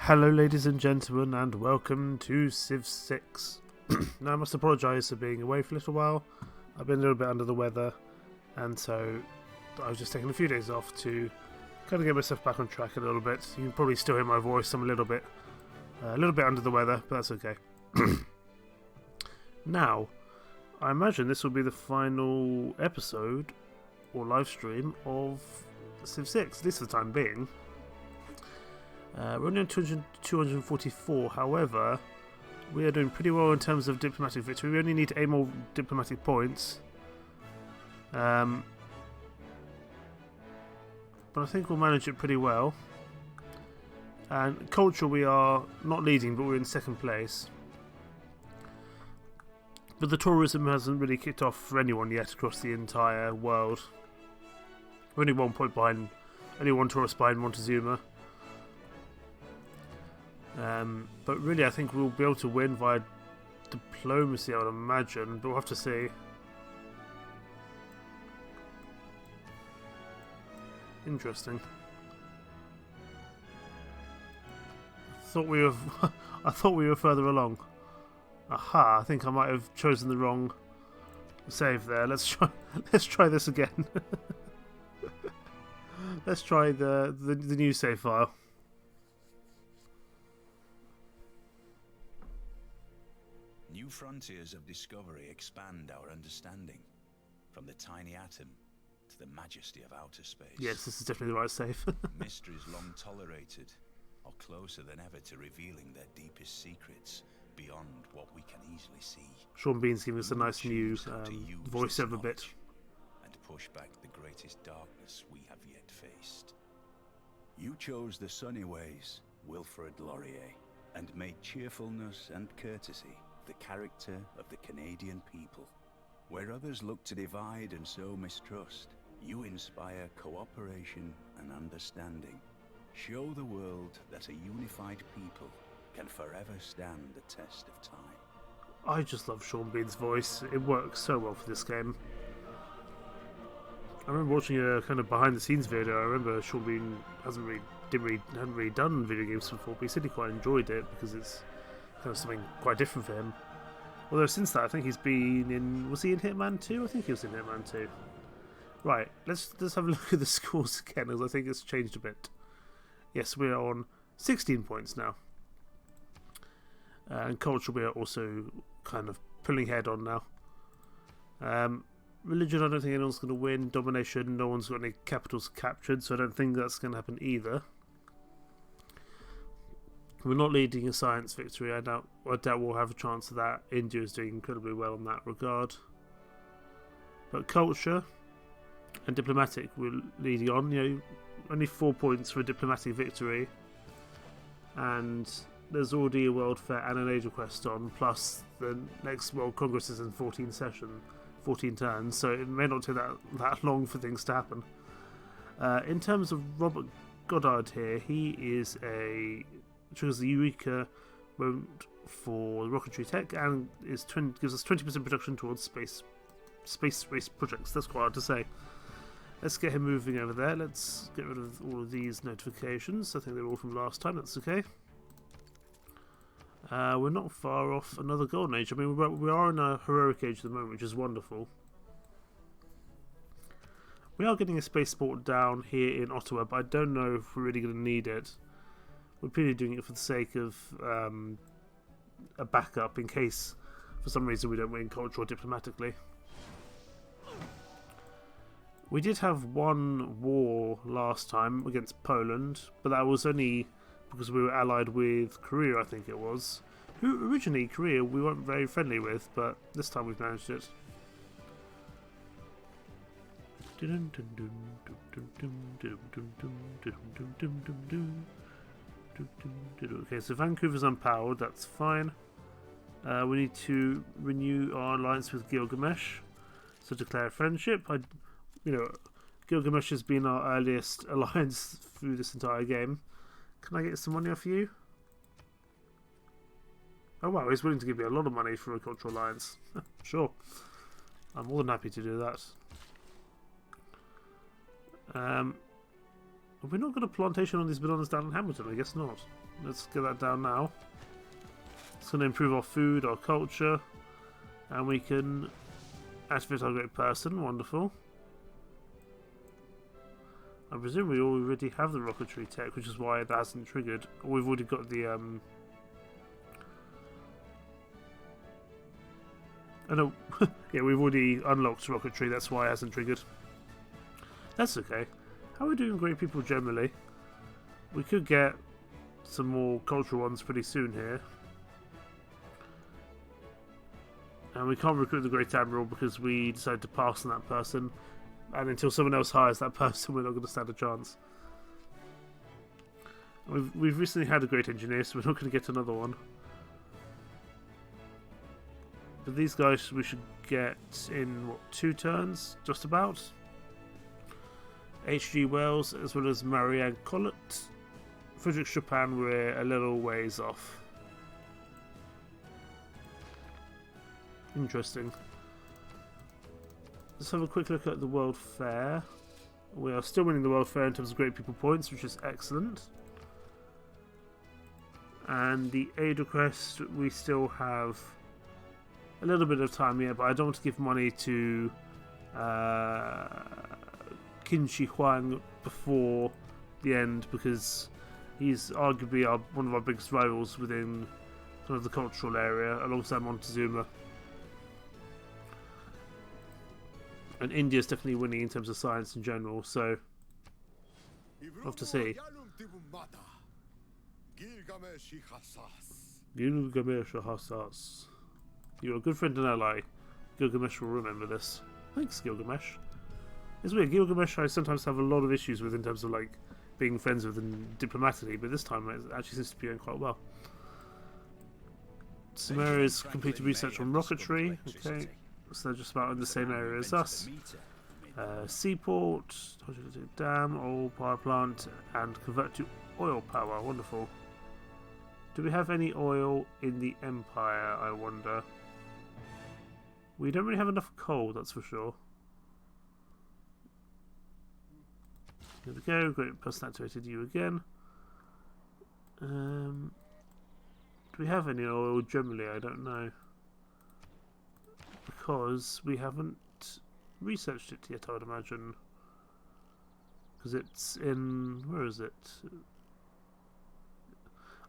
Hello ladies and gentlemen, and welcome to Civ 6. Now I must apologise for being away for a little while. I've been a little bit under the weather, and so I was just taking a few days off to kind of get myself back on track a little bit. You can probably still hear my voice, I'm a little bit under the weather, but that's okay. Now, I imagine this will be the final episode, or live stream, of Civ 6, at least for the time being. We're only on 244, however, we are doing pretty well in terms of diplomatic victory. We only need 8 more diplomatic points. But I think we'll manage it pretty well. And culture, we are not leading, but we're in second place. But the tourism hasn't really kicked off for anyone yet across the entire world. We're only 1 point behind, only 1 tourist behind Montezuma. But really I think we'll be able to win via diplomacy, I would imagine, but we'll have to see. Interesting. I thought we were further along. Aha, I think I might have chosen the wrong save there. Let's try this again. Let's try the new save file. New frontiers of discovery expand our understanding, from the tiny atom to the majesty of outer space. Yes, this is definitely the right save. Mysteries long tolerated are closer than ever to revealing their deepest secrets beyond what we can easily see. Sean Bean's giving us a nice new voiceover bit. And push back the greatest darkness we have yet faced. You chose the sunny ways, Wilfred Laurier, and made cheerfulness and courtesy the character of the Canadian people. Where others look to divide and sow mistrust, you inspire cooperation and understanding. Show the world that a unified people can forever stand the test of time. I just love Sean Bean's voice. It works so well for this game. I remember watching a kind of behind the scenes video. I remember Sean Bean hadn't really done video games before, but he said he quite enjoyed it because it's kind of something quite different for him. Although since that, I think he's been in... Was he in Hitman 2? I think he was in Hitman 2. Right, let's have a look at the scores again, because I think it's changed a bit. Yes, we're on 16 points now. And culture, we are also kind of pulling ahead on now. Religion, I don't think anyone's going to win. Domination, no one's got any capitals captured, so I don't think that's going to happen either. We're not leading a science victory. I doubt we'll have a chance of that. India is doing incredibly well in that regard. But culture and diplomatic, we're leading on. You know, only 4 points for a diplomatic victory, and there's already a World Fair and an Age of Quest on. Plus, the next World Congress is in 14 turns, so it may not take that long for things to happen. In terms of Robert Goddard here, he is triggers the Eureka moment for rocketry tech and gives us 20% production towards space race projects. That's quite hard to say. Let's get him moving over there. Let's get rid of all of these notifications. I think they're all from last time. That's okay. We're not far off another golden age. I mean, we are in a heroic age at the moment, which is wonderful. We are getting a spaceport down here in Ottawa, but I don't know if we're really going to need it. We're purely doing it for the sake of a backup in case, for some reason, we don't win culture or diplomatically. We did have one war last time against Poland, but that was only because we were allied with Korea, I think it was. Who originally, Korea, we weren't very friendly with, but this time we've managed it. Okay, so Vancouver's unpowered, that's fine. We need to renew our alliance with Gilgamesh, so declare friendship. Gilgamesh has been our earliest alliance through this entire game. Can I get some money off you? Oh wow, he's willing to give me a lot of money for a cultural alliance. Sure, I'm more than happy to do that. Have we not got a plantation on these bananas down in Hamilton? I guess not. Let's get that down now. It's going to improve our food, our culture, and we can activate our great person. Wonderful. I presume we already have the rocketry tech, which is why that hasn't triggered. We've already got the I know. Yeah, we've already unlocked rocketry. That's why it hasn't triggered. That's okay. How are we doing, great people generally? We could get some more cultural ones pretty soon here. And we can't recruit the Great Admiral because we decided to pass on that person. And until someone else hires that person, we're not going to stand a chance. We've recently had a Great Engineer, so we're not going to get another one. But these guys we should get in, what, 2 turns? Just about? H.G. Wells, as well as Marianne Collett. Frederick Chopin, we're a little ways off. Interesting. Let's have a quick look at the World Fair. We are still winning the World Fair in terms of Great People points, which is excellent. And the Ada Crest, we still have a little bit of time yet, but I don't want to give money to Qin Shi Huang before the end because he's arguably one of our biggest rivals within kind of the cultural area, alongside Montezuma. And India's definitely winning in terms of science in general, so we'll have to see. Gilgamesh Hassas. You're a good friend and ally. Gilgamesh will remember this. Thanks, Gilgamesh. It's weird, Gilgamesh I sometimes have a lot of issues with in terms of like being friends with and diplomatically, but this time it actually seems to be going quite well. Samaria's completed research on rocketry. Okay, so they're just about in the same area as us. Seaport, dam, oil power plant, and convert to oil power. Wonderful. Do we have any oil in the Empire, I wonder? We don't really have enough coal, that's for sure. There we go, great person activated you again. Do we have any oil generally? I don't know. Because we haven't researched it yet, I would imagine. Because it's in... where is it?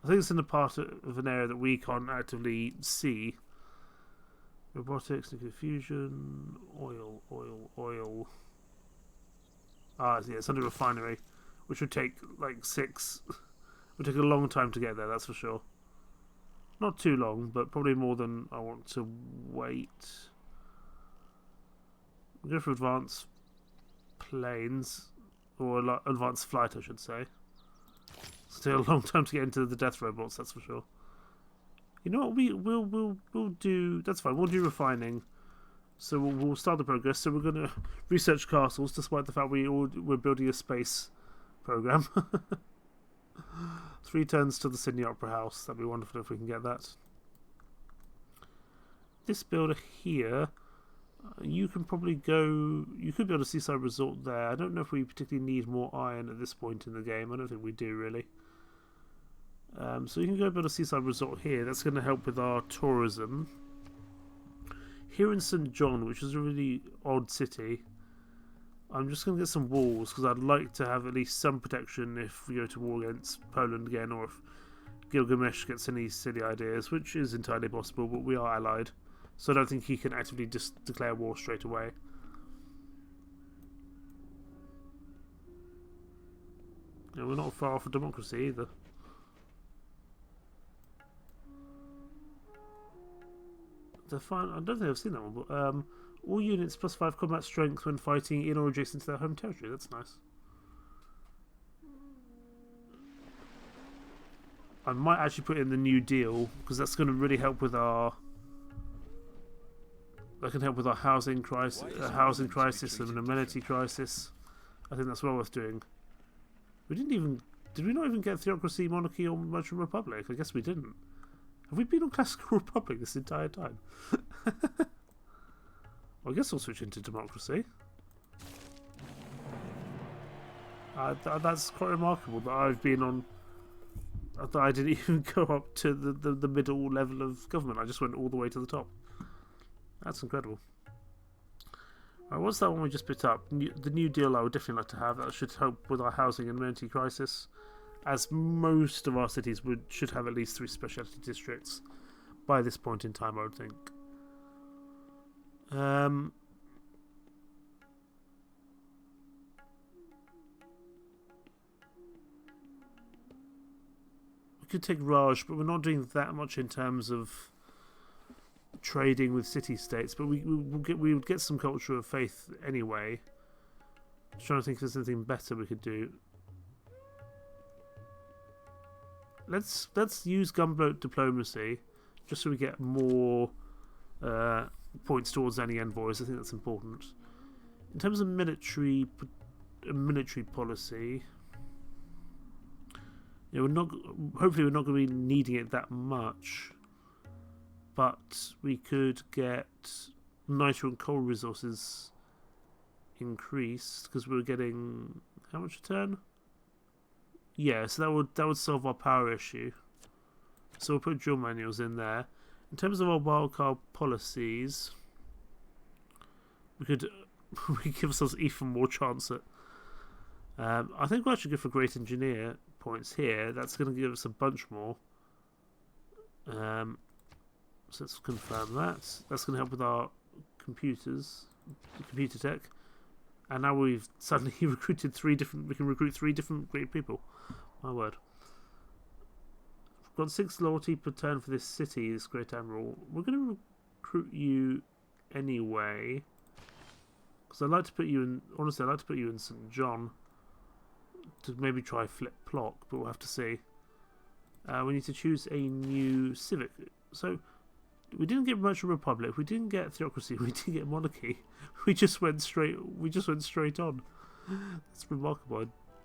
I think it's in a part of an area that we can't actively see. Robotics, nuclear fusion, oil. Ah, yeah, it's under refinery, which would take like 6. Would take a long time to get there, that's for sure. Not too long, but probably more than I want to wait. We'll go for advanced planes, or advanced flight, I should say. Still a long time to get into the death robots, that's for sure. You know what? We'll do. That's fine. We'll do refining. So we'll start the progress. So we're going to research castles, despite the fact we're building a space program. 3 turns to the Sydney Opera House. That'd be wonderful if we can get that. This builder here, you can probably go. You could build a seaside resort there. I don't know if we particularly need more iron at this point in the game. I don't think we do really. So you can go build a seaside resort here. That's going to help with our tourism. Here in St. John, which is a really odd city, I'm just going to get some walls because I'd like to have at least some protection if we go to war against Poland again, or if Gilgamesh gets any silly ideas, which is entirely possible, but we are allied. So I don't think he can actively just declare war straight away. Yeah, we're not far off of democracy either. I don't think I've seen that one, but all units plus 5 combat strength when fighting in or adjacent to their home territory. That's nice. I might actually put in the New Deal because that's going to really help with our. That can help with our housing crisis and an amenity crisis. I think that's well worth doing. We didn't even. Did we not even get theocracy, monarchy, or Merchant Republic? I guess we didn't. Have we been on Classical Republic this entire time? Well, I guess we'll switch into democracy. That's quite remarkable that I've been on. That I didn't even go up to the middle level of government. I just went all the way to the top. That's incredible. Right, what's that one we just picked up? The New Deal I would definitely like to have. That should help with our housing and amenity crisis, as most of our cities should have at least 3 specialty districts by this point in time, I would think. We could take Raj, but we're not doing that much in terms of trading with city-states, but we would get some culture of faith anyway. Just trying to think if there's anything better we could do. Let's use gunboat diplomacy, just so we get more points towards any envoys. I think that's important. In terms of military policy, hopefully we're not going to be needing it that much. But we could get nitro and coal resources increased because we were getting how much a turn? Yeah, so that would solve our power issue. So we'll put drill manuals in there. In terms of our wildcard policies, we give ourselves even more chance at. I think we'll actually go for great engineer points here. That's going to give us a bunch more. So let's confirm that. That's going to help with our computers, computer tech. And now we've suddenly recruited 3 different. We can recruit 3 different great people. My word. We've got 6 loyalty per turn for this city, this great admiral. We're going to recruit you anyway, because I'd like to put you in. Honestly, I'd like to put you in St. John to maybe try flip Plock, but we'll have to see. We need to choose a new civic. So we didn't get much of a republic. We didn't get theocracy. We didn't get monarchy. We just went straight on. That's remarkable.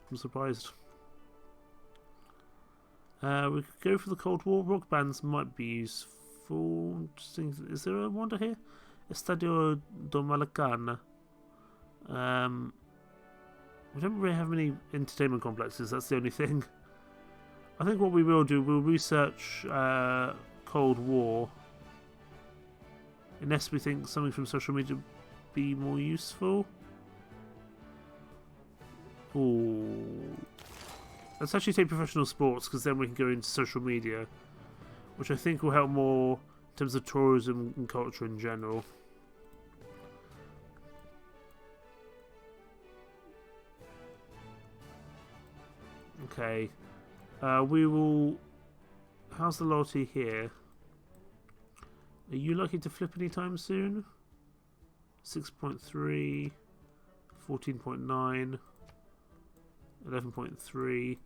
I'm surprised. We could go for the Cold War. Rock bands might be useful. Is there a wonder here? Estadio do Malacana. We don't really have many entertainment complexes. That's the only thing. I think what we will do, we'll research Cold War. Unless we think something from social media would be more useful. Ooh. Let's actually take professional sports, because then we can go into social media, which I think will help more in terms of tourism and culture in general. Okay. We will... How's the loyalty here? Are you likely to flip anytime soon? 6.3, 14.9, 11.3.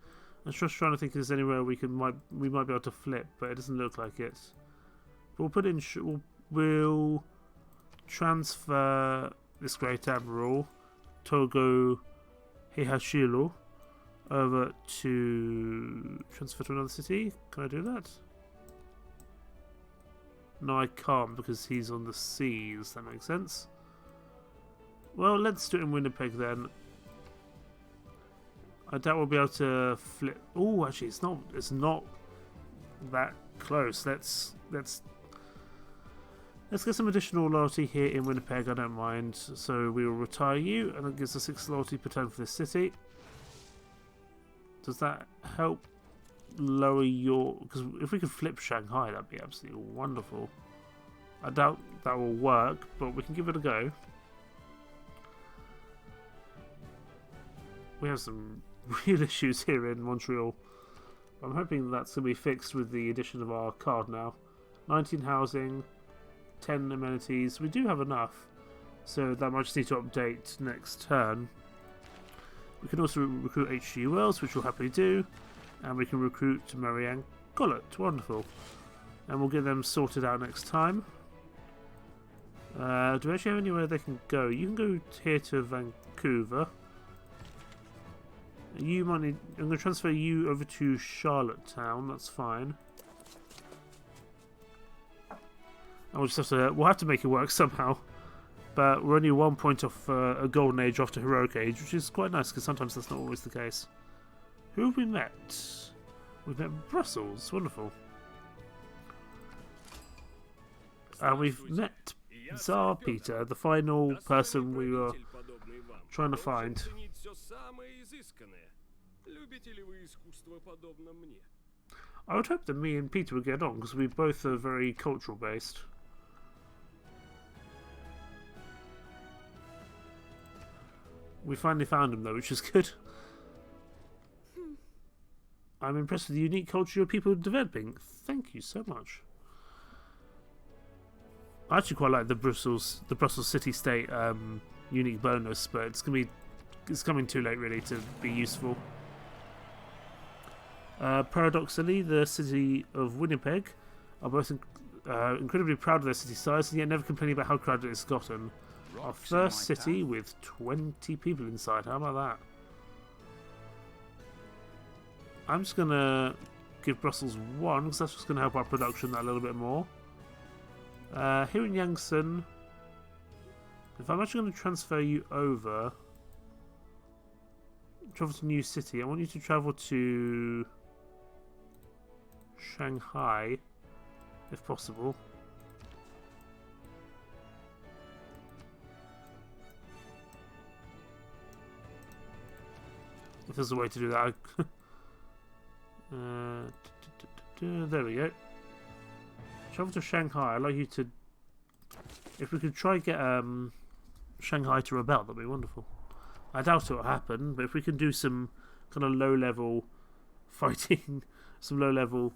I'm just trying to think if there's anywhere we might be able to flip, but it doesn't look like it. But we'll put in. We'll transfer this great admiral, Togo Heihashiro, over to transfer to another city. Can I do that? No, I can't because he's on the seas. That makes sense. Well, let's do it in Winnipeg then. I doubt we'll be able to flip. Oh, actually, it's not that close. Let's get some additional loyalty here in Winnipeg. I don't mind. So we will retire you, and that gives us 6 loyalty per turn for this city. Does that help lower your... Because if we could flip Shanghai, that'd be absolutely wonderful. I doubt that will work, but we can give it a go. We have some real issues here in Montreal. I'm hoping that's going to be fixed with the addition of our card now. 19 housing, 10 amenities. We do have enough, so that might just need to update next turn. We can also recruit H.G. Wells, which we'll happily do. And we can recruit Marianne Collett. Wonderful. And we'll get them sorted out next time. Do we actually have anywhere they can go? You can go here to Vancouver. You might need... I'm going to transfer you over to Charlottetown. That's fine. And we'll just have to... We'll have to make it work somehow. But we're only 1 point off a golden age after heroic age, which is quite nice because sometimes that's not always the case. Who have we met? We've met Brussels. Wonderful. And we've met Tsar Peter, the final person we were trying to find. I would hope that me and Peter would get on because we both are very cultural based. We finally found him though, which is good. I'm impressed with the unique culture your people are developing. Thank you so much. I actually quite like the Brussels city-state unique bonus, but it's coming too late really to be useful. Paradoxically, the city of Winnipeg are both incredibly proud of their city size and yet never complaining about how crowded it's gotten. Our first city with 20 people inside. How about that? I'm just gonna give Brussels 1 because that's just gonna help our production that a little bit more. Here in Yangtze, if I'm actually going to transfer you over, travel to New City, I want you to travel to Shanghai, if possible. If there's a way to do that. There we go. Travel to Shanghai. I'd like you to... If we could try and get Shanghai to rebel, that'd be wonderful. I doubt it will happen, but if we can do some kind of low-level fighting, some low-level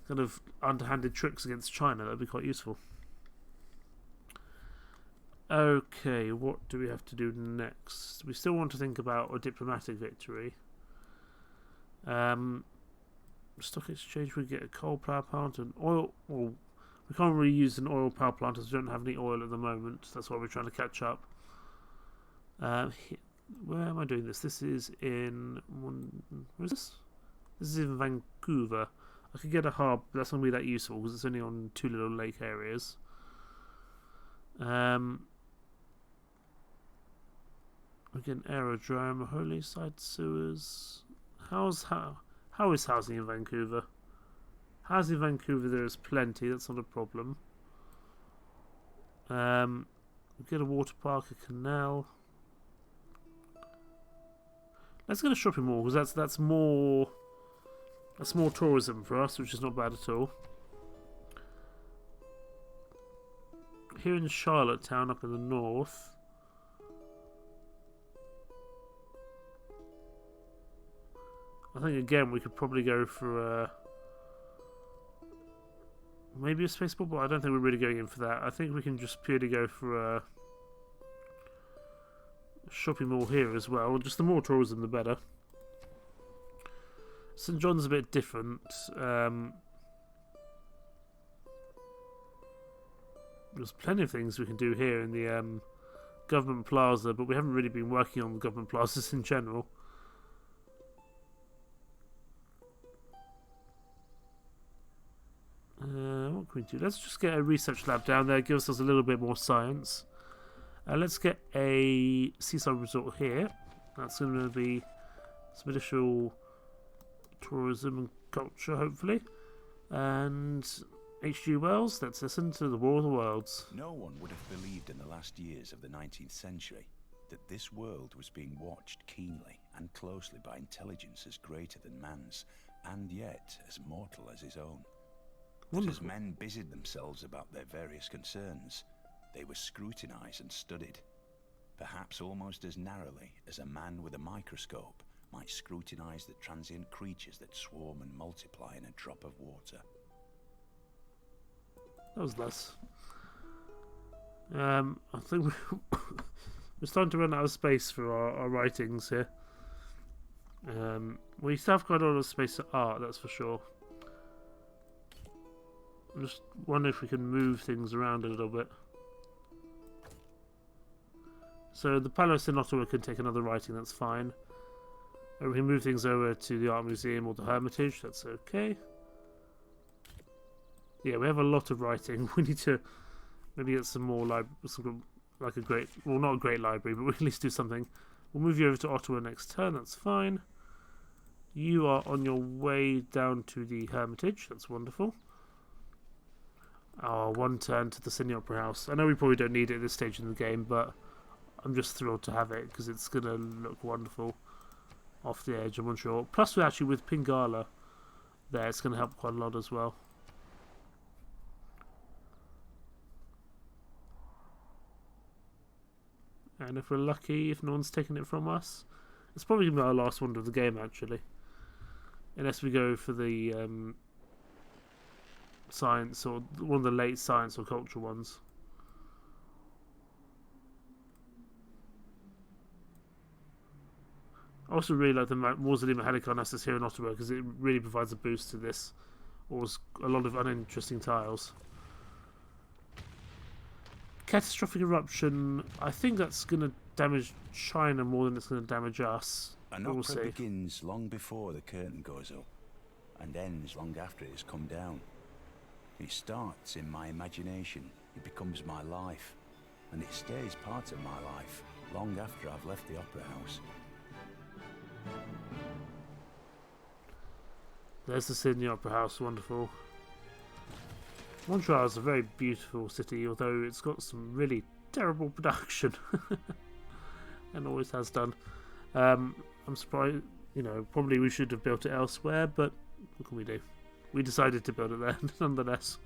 kind of underhanded tricks against China, that'd be quite useful. Okay, what do we have to do next? We still want to think about a diplomatic victory. Stock exchange, we get a coal power plant and oil. Well, we can't really use an oil power plant as we don't have any oil at the moment. That's why we're trying to catch up. Where am I doing this? This is in... Where is this? This is in Vancouver. I could get a hub, but that's not going to be that useful because it's only on 2 little lake areas. Again, aerodrome, holy side sewers. How is housing in Vancouver? Housing in Vancouver, there is plenty. That's not a problem. We get a water park, a canal. Let's get a shopping mall because that's more tourism for us, which is not bad at all. Here in Charlottetown, up in the north. I think again we could probably go for maybe a spaceport, but I don't think we're really going in for that. I think we can just purely go for a shopping mall here as well. Just the more tourism, the better. St. John's a bit different. There's plenty of things we can do here in the government plaza, but we haven't really been working on the government plazas in general. What can we do? Let's just get a research lab down there, give us a little bit more science. Let's get a seaside resort here. That's going to be some additional tourism and culture, hopefully. And H.G. Wells, let's listen to the War of the Worlds. No one would have believed in the last years of the 19th century that this world was being watched keenly and closely by intelligences greater than man's, and yet as mortal as his own. But as men busied themselves about their various concerns, they were scrutinized and studied, perhaps almost as narrowly as a man with a microscope might scrutinize the transient creatures that swarm and multiply in a drop of water. That was less. I think we're starting to run out of space for our writings here. We still have quite a lot of space for art, that's for sure. I'm just wondering if we can move things around a little bit. So the Palace in Ottawa can take another writing, that's fine. Or we can move things over to the Art Museum or the Hermitage, that's okay. Yeah, we have a lot of writing. We need to maybe get some more like a great, well, not a great library, but we at least do something. We'll move you over to Ottawa next turn. That's fine. You are on your way down to the Hermitage. That's wonderful. Oh, one turn to the Sydney Opera House. I know we probably don't need it at this stage in the game, but I'm just thrilled to have it because it's going to look wonderful off the edge of Montreal. Plus, we're actually with Pingala there. It's going to help quite a lot as well. And if we're lucky, if no one's taken it from us, it's probably going to be our last wonder of the game, actually. Unless we go for the science, or one of the late science or culture ones. I also really like the Mausoleum of Halicarnassus here in Ottawa because it really provides a boost to this. Or a lot of uninteresting tiles. Catastrophic eruption. I think that's going to damage China more than it's going to damage us. An opera begins long before the curtain goes up, and ends long after it has come down. It starts in my imagination, it becomes my life, and it stays part of my life long after I've left the opera house. There's the Sydney Opera House, wonderful. Montreal is a very beautiful city, although it's got some really terrible production. And always has done. I'm surprised, you know, probably we should have built it elsewhere, but what can we do? We decided to build it there, nonetheless.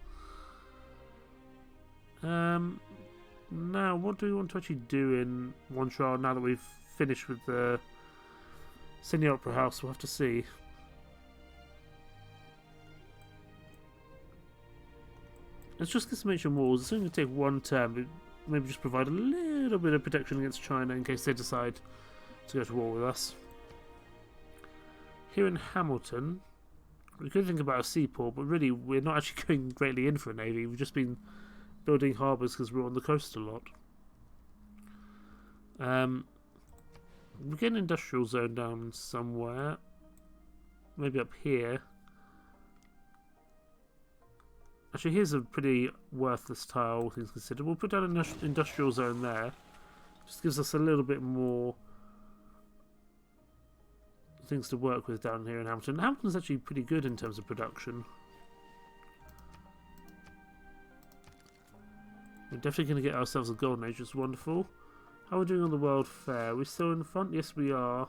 Now, what do we want to actually do in Montreal now that we've finished with the Sydney Opera House? We'll have to see. Let's just get some ancient walls. It's only going to take one turn, but maybe just provide a little bit of protection against China in case they decide to go to war with us. Here in Hamilton, we could think about a seaport, but really we're not actually going greatly in for a navy. We've just been building harbours because we're on the coast a lot. We get an industrial zone down somewhere. Maybe up here. Actually, here's a pretty worthless tile, all things considered. We'll put down an industrial zone there. Just gives us a little bit more things to work with down here in Hamilton. Hamilton's actually pretty good in terms of production. We're definitely going to get ourselves a golden age, which is wonderful. How are we doing on the World Fair? Are we still in front? Yes, we are.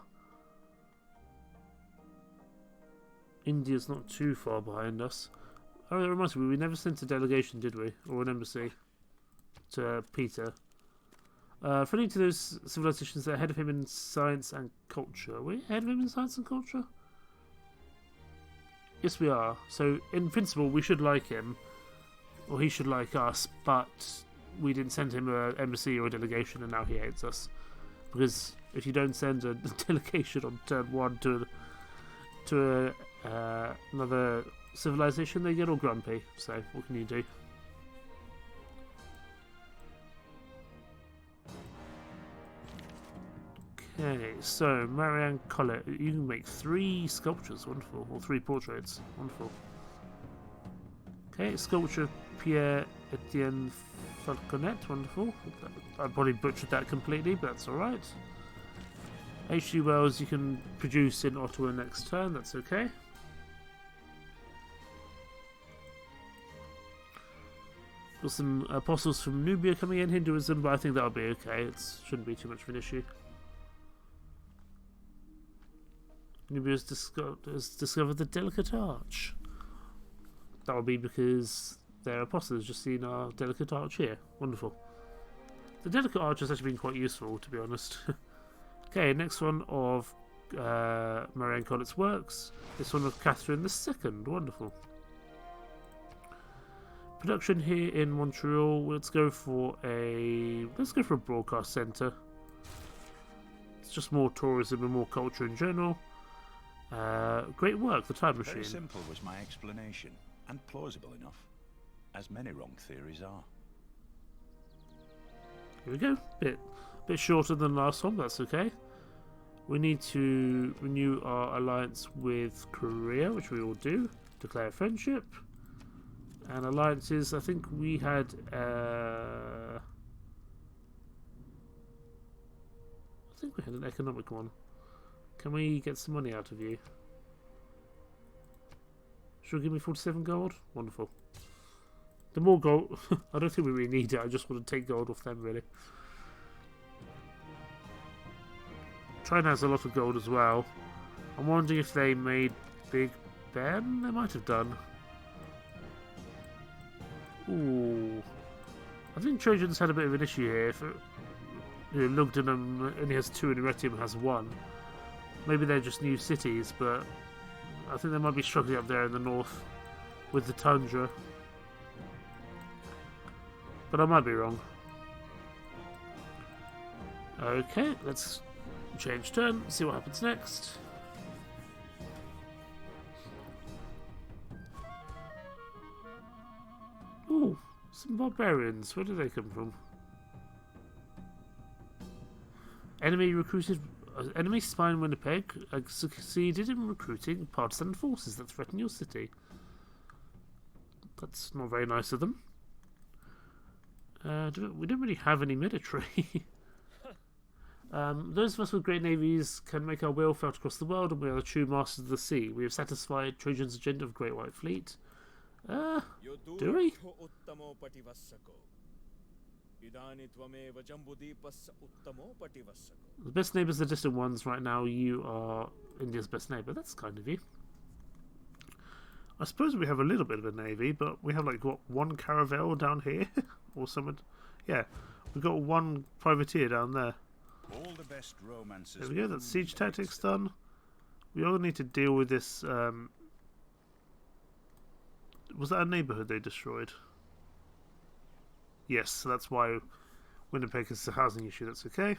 India's not too far behind us. Oh, that reminds me, we never sent a delegation, did we? Or an embassy to Peter. For any to those civilizations that are ahead of him in science and culture. Are we ahead of him in science and culture? Yes, we are. So, in principle, we should like him. Or he should like us, but we didn't send him an embassy or a delegation, and now he hates us. Because if you don't send a delegation on turn 1 to another civilization, they get all grumpy. So, what can you do? Okay, so Marianne Collett, you can make 3 sculptures, wonderful, or 3 portraits, wonderful. Okay, sculpture Pierre Etienne Falconet, wonderful. I probably butchered that completely, but that's alright. H.G. Wells you can produce in Ottawa next turn, that's okay. Got some apostles from Nubia coming in, Hinduism, but I think that'll be okay. It shouldn't be too much of an issue. Nubia has discovered the delicate arch. That will be because their apostles just seen our delicate arch here. Wonderful. The delicate arch has actually been quite useful, to be honest. Okay, next one of Marianne Collett's works. This one of Catherine II. Wonderful. Production here in Montreal. Let's go for a broadcast centre. It's just more tourism and more culture in general. Great work, the time machine. Very simple was my explanation, and plausible enough, as many wrong theories are. Here we go. Bit shorter than last one, but that's okay. We need to renew our alliance with Korea, which we will do. Declare friendship. And alliances, I think we had I think we had an economic one. Can we get some money out of you? Should give me 47 gold? Wonderful. The more gold... I don't think we really need it. I just want to take gold off them, really. China has a lot of gold as well. I'm wondering if they made Big Ben? They might have done. Ooh. I think Trajan's had a bit of an issue here. Lugdunum only has 2 and Arretium has 1. Maybe they're just new cities, but I think they might be struggling up there in the north with the tundra. But I might be wrong. Okay, let's change turn, see what happens next. Ooh, some barbarians. Where do they come from? Enemy spy in Winnipeg succeeded in recruiting partisan forces that threaten your city. That's not very nice of them. We don't really have any military. Those of us with great navies can make our will felt across the world, and we are the true masters of the sea. We have satisfied Trajan's agenda of Great White Fleet. Do we? The best neighbours are the distant ones. Right now you are India's best neighbour. That's kind of you. I suppose we have a little bit of a navy, but we have like, what, 1 caravel down here? Or someone... Yeah, we've got 1 privateer down there. All the best romances. There we go, that's siege tactics done. We all need to deal with this... Was that a neighbourhood they destroyed? Yes, so that's why Winnipeg is a housing issue. That's okay.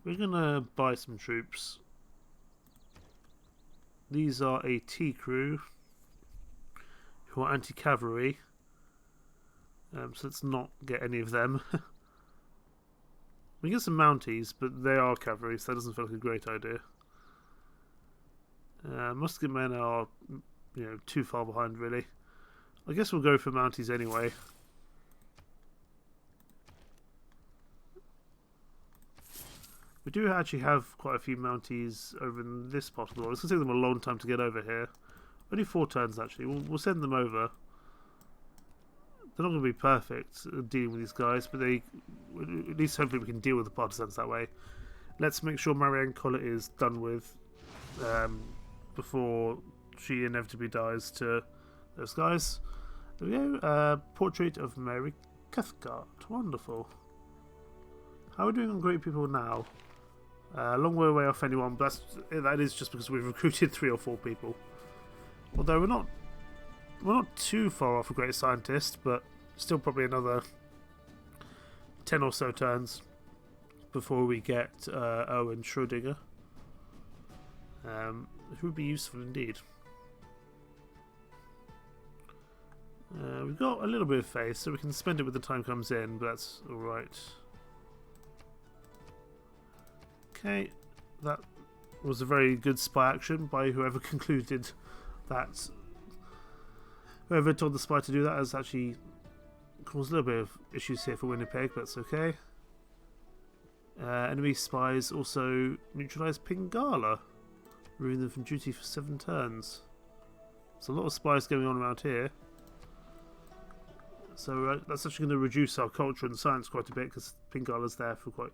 We're gonna buy some troops. These are a T crew who are anti-cavalry. So let's not get any of them. We get some Mounties, but they are cavalry, so that doesn't feel like a great idea. Musket men are, too far behind, really. I guess we'll go for Mounties anyway. We do actually have quite a few Mounties over in this part of the world. It's going to take them a long time to get over here. Only 4 turns, actually. We'll send them over. They're not going to be perfect at dealing with these guys, but at least hopefully we can deal with the partisans that way. Let's make sure Marianne Collett is done with before she inevitably dies to those guys. There we go. Portrait of Mary Cathcart. Wonderful. How are we doing on great people now? A long way away off anyone, but that is just because we've recruited 3 or 4 people. Although we're not too far off a great scientist, but still probably another 10 or so turns before we get Owen Schrödinger. Who would be useful indeed. We've got a little bit of faith, so we can spend it when the time comes in, but that's alright. Okay, that was a very good spy action by whoever concluded that. Whoever told the spy to do that has actually caused a little bit of issues here for Winnipeg, but that's okay. Enemy spies also neutralised Pingala, removing them from duty for 7 turns. There's a lot of spies going on around here. So that's actually going to reduce our culture and science quite a bit, because Pingala's there for quite...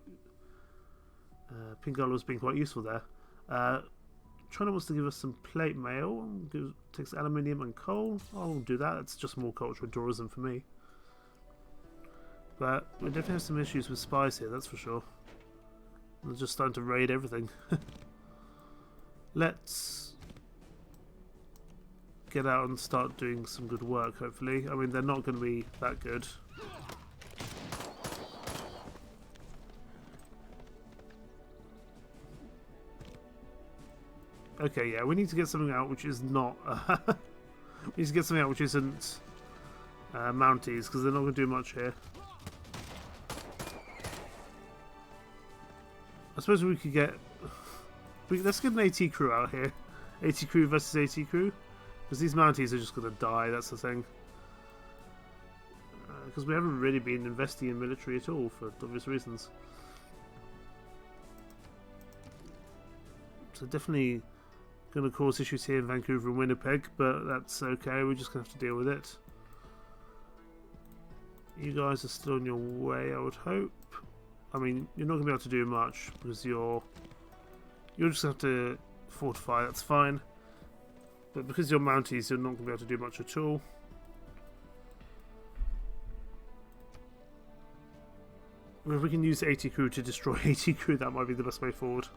Pingala's been quite useful there. China wants to give us some plate mail. Takes aluminium and coal. I'll do that. It's just more cultural tourism for me. But we definitely have some issues with spies here, that's for sure. They're just starting to raid everything. Let's get out and start doing some good work, hopefully. I mean, they're not going to be that good. Okay, yeah, we need to get something out which is not... we need to get something out which isn't Mounties, because they're not going to do much here. I suppose we could get... let's get an AT crew out here. AT crew versus AT crew. Because these Mounties are just going to die, that's the thing. because we haven't really been investing in military at all for obvious reasons. So definitely going to cause issues here in Vancouver and Winnipeg, but that's okay, we're just going to have to deal with it. You guys are still on your way, I would hope. I mean, you're not going to be able to do much because you're just going to have to fortify, that's fine. But because you're Mounties, you're not going to be able to do much at all. If we can use 80 crew to destroy 80 crew, that might be the best way forward.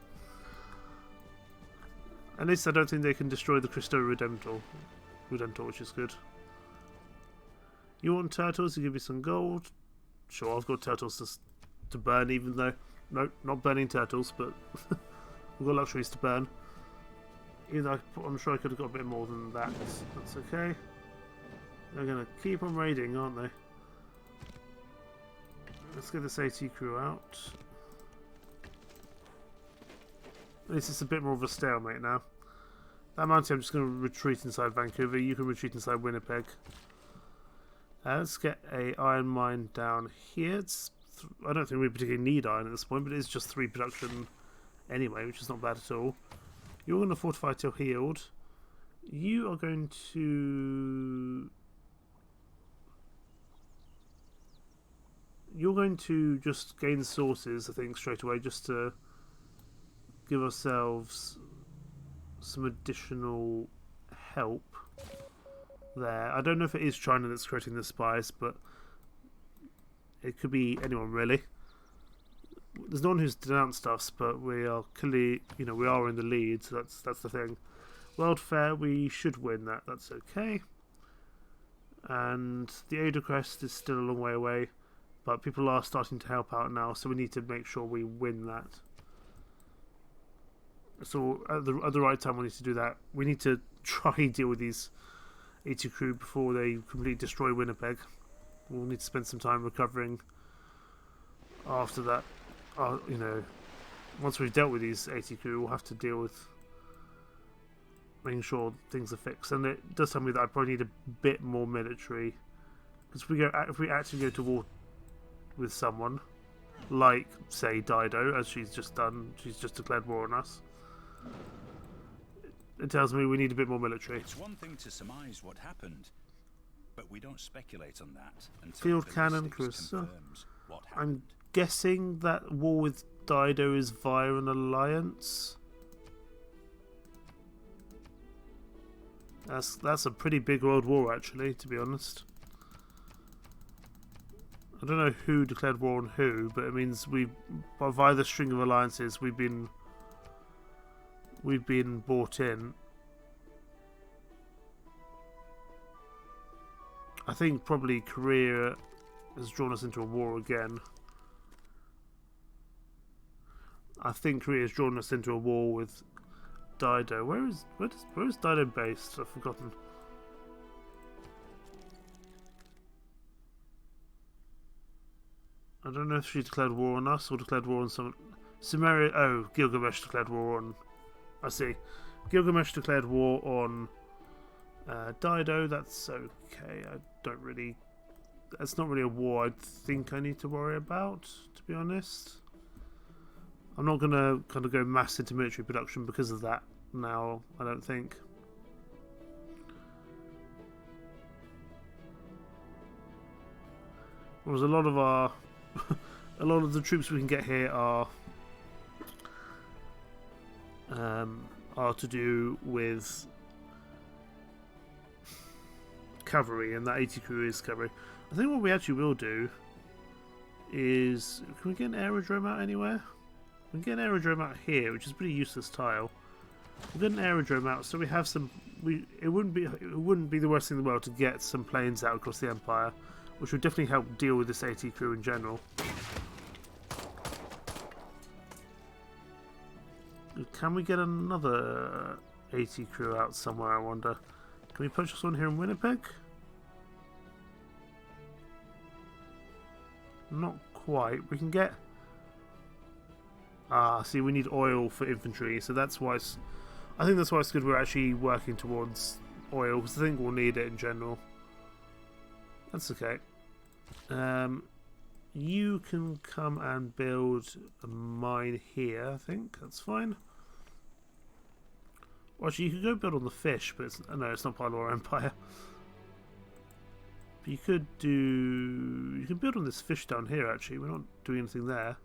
At least I don't think they can destroy the Cristo Redemptor, which is good. You want turtles to give you some gold? Sure, I've got turtles to burn, even though... No, not burning turtles, but we've got luxuries to burn. I'm sure I could have got a bit more than that. That's okay. They're going to keep on raiding, aren't they? Let's get this AT crew out. At least it's a bit more of a stalemate now. That Mountie, I'm just going to retreat inside Vancouver. You can retreat inside Winnipeg. Let's get a iron mine down here. I don't think we particularly need iron at this point, but it's just 3 production anyway, which is not bad at all. You're going to fortify till healed. You are going to... You're going to just gain sources, I think, straight away, just to give ourselves some additional help there. I don't know if it is China that's creating the spies, but it could be anyone really. There's no one who's denounced us, but we are clearly, we are in the lead, so that's the thing. World Fair, we should win that. That's okay. And the Ada Crest is still a long way away, but people are starting to help out now, so we need to make sure we win that. So at the right time we need to do that. We need to try and deal with these 80 crew before they completely destroy Winnipeg. We'll need to spend some time recovering after that. Once we've dealt with these 80 crew, we'll have to deal with making sure things are fixed. And it does tell me that I probably need a bit more military, because if we actually go to war with someone, like say Dido, as she's just done, she's just declared war on us. It tells me we need a bit more military. It's one thing to surmise what happened, but we don't speculate on that until Field cannon, Cruiser. I'm guessing that war with Dido is via an alliance. That's a pretty big world war, actually, to be honest. I don't know who declared war on who, but it means via the string of alliances, we've been bought in. I think probably Korea has drawn us into a war again. I think Korea has drawn us into a war with Dido. Where is Dido based? I've forgotten. I don't know if she declared war on us or declared war on some... Sumeria... Oh, Gilgamesh declared war on... I see. Gilgamesh declared war on Dido. That's okay. I don't really... That's not really a war I think I need to worry about, to be honest. I'm not going to kind of go mass into military production because of that now, I don't think. Whereas a lot of our... a lot of the troops we can get here are to do with cavalry, and that 80 crew is cavalry. I think what we actually will do is... Can we get an aerodrome out anywhere? We can get an aerodrome out here, which is a pretty useless tile. We'll get an aerodrome out so we have some... It wouldn't be the worst thing in the world to get some planes out across the Empire, which would definitely help deal with this AT crew in general. Can we get another AT crew out somewhere, I wonder? Can we purchase one here in Winnipeg? Not quite. We can get... see, we need oil for infantry, so that's why it's... I think that's why it's good we're actually working towards oil, because I think we'll need it in general. That's okay. You can come and build a mine here, I think. That's fine. Well, actually, you can go build on the fish, but no, it's not part of our empire. But you could do... You can build on this fish down here, actually. We're not doing anything there.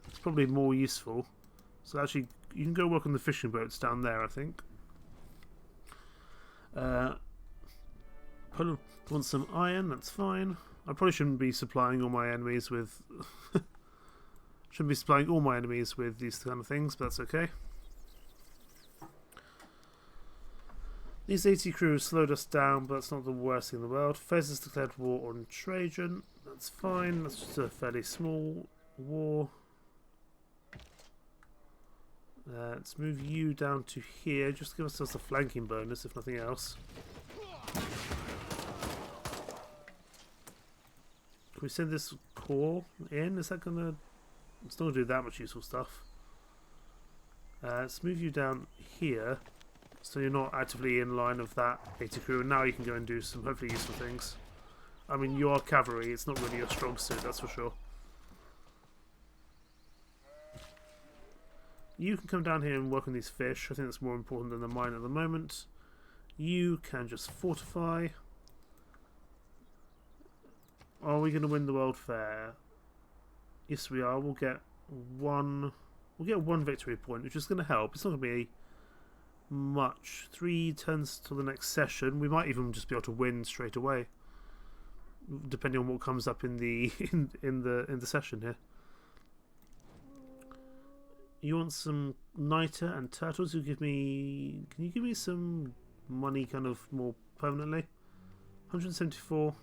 It's probably more useful. So actually, you can go work on the fishing boats down there, I think. Want some iron, that's fine. I probably shouldn't be supplying all my enemies with... shouldn't be supplying all my enemies with these kind of things, but that's okay. These 80 crews slowed us down, but that's not the worst thing in the world. Fez has declared war on Trajan. That's fine. That's just a fairly small war. Let's move you down to here. Just to give ourselves a flanking bonus, if nothing else. Can we send this core in? Is that going to... It's not going to do that much useful stuff. Let's move you down here. So you're not actively in line of that 80 crew, and now you can go and do some hopefully useful things. I mean, you are cavalry, it's not really your strong suit, that's for sure. You can come down here and work on these fish. I think that's more important than the mine at the moment. You can just fortify. Are we going to win the World Fair? Yes, we are. We'll get one victory point, which is going to help. It's not going to be much. 3 turns to the next session. We might even just be able to win straight away, depending on what comes up in the in the session here. You want some niter and turtles? You give me. Can you give me some money, kind of more permanently? 174.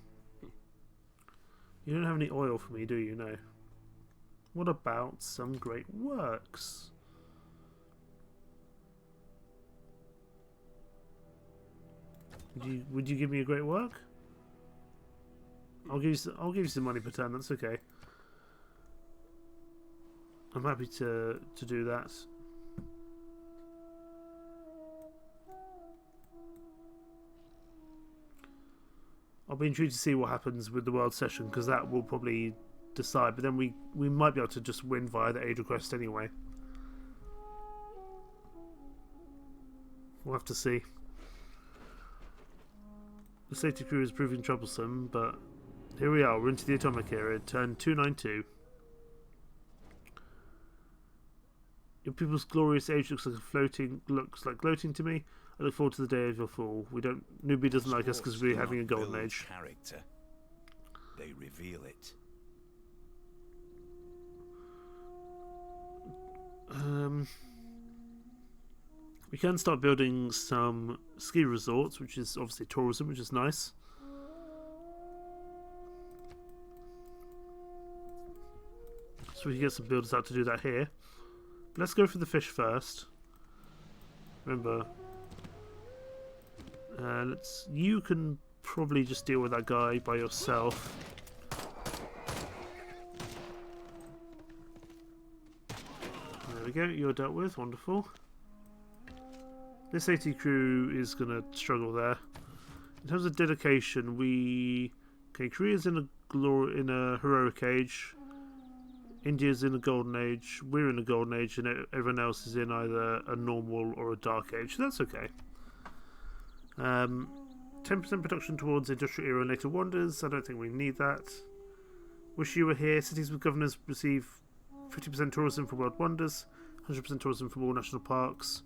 You don't have any oil for me, do you? No. What about some great works? Would you give me a great work? I'll give you some money per turn. That's okay. I'm happy to do that. I'll be intrigued to see what happens with the world session, because that will probably decide. But then we might be able to just win via the aid request anyway. We'll have to see. The safety crew is proving troublesome, but here we are. We're into the atomic era. Turn 292. Your people's glorious age looks like gloating to me. I look forward to the day of your fall. Newbie doesn't like us because we're having a golden age. Character. They reveal it. We can start building some ski resorts, which is obviously tourism, which is nice. So we can get some builders out to do that here. But let's go for the fish first. Remember, you can probably just deal with that guy by yourself. There we go, you're dealt with, wonderful. This 80 crew is going to struggle there. In terms of dedication, Korea's in a heroic age. India's in a golden age. We're in a golden age, and everyone else is in either a normal or a dark age. So that's okay. 10% production towards industrial era and later wonders. I don't think we need that. Wish you were here. Cities with governors receive 50% tourism for world wonders, 100% tourism from all national parks.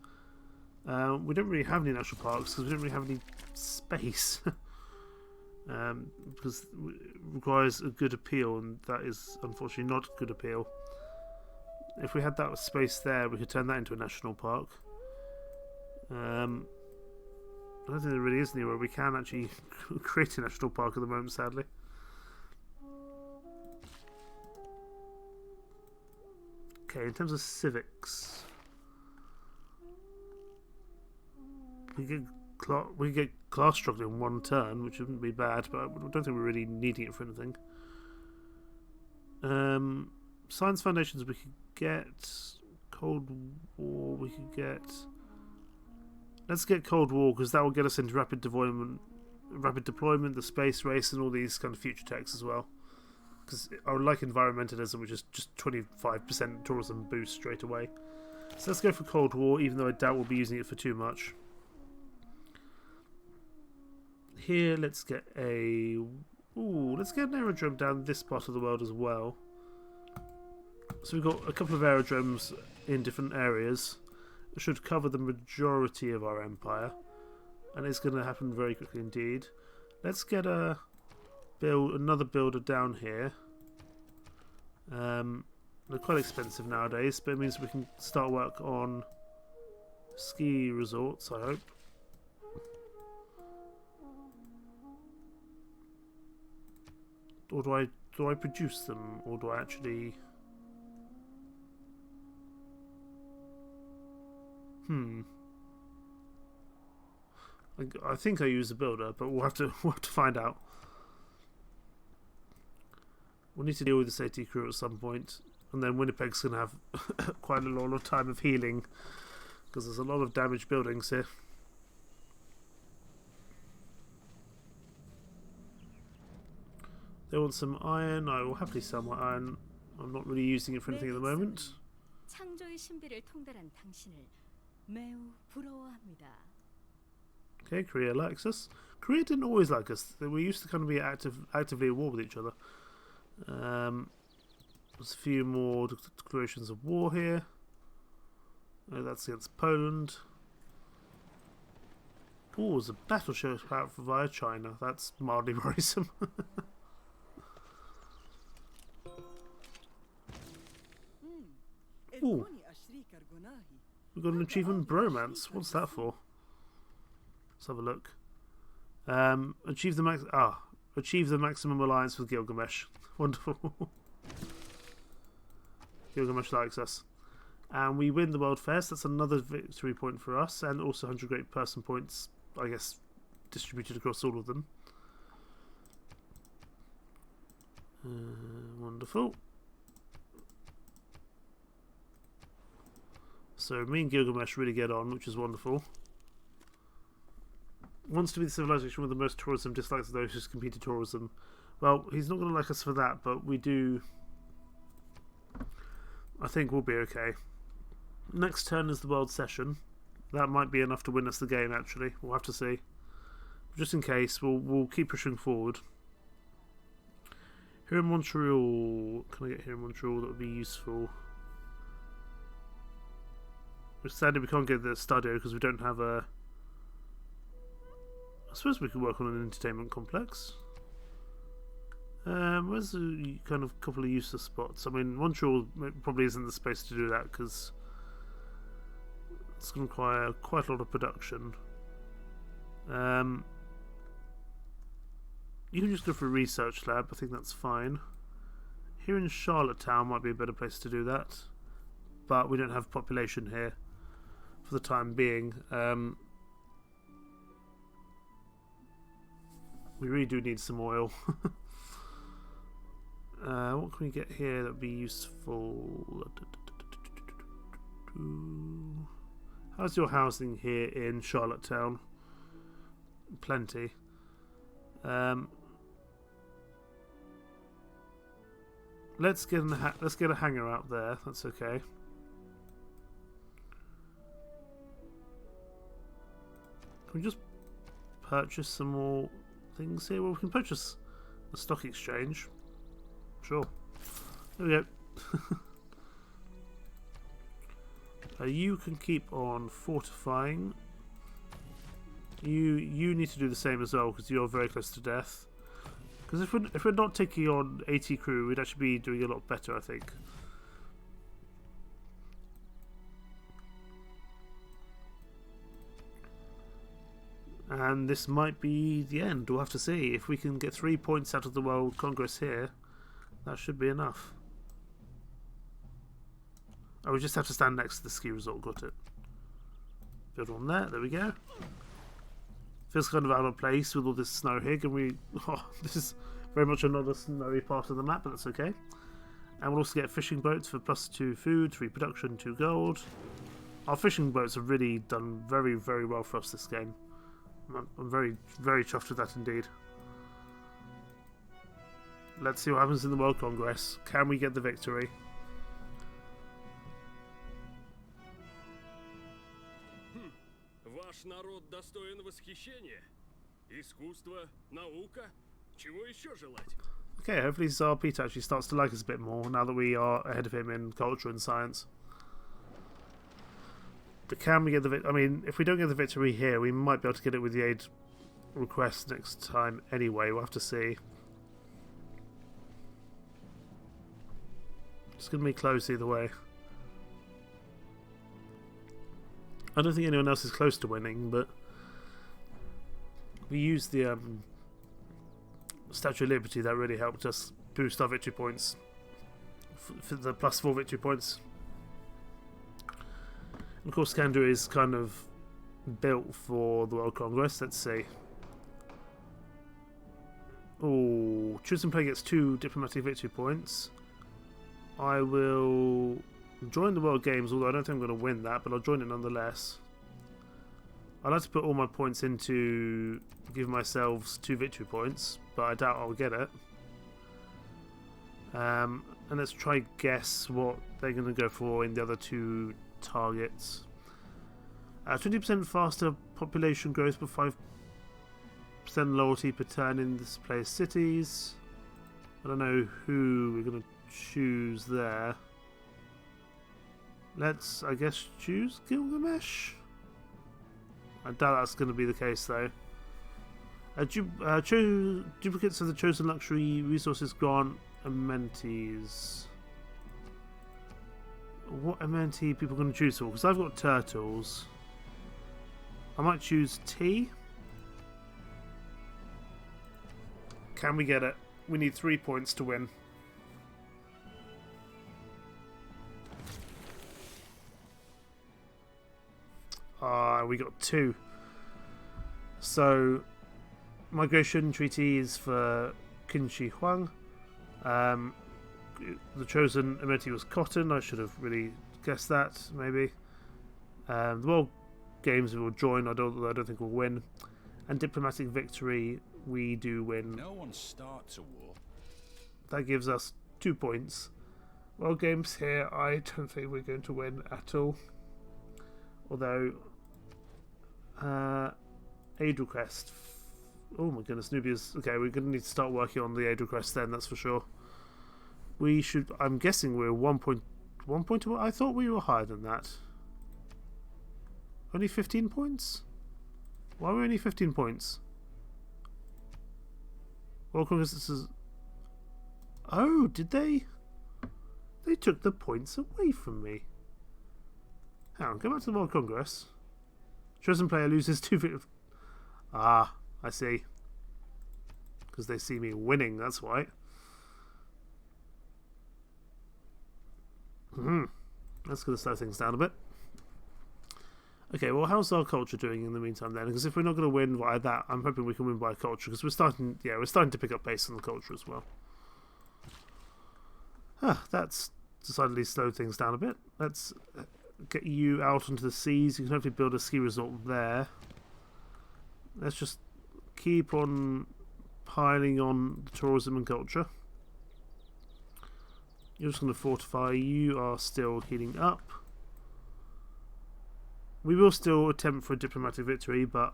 We don't really have any national parks because we don't really have any space. Because it requires a good appeal, and that is unfortunately not good appeal. If we had that space there, we could turn that into a national park. I don't think there really is anywhere we can actually create a national park at the moment, sadly. Okay, in terms of civics, we get class struggle in one turn, which wouldn't be bad, but I don't think we're really needing it for anything. Science foundations we could get. Cold War we could get. Let's get Cold War, because that will get us into rapid deployment, the space race, and all these kind of future techs as well. because I would like environmentalism, which is just 25% tourism boost straight away. So let's go for Cold War, even though I doubt we'll be using it for too much. Here, let's get a... Ooh, let's get an aerodrome down this part of the world as well. So we've got a couple of aerodromes in different areas. It should cover the majority of our empire. And it's going to happen very quickly indeed. Let's get another builder down here. They're quite expensive nowadays, but it means we can start work on ski resorts, I hope. Or do I produce them, or do I actually... I think I use a builder, but we'll have to find out. We'll need to deal with this AT crew at some point, and then Winnipeg's going to have quite a lot of time of healing, because there's a lot of damaged buildings here. They want some iron. I will happily sell my iron. I'm not really using it for anything at the moment. 창조의 신비를 통달한 당신을 매우 부러워합니다. Okay, Korea likes us. Korea didn't always like us. We used to kind of be actively at war with each other. There's a few more declarations of war here. That's against Poland. Oh, there's a battleship out via China. That's mildly worrisome. Ooh. We've got an achievement, Bromance. What's that for? Let's have a look. Achieve the maximum alliance with Gilgamesh. Wonderful. Gilgamesh likes us. And we win the World Fest. That's another victory point for us, and also 100 great person points, I guess, distributed across all of them. Wonderful. So me and Gilgamesh really get on, which is wonderful. Wants to be the civilization with the most tourism, dislikes those who compete in tourism. Well, he's not going to like us for that, but we do... I think we'll be okay. Next turn is the World Session. That might be enough to win us the game, actually. We'll have to see. Just in case, we'll keep pushing forward. Here in Montreal... Can I get here in Montreal? That would be useful. Sadly, we can't get the Stadio because we don't have a... I suppose we could work on an entertainment complex. Where's a kind of couple of useless spots? I mean, Montreal probably isn't the space to do that because it's going to require quite a lot of production. You can just go for a research lab. I think that's fine. Here in Charlottetown might be a better place to do that, but we don't have population here for the time being. We really do need some oil. What can we get here that would be useful? How's your housing here in Charlottetown? Plenty. Let's get a hangar out there. That's okay. Can we just purchase some more things here? Well, we can purchase the stock exchange. Sure. There we go. You can keep on fortifying. You need to do the same as well because you're very close to death. Because if we're not taking on AT crew, we'd actually be doing a lot better, I think. And this might be the end. We'll have to see. If we can get 3 points out of the World Congress here, that should be enough. Oh, we just have to stand next to the ski resort. Got it. Build on there. There we go. Feels kind of out of place with all this snow here. This is very much another snowy part of the map, but that's okay. And we'll also get fishing boats for +2 food, 3 production, 2 gold. Our fishing boats have really done very, very well for us this game. I'm very, very chuffed with that indeed. Let's see what happens in the World Congress. Can we get the victory? Ваш народ достоин восхищения. Искусство, наука. Чего еще желать? Okay, hopefully Tsar Peter actually starts to like us a bit more now that we are ahead of him in culture and science. But can we get the I mean, if we don't get the victory here, we might be able to get it with the aid request next time anyway. We'll have to see. It's going to be close either way. I don't think anyone else is close to winning, but we used the Statue of Liberty. That really helped us boost our victory points for the +4 victory points. And of course, Skandu is kind of built for the World Congress. Let's see. Oh, choosing play gets 2 diplomatic victory points. I will join the World Games, although I don't think I'm going to win that, but I'll join it nonetheless. I'd like to put all my points into give myself 2 victory points, but I doubt I'll get it. And let's try guess what they're going to go for in the other 2 targets. 20% faster population growth, but 5% loyalty per turn in displaced cities. I don't know who we're going to choose there. Let's, I guess, choose Gilgamesh. I doubt that's going to be the case, though. Duplicates of the chosen luxury resources grant amenities. What amenity are people going to choose for? Because I've got turtles. I might choose tea. Can we get it? We need 3 points to win. We got 2. So, migration treaty is for Qinshi Huang. The chosen amenity was cotton. I should have really guessed that, maybe. The World Games we will join, although I don't think we'll win. And diplomatic victory, we do win. No one starts a war. That gives us 2 points. World Games here, I don't think we're going to win at all. Although, aid request. Oh my goodness, Nubia's. Okay, we're going to need to start working on the aid request then, that's for sure. We should. I'm guessing we're 1 point away. I thought we were higher than that. Only 15 points? Why were we only 15 points? World Congress is. Oh, did they? They took the points away from me. Hang on, go back to the World Congress. Chosen player loses 2. Ah, I see. Because they see me winning, that's why. That's going to slow things down a bit. Okay, well, how's our culture doing in the meantime then? Because if we're not going to win by that, I'm hoping we can win by culture, because we're starting to pick up pace on the culture as well. That's decidedly slowed things down a bit. Let's get you out onto the seas. You can hopefully build a ski resort there. Let's just keep on piling on the tourism and culture. You're just going to fortify. You are still healing up. We will still attempt for a diplomatic victory, but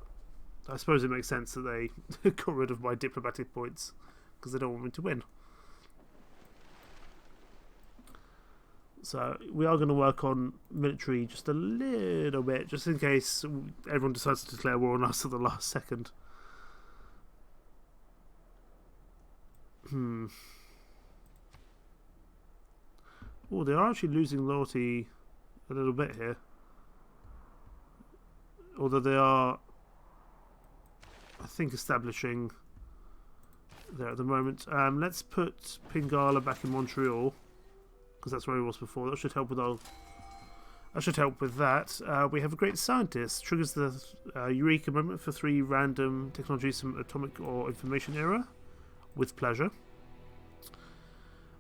I suppose it makes sense that they got rid of my diplomatic points because they don't want me to win. So we are going to work on military just a little bit, just in case everyone decides to declare war on us at the last second. Oh, they are actually losing loyalty a little bit here. Although they are, I think, establishing there at the moment. Let's put Pingala back in Montreal, because that's where he was before. That should help with our. That should help with that. We have a great scientist. Triggers the Eureka moment for 3 random technologies from atomic or information era. With pleasure.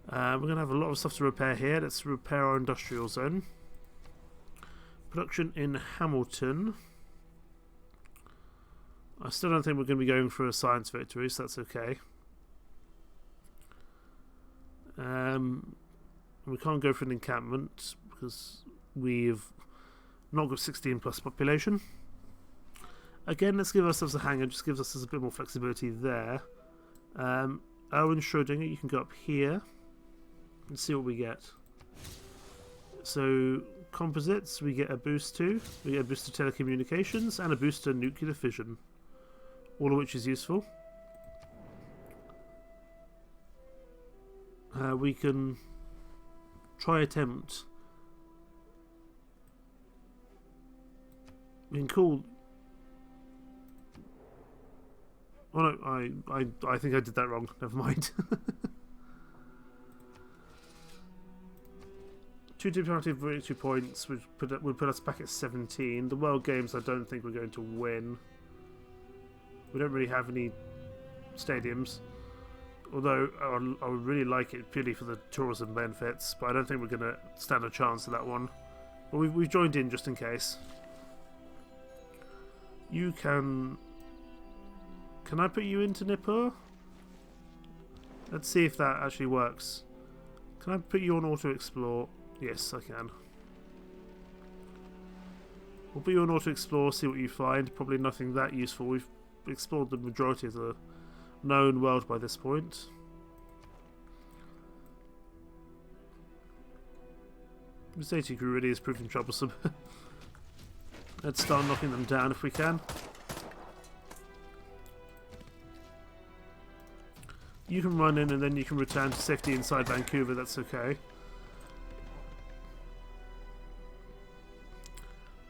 We're going to have a lot of stuff to repair here. Let's repair our industrial zone. Production in Hamilton. I still don't think we're going to be going for a science victory, so that's okay. We can't go for an encampment because we've not got 16 plus population. Again, let's give ourselves a hangar, just gives us a bit more flexibility there. Owen Schrodinger, you can go up here and see what we get. So, composites, we get a boost to. We get a boost to telecommunications and a boost to nuclear fission. All of which is useful. We can try attempt. We can call. Oh no, I think I did that wrong. Never mind. 2 diplomatic victory points would put us back at 17. The World Games I don't think we're going to win. We don't really have any stadiums. Although I would really like it purely for the tourism benefits, but I don't think we're going to stand a chance of that one. But we've joined in just in case. You can... Can I put you into Nippur? Let's see if that actually works. Can I put you on auto-explore? Yes, I can. We'll put you on auto-explore, see what you find. Probably nothing that useful. We've explored the majority of the known world by this point. This AT crew really is proving troublesome. Let's start knocking them down if we can. You can run in and then you can return to safety inside Vancouver, that's okay.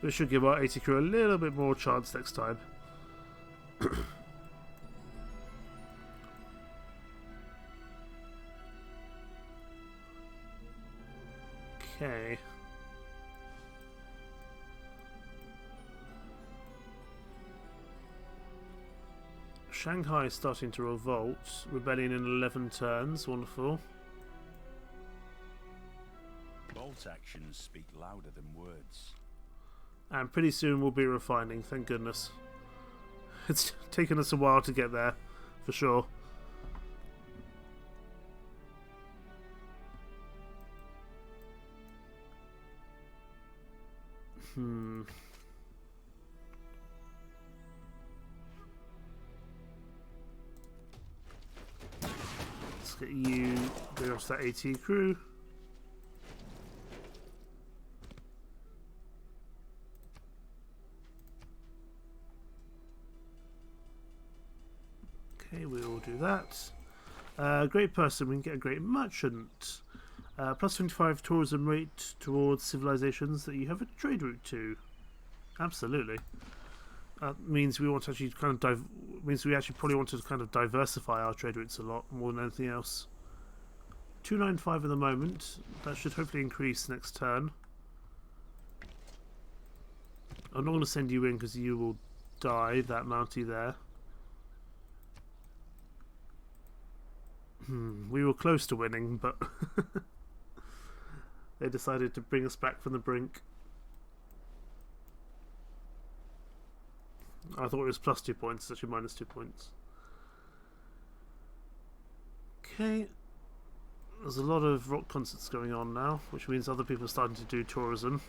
This should give our AT crew a little bit more chance next time. Okay. Shanghai is starting to revolt. Rebellion in 11 turns. Wonderful. Bolt actions speak louder than words. And pretty soon we'll be refining, thank goodness. It's taken us a while to get there, for sure. Let's get you go off that AT crew. Okay, we will do that. Great person, we can get a great merchant. Plus 25 tourism rate towards civilizations that you have a trade route to. Absolutely. That means we want to actually kind of means we actually probably want to kind of diversify our trade routes a lot more than anything else. 295 at the moment. That should hopefully increase next turn. I'm not going to send you in because you will die. That Mountie there. We were close to winning, but they decided to bring us back from the brink. I thought it was plus 2 points, it's actually minus 2 points. Okay. There's a lot of rock concerts going on now, which means other people are starting to do tourism.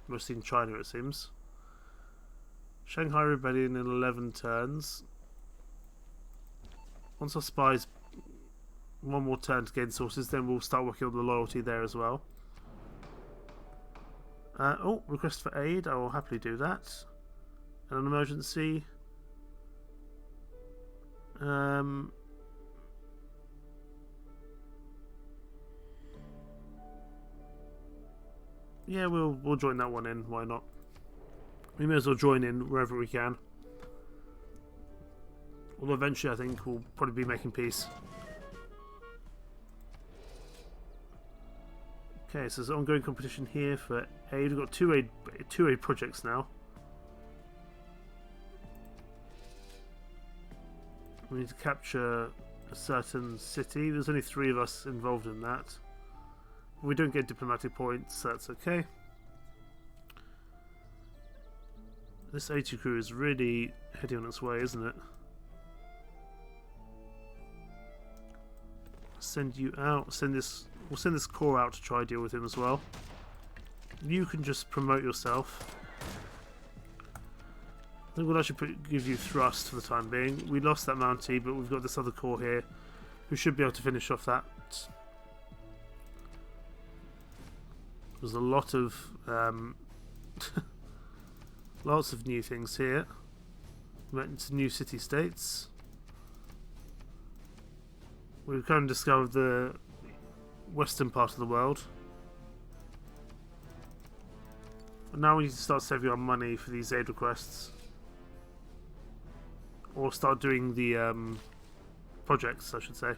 Mostly in China, it seems. Shanghai Rebellion in 11 turns. Once our spies one more turn to gain sources, then we'll start working on the loyalty there as well. Oh, request for aid. I will happily do that. And an emergency. Yeah, we'll join that one in. Why not? We may as well join in wherever we can. Although eventually I think we'll probably be making peace. Okay, so there's ongoing competition here for aid. We've got two aid projects now. We need to capture a certain city. There's only 3 of us involved in that. We don't get diplomatic points, so that's okay. This AT crew is really heading on its way, isn't it? Send you out. We'll send this core out to try deal with him as well. You can just promote yourself. I think we'll actually give you thrust for the time being. We lost that Mountie, but we've got this other core here who should be able to finish off that. There's a lot of lots of new things here. Went into new city-states. We've kind of discovered the western part of the world. And now we need to start saving our money for these aid requests. Or start doing the projects, I should say.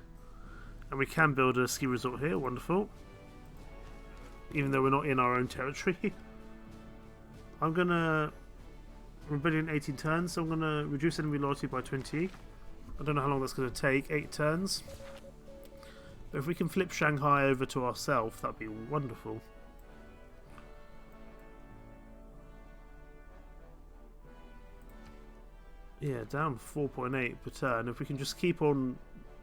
And we can build a ski resort here, wonderful. Even though we're not in our own territory. I'm gonna... Rebellion 18 turns, so I'm gonna reduce enemy loyalty by 20. I don't know how long that's gonna take, 8 turns. But if we can flip Shanghai over to ourselves, that'd be wonderful. Yeah, down 4.8 per turn. If we can just keep on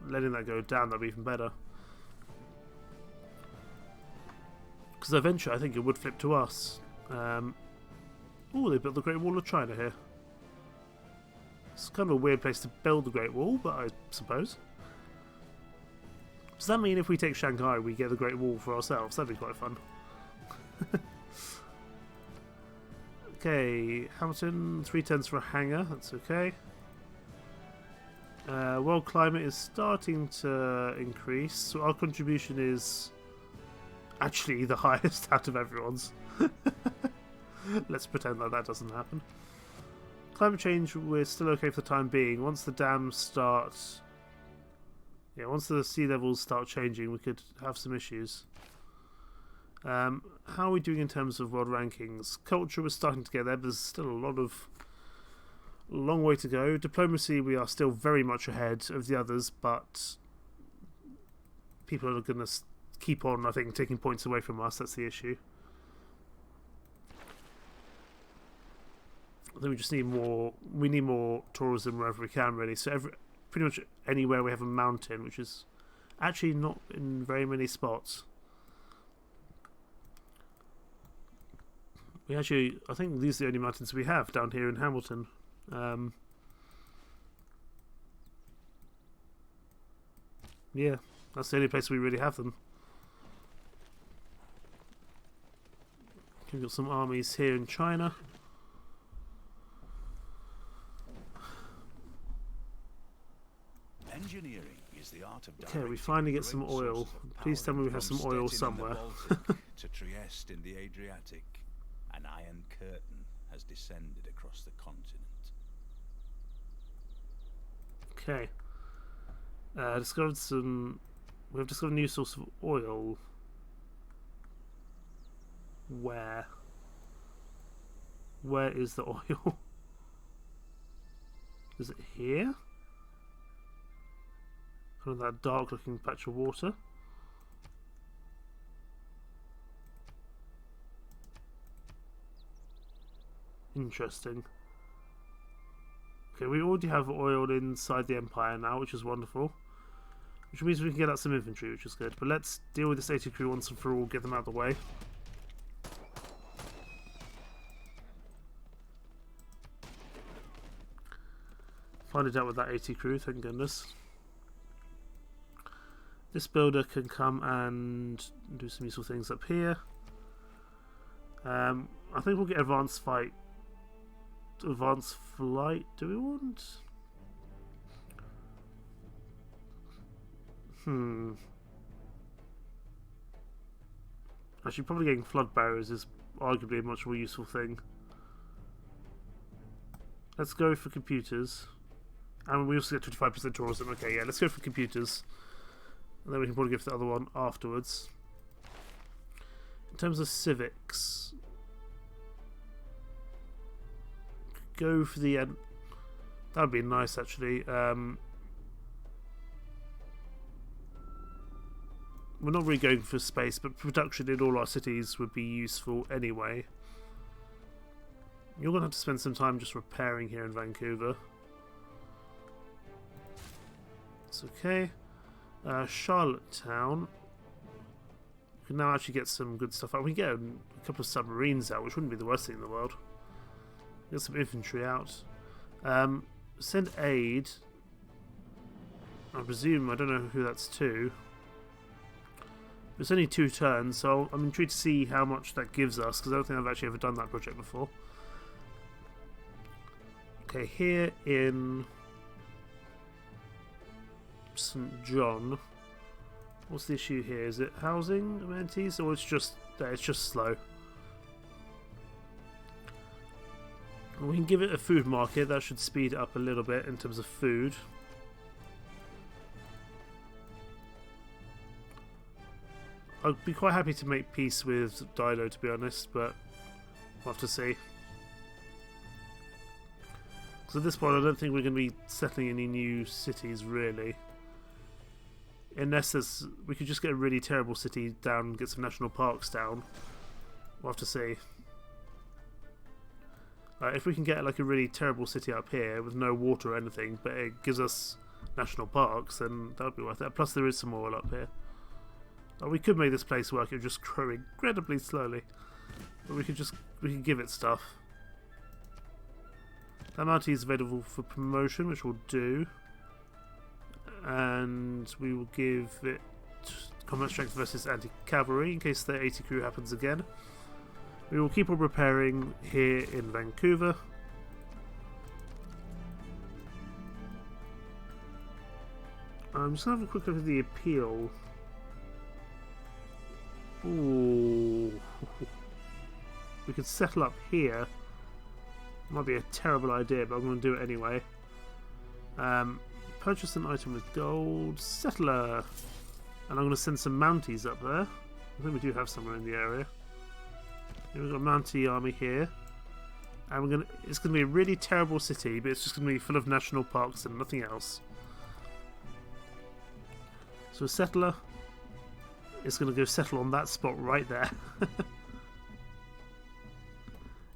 letting that go down, that'd be even better. Because eventually I think it would flip to us. Oh, they built the Great Wall of China here. It's kind of a weird place to build the Great Wall, but I suppose. Does that mean if we take Shanghai, we get the Great Wall for ourselves? That'd be quite fun. Okay, Hamilton, 3 turns for a hangar, that's okay. World climate is starting to increase, so our contribution is actually the highest out of everyone's. Let's pretend like that doesn't happen. Climate change, we're still okay for the time being. Once the dams start... Yeah, once the sea levels start changing, we could have some issues. How are we doing in terms of world rankings? Culture, we're starting to get there, but there's still a long way to go. Diplomacy, we are still very much ahead of the others, but people are going to keep on, I think, taking points away from us. That's the issue. I think we just need more. We need more tourism wherever we can, really. So pretty much anywhere we have a mountain, which is actually not in very many spots. I think these are the only mountains we have down here in Hamilton. Yeah, that's the only place we really have them. We've got some armies here in China. Engineering is the art of okay, we finally get some oil. Please tell me we have some oil somewhere. To Trieste in the Adriatic, an iron curtain has descended across the continent. Okay. We've discovered a new source of oil. Where? Where is the oil? Is it here? Kind of that dark looking patch of water. Interesting. Okay, we already have oil inside the Empire now, which is wonderful. Which means we can get out some infantry, which is good. But let's deal with this 80 crew once and for all, get them out of the way. Finally dealt with that 80 crew, thank goodness. This builder can come and do some useful things up here. I think we'll get advanced flight. Advanced flight, do we want? Actually, probably getting flood barriers is arguably a much more useful thing. Let's go for computers. And we also get 25% tourism. Okay, yeah, let's go for computers. And then we can probably give the other one afterwards. In terms of civics, go for the end. That would be nice, actually. We're not really going for space, but production in all our cities would be useful anyway. You're going to have to spend some time just repairing here in Vancouver. It's okay. Charlottetown. We can now actually get some good stuff out. We can get a couple of submarines out, which wouldn't be the worst thing in the world. Get some infantry out. Send aid. I presume, I don't know who that's to. It's only 2 turns, so I'm intrigued to see how much that gives us, because I don't think I've actually ever done that project before. Okay, here in St. John, what's the issue here? Is it housing amenities, or it's just slow? We can give it a food market. That should speed it up a little bit in terms of food. I'd be quite happy to make peace with Dilo, to be honest, but we'll have to see. So at this point, I don't think we're going to be settling any new cities, really. Unless we could just get a really terrible city down and get some national parks down. We'll have to see. If we can get like a really terrible city up here with no water or anything, but it gives us national parks, then that would be worth it. Plus there is some oil up here. We could make this place work, it would just grow incredibly slowly. But we could give it stuff. That Mountie is available for promotion, which we'll do. And we will give it combat strength versus anti-cavalry in case the 80 crew happens again. We will keep on repairing here in Vancouver. I'm just going to have a quick look at the appeal. Ooh. We could settle up here. Might be a terrible idea, but I'm going to do it anyway. Purchase an item with gold. Settler. And I'm going to send some Mounties up there. I think we do have somewhere in the area. We've got a Mountie army here. And it's going to be a really terrible city, but it's just going to be full of national parks and nothing else. So a settler is going to go settle on that spot right there.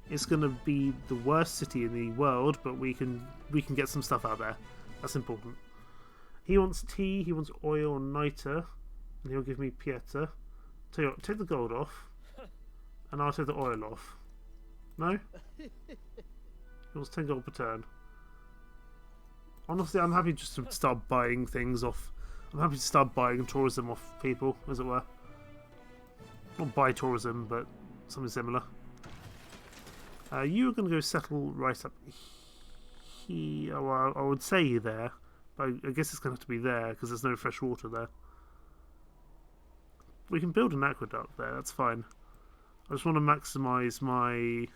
It's going to be the worst city in the world, but we can get some stuff out there. That's important. He wants tea, he wants oil and niter, and he'll give me Pieter. Tell you what, take the gold off, and I'll take the oil off. No? He wants 10 gold per turn. Honestly, I'm happy just to start buying things off. I'm happy to start buying tourism off people, as it were. Not buy tourism, but something similar. You are going to go settle right up here. Well, I would say there, but I guess it's going to have to be there because there's no fresh water there. We can build an aqueduct there, that's fine. I just want to maximise my...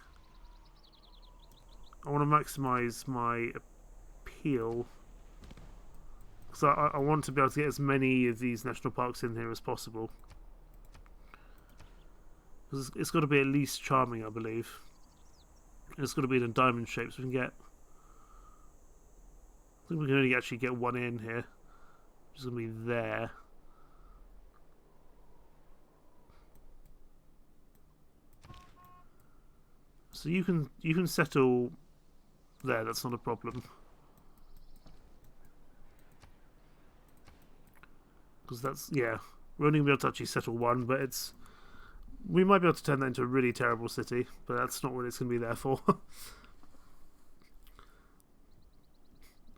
I want to maximise my appeal. Because I want to be able to get as many of these national parks in here as possible. Because it's got to be at least charming, I believe. And it's got to be in a diamond shape, so we can get... I think we can only actually get one in here. Which is going to be there. So you can settle there, that's not a problem. Because that's, yeah, we're only going to be able to actually settle one, but it's... We might be able to turn that into a really terrible city, but that's not what it's going to be there for.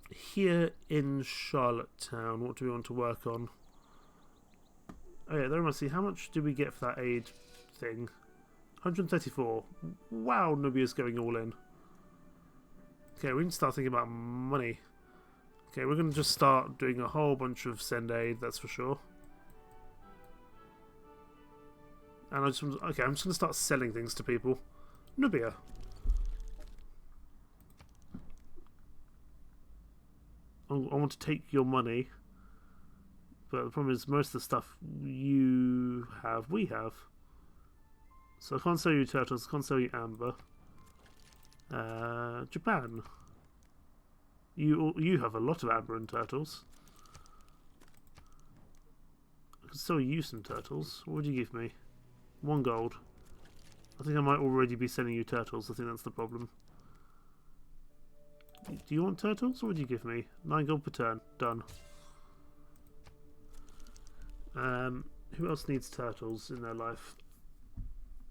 Here in Charlottetown, what do we want to work on? Oh yeah, there we must see. How much do we get for that aid thing? 134. Wow, Nubia's going all in. Okay, we need to start thinking about money. Okay, we're going to just start doing a whole bunch of send aid, that's for sure. And I'm just going to start selling things to people. Nubia. I want to take your money. But the problem is most of the stuff you have, we have. So I can't sell you turtles, I can't sell you amber. Japan. You have a lot of amber and turtles. I could sell you some turtles. What would you give me? 1 gold. I think I might already be sending you turtles. I think that's the problem. Do you want turtles? What would you give me? 9 gold per turn. Done. Who else needs turtles in their life?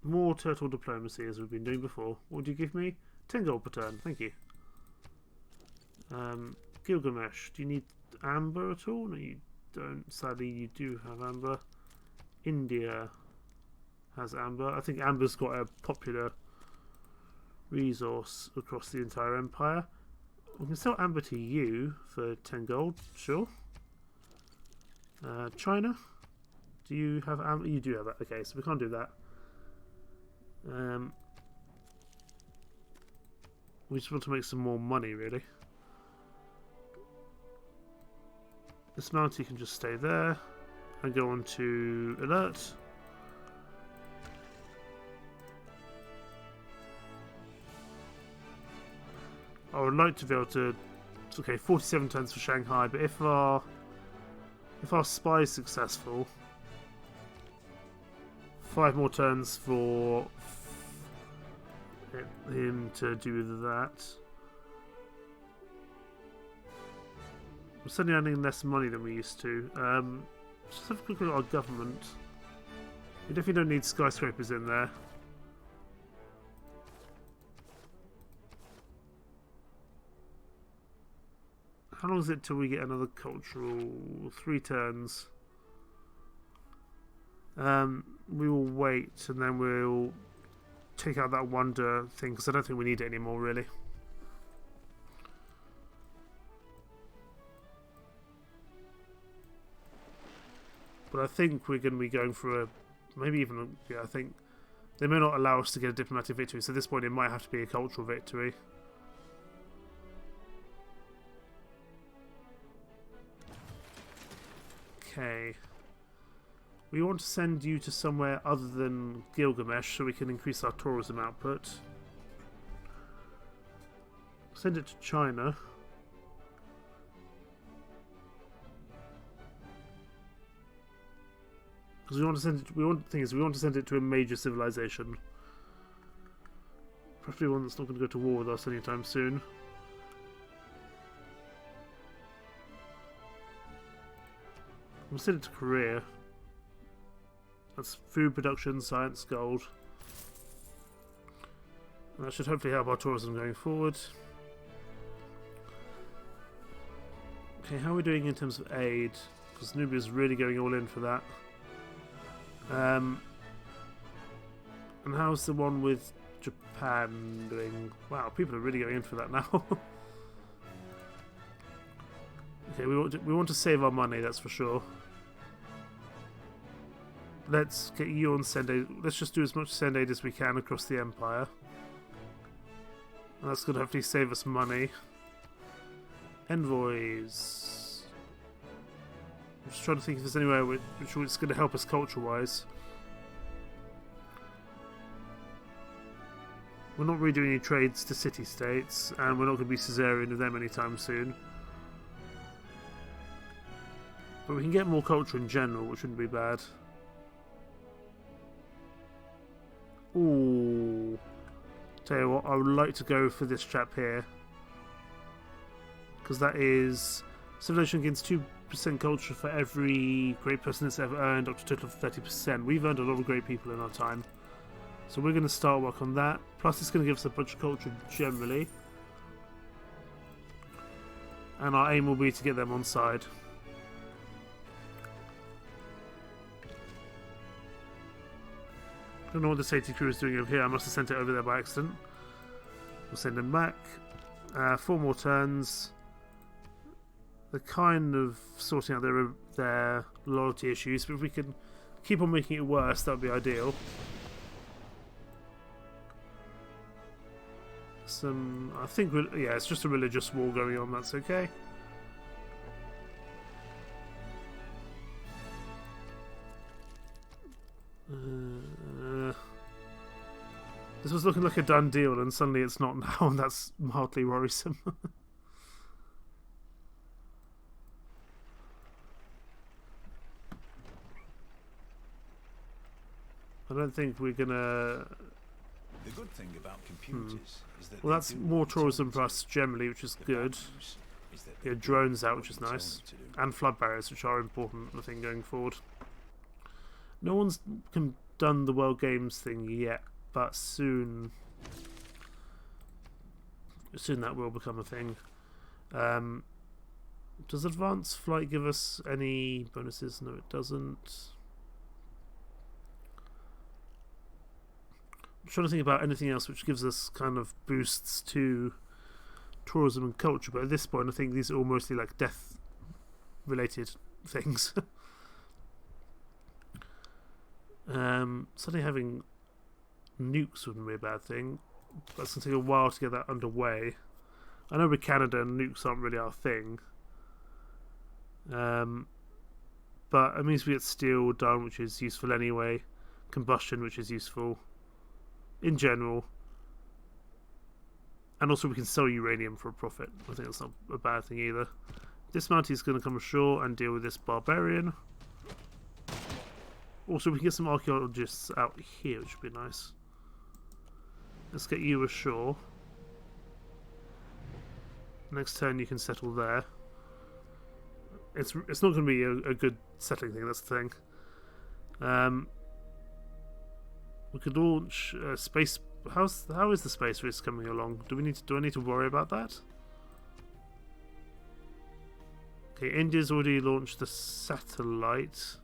More turtle diplomacy as we've been doing before. What would you give me? 10 gold per turn, thank you. Gilgamesh, do you need amber at all? No, you don't. Sadly, you do have amber. India has amber. I think amber's got a popular resource across the entire empire. We can sell amber to you for 10 gold, sure. China, do you have amber? You do have it. Okay, so we can't do that. We just want to make some more money, really. This mountie can just stay there and go on to alert. I would like to be able to. Okay, 47 turns for Shanghai, but if our spy is successful, 5 more turns for him to do that. We're suddenly earning less money than we used to. Just have a quick look at our government. We definitely don't need skyscrapers in there. How long is it till we get another cultural? 3 turns. We will wait and then we'll take out that wonder thing because I don't think we need it anymore, really. But I think we're going to be going for a, maybe even, yeah, I think they may not allow us to get a diplomatic victory, so at this point it might have to be a cultural victory. Okay. We want to send you to somewhere other than Gilgamesh so we can increase our tourism output. Send it to China. Because we want to send it. We want to send it to a major civilization. Preferably one that's not going to go to war with us anytime soon. We'll send it to Korea. That's food production, science, gold. And that should hopefully help our tourism going forward. Okay, how are we doing in terms of aid? Because Nubia's really going all in for that. And how's the one with Japan doing? Wow, people are really going in for that now. Okay, we want to save our money, that's for sure. Let's get you on send aid. Let's just do as much send aid as we can across the empire. And that's going to hopefully save us money. Envoys. I'm just trying to think if there's anywhere which is going to help us culture-wise. We're not really doing any trades to city-states, and we're not going to be Caesarean with them anytime soon. But we can get more culture in general, which wouldn't be bad. Ooh. Tell you what, I would like to go for this chap here. Because that is... Civilization gains 2% culture for every great person that's ever earned, up to a total of 30%. We've earned a lot of great people in our time. So we're going to start work on that. Plus it's going to give us a bunch of culture generally. And our aim will be to get them on side. I don't know what the safety crew is doing over here. I must have sent it over there by accident. We'll send them back. 4 more turns. They're kind of sorting out their loyalty issues, but if we can keep on making it worse, that would be ideal. I think, yeah, it's just a religious war going on, that's okay. This was looking like a done deal, and suddenly it's not now, and that's mildly worrisome. I don't think we're gonna... The good thing about computers is that... Well, that's more tourism for us generally, which is good. Yeah, drones out, which is nice. And flood barriers, which are important, I think, going forward. No one's done the World Games thing yet, but soon that will become a thing. Does advanced flight give us any bonuses? No, it doesn't. I'm trying to think about anything else which gives us kind of boosts to tourism and culture, but at this point I think these are all mostly like death related things. Suddenly having nukes wouldn't be a bad thing. That's going to take a while to get that underway. I know with Canada nukes aren't really our thing. But it means we get steel done, which is useful anyway. Combustion, which is useful in general. And also we can sell uranium for a profit. I think that's not a bad thing either. This Mountie is going to come ashore and deal with this barbarian. Also we can get some archaeologists out here, which would be nice. Let's get you ashore. Next turn you can settle there. It's not going to be a good settling thing, that's the thing. We could launch space. How is the space race coming along? Do I need to worry about that? Okay, India's already launched the satellite.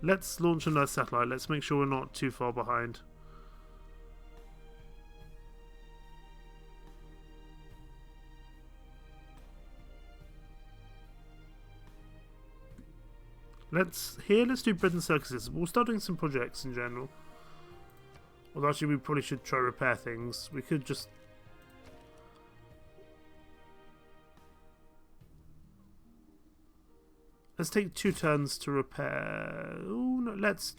Let's launch another satellite. Let's make sure we're not too far behind. Let's do bread and circuses. We'll start doing some projects in general. Although actually we probably should try repair things. We could just... Let's take 2 turns to repair... Ooh, no, let's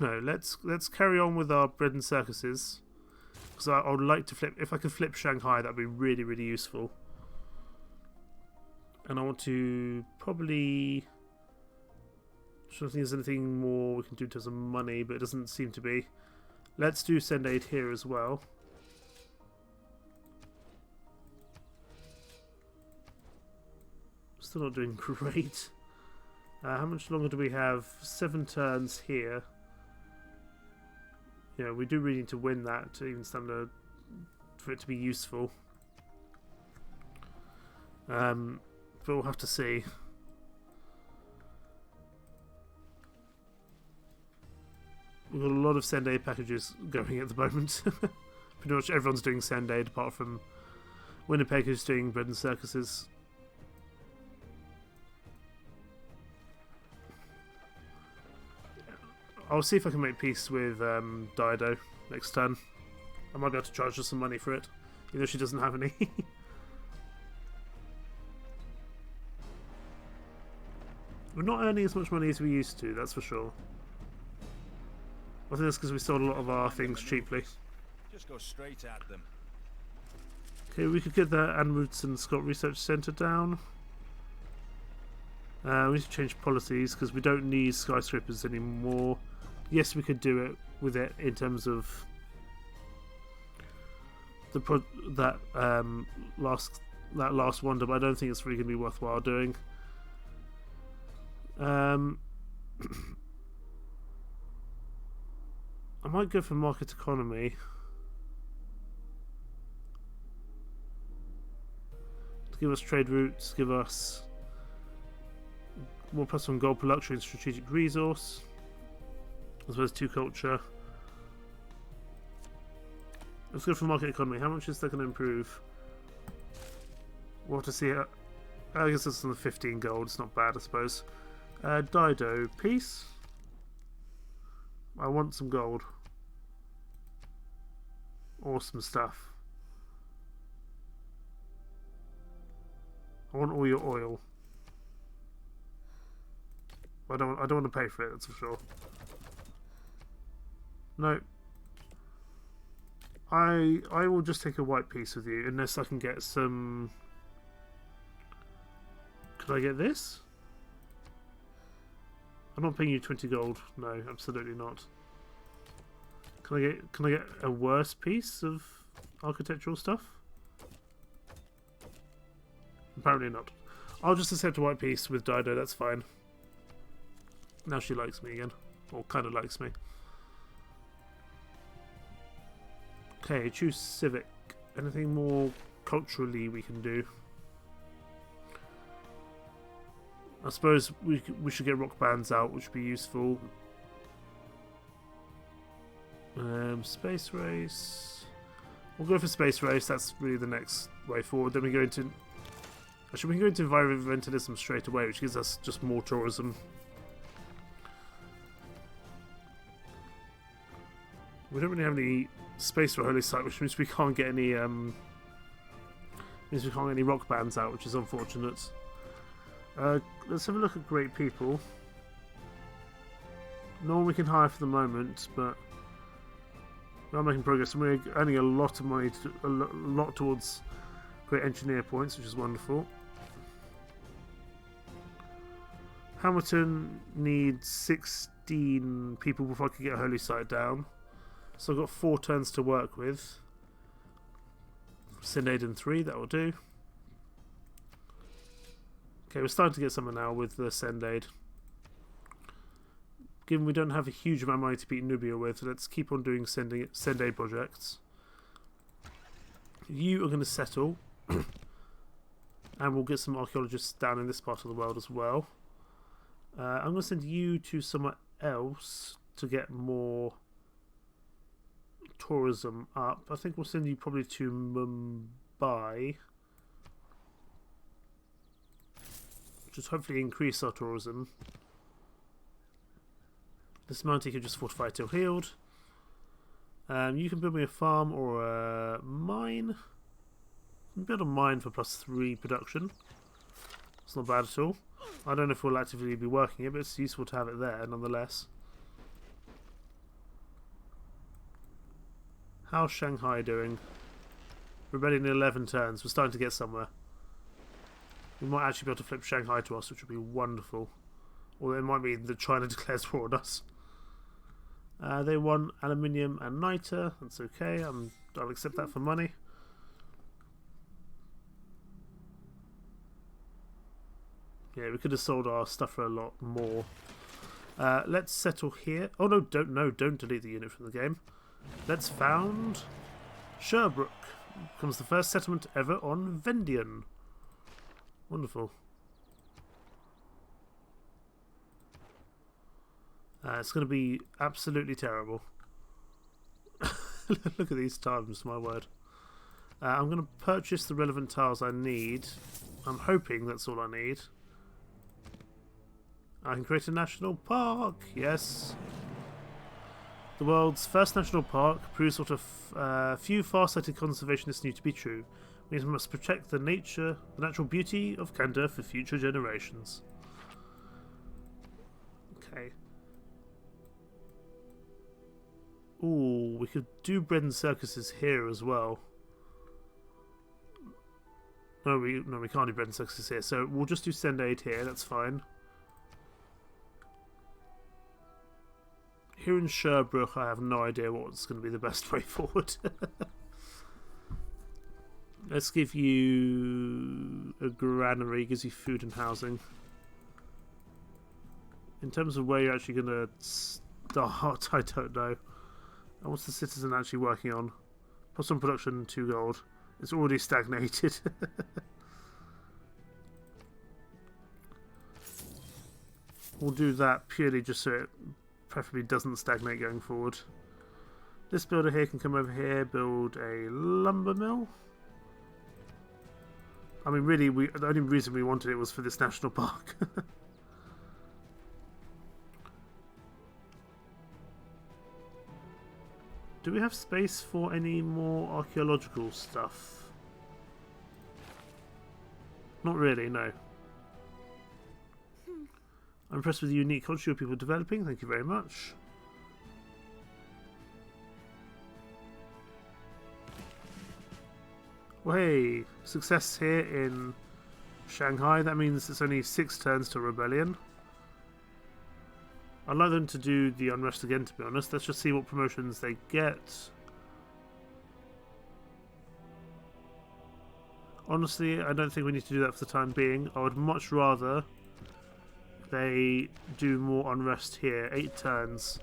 carry on with our bread and circuses. Because I would like to flip... If I could flip Shanghai, that would be really, really useful. And I want to probably... I don't think there's anything more we can do in terms of money, but it doesn't seem to be. Let's do send aid here as well. Still not doing great. How much longer do we have? 7 turns here. Yeah, we do really need to win that to even stand for it to be useful. But we'll have to see. We've got a lot of send aid packages going at the moment. Pretty much everyone's doing send aid apart from Winnipeg, who's doing bread and circuses. I'll see if I can make peace with Dido next turn. I might be able to charge her some money for it, even though she doesn't have any. We're not earning as much money as we used to, that's for sure. I think that's because we sold a lot of our things cheaply. Just go straight at them. Okay, we could get the Anwoodson Scott Research Centre down. We need to change policies because we don't need skyscrapers anymore. Yes, we could do it with it in terms of that last wonder, but I don't think it's really going to be worthwhile doing. I might go for market economy. To give us trade routes, give us more +1 gold per luxury and strategic resource, as well as 2 culture. Let's go for market economy. How much is that going to improve? We'll have to see. I guess it's on the 15 gold. It's not bad, I suppose. Dido, peace. I want some gold. Awesome stuff. I want all your oil. I don't want to pay for it, that's for sure. No. I will just take a white piece with you, unless I can get some... Could I get this? I'm not paying you 20 gold. No, absolutely not. Can I get a worse piece of architectural stuff? Apparently not. I'll just accept a white piece with Dido, that's fine. Now she likes me again. Or kind of likes me. Okay, choose civic. Anything more culturally we can do? I suppose we should get rock bands out, which would be useful. Space race. We'll go for space race. That's really the next way forward. Then we go into... Actually, we can go into environmentalism straight away, which gives us just more tourism. We don't really have any space for Holy Site, which means we can't get any rock bands out, which is unfortunate. Let's have a look at great people. No one we can hire for the moment, but we are making progress, and we're earning a lot of money, a lot towards great engineer points, which is wonderful. Hamilton needs 16 people before I can get a Holy Site down. So I've got 4 turns to work with. Send aid in 3, that will do. Okay, we're starting to get somewhere now with the send aid. Given we don't have a huge amount of money to beat Nubia with, let's keep on doing send aid projects. You are going to settle. And we'll get some archaeologists down in this part of the world as well. I'm going to send you to somewhere else to get more tourism up. I think we'll send you probably to Mumbai. Just hopefully increase our tourism. This mountain can just fortify till healed. You can build me a farm or a mine. You can build a mine for +3 production. It's not bad at all. I don't know if we'll actively be working it, but it's useful to have it there nonetheless. How's Shanghai doing? Rebellion in 11 turns. We're starting to get somewhere. We might actually be able to flip Shanghai to us, which would be wonderful. Or it might mean that China declares war on us. They want aluminium and niter. That's okay. I'll accept that for money. Yeah, we could have sold our stuff for a lot more. Let's settle here. Oh no, don't delete the unit from the game. Let's found Sherbrooke. Becomes the first settlement ever on Vendian. Wonderful. It's going to be absolutely terrible. Look at these times, my word. I'm going to purchase the relevant tiles I need. I'm hoping that's all I need. I can create a national park. Yes. The world's first national park proves what a few far-sighted conservationists knew to be true. We must protect the natural beauty of Canada for future generations. Okay. Ooh, we could do bread and circuses here as well. No, we can't do bread and circuses here. So we'll just do send aid here. That's fine. Here in Sherbrooke, I have no idea what's going to be the best way forward. Let's give you a granary, gives you food and housing. In terms of where you're actually going to start, I don't know. And what's the citizen actually working on? Plus on production, 2 gold. It's already stagnated. We'll do that purely just so it preferably doesn't stagnate going forward. This builder here can come over here, build a lumber mill. I mean, really, the only reason we wanted it was for this national park. Do we have space for any more archaeological stuff? Not really, no. I'm impressed with the unique culture of people developing. Thank you very much. Well, hey, success here in Shanghai. That means it's only 6 turns to rebellion. I'd like them to do the unrest again, to be honest. Let's just see what promotions they get. Honestly, I don't think we need to do that for the time being. I would much rather they do more unrest here. 8 turns.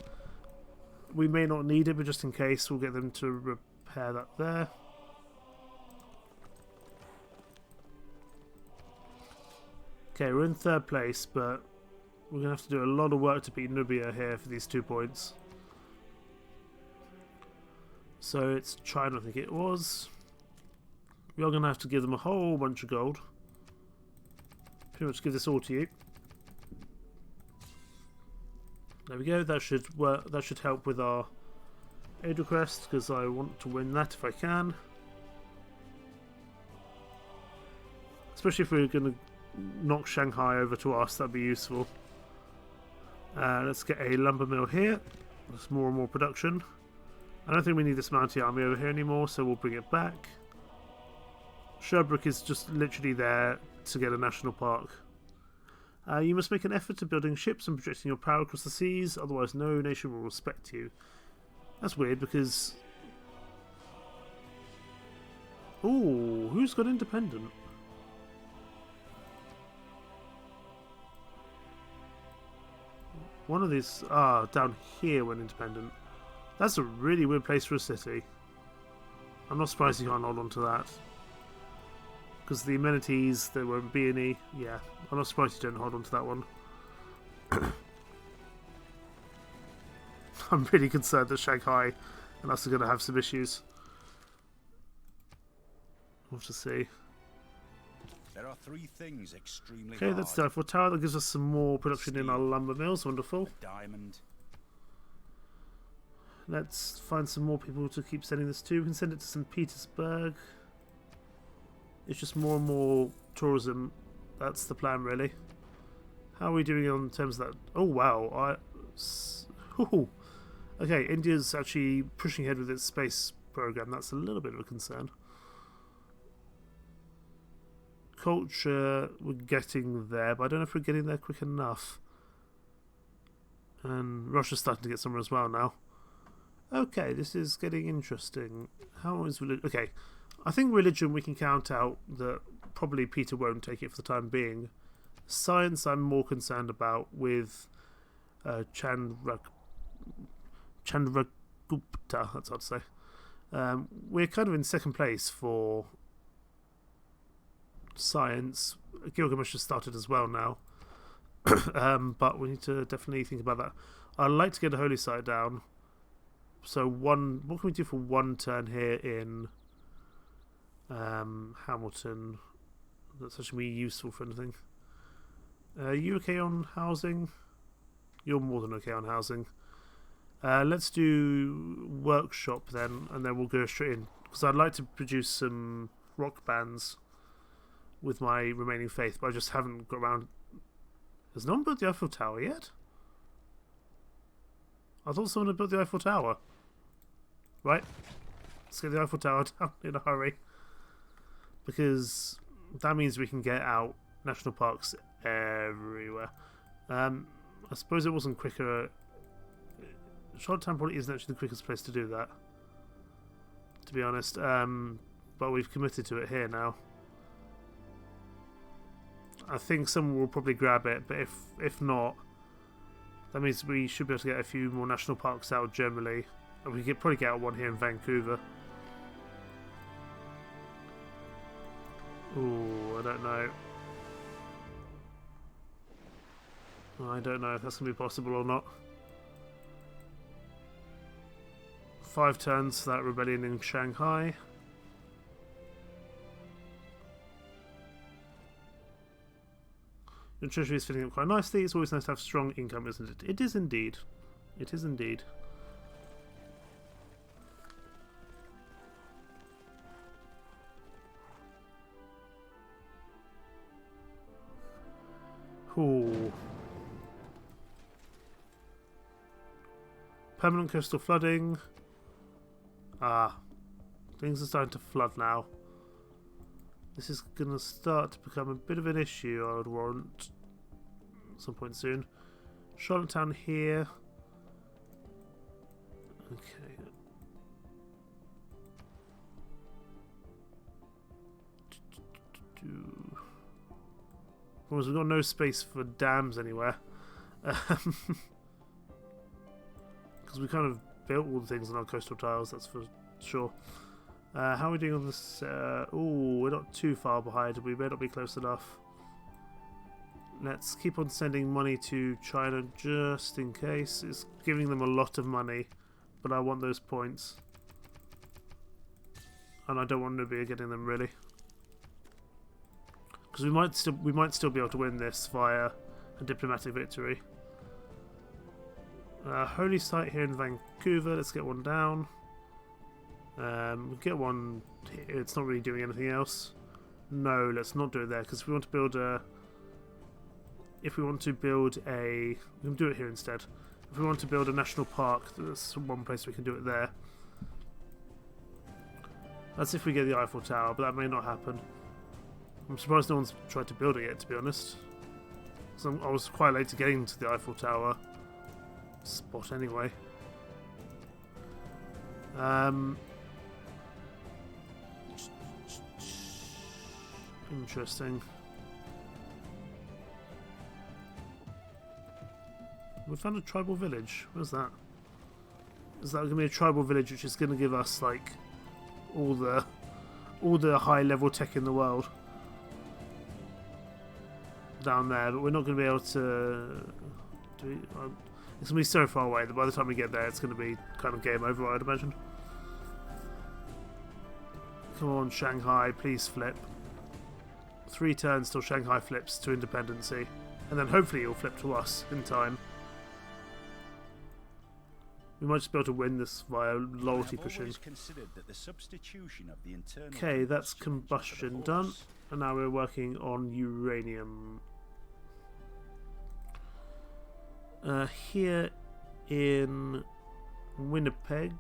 We may not need it, but just in case, we'll get them to repair that there. Okay, we're in 3rd place, but we're going to have to do a lot of work to beat Nubia here for these 2 points. So it's China, I think it was. We are going to have to give them a whole bunch of gold. Pretty much give this all to you. There we go. That should work. That should help with our aid request, because I want to win that if I can. Especially if we're going to knock Shanghai over to us, that'd be useful. Let's get a lumber mill here. There's more and more production. I don't think we need this Mightier army over here anymore, so we'll bring it back. Sherbrooke is just literally there to get a national park. You must make an effort to building ships and projecting your power across the seas, otherwise no nation will respect you. That's weird because... Ooh, who's got independent? One of these... Ah, down here went independent. That's a really weird place for a city. I'm not surprised you can't hold on to that. Because the amenities, there won't be any. Yeah, I'm not surprised you don't hold on to that one. I'm really concerned that Shanghai and us are going to have some issues. We'll have to see. There are 3 things extremely Okay, that's the Eiffel Tower. That gives us some more production in our lumber mills. Wonderful. A diamond. Let's find some more people to keep sending this to. We can send it to St. Petersburg. It's just more and more tourism. That's the plan, really. How are we doing on terms of that? Oh, wow. Okay, India's actually pushing ahead with its space program. That's a little bit of a concern. Culture, we're getting there, but I don't know if we're getting there quick enough. And Russia's starting to get somewhere as well now. Okay, this is getting interesting. How is religion? Okay, I think religion we can count out that probably Peter won't take it for the time being. Science I'm more concerned about with Chandragupta, that's hard to say. We're kind of in 2nd place for science. Gilgamesh has started as well now. But we need to definitely think about that. I'd like to get a holy site down. So what can we do for 1 turn here in Hamilton? That's actually useful for anything. Are you okay on housing? You're more than okay on housing. Let's do workshop then, and then we'll go straight in. Because I'd like to produce some rock bands with my remaining faith, but I just haven't got around. Has no one built the Eiffel Tower yet? I thought someone had built the Eiffel Tower. Right, let's get the Eiffel Tower down in a hurry. Because that means we can get out national parks everywhere. I suppose it wasn't quicker. Charlottetown probably isn't actually the quickest place to do that, to be honest. But we've committed to it here now. I think someone will probably grab it, but if not, that means we should be able to get a few more national parks out generally. And we could probably get out one here in Vancouver. Ooh, I don't know. I don't know if that's going to be possible or not. 5 turns for that rebellion in Shanghai. Your treasury is filling up quite nicely. It's always nice to have strong income, isn't it? It is indeed. It is indeed. Ooh. Permanent coastal flooding. Ah. Things are starting to flood now. This is going to start to become a bit of an issue, I would warrant, at some point soon. Charlottetown here. Okay. Because we've got no space for dams anywhere. Because we kind of built all the things on our coastal tiles, that's for sure. How are we doing on this? We're not too far behind. We may not be close enough. Let's keep on sending money to China just in case. It's giving them a lot of money, but I want those points. And I don't want Nubia getting them really. Because we might still be able to win this via a diplomatic victory. Holy site here in Vancouver. Let's get one down. We'll get one here. It's not really doing anything else. No, let's not do it there because we want to build a. If we want to build a, we can do it here instead. If we want to build a national park, there's one place we can do it there. That's if we get the Eiffel Tower, but that may not happen. I'm surprised no one's tried to build it yet, to be honest. So I was quite late to getting to the Eiffel Tower spot anyway. Interesting. We found a tribal village. Where's that? Is that going to be a tribal village which is going to give us like all the high level tech in the world down there? But we're not going to be able to do. It's going to be so far away that by the time we get there, it's going to be kind of game over, I'd imagine. Come on, Shanghai, please flip. 3 turns till Shanghai flips to independency, and then hopefully it'll flip to us in time. We might just be able to win this via loyalty pushing. Okay, that's combustion done. And now we're working on uranium. Here in Winnipeg,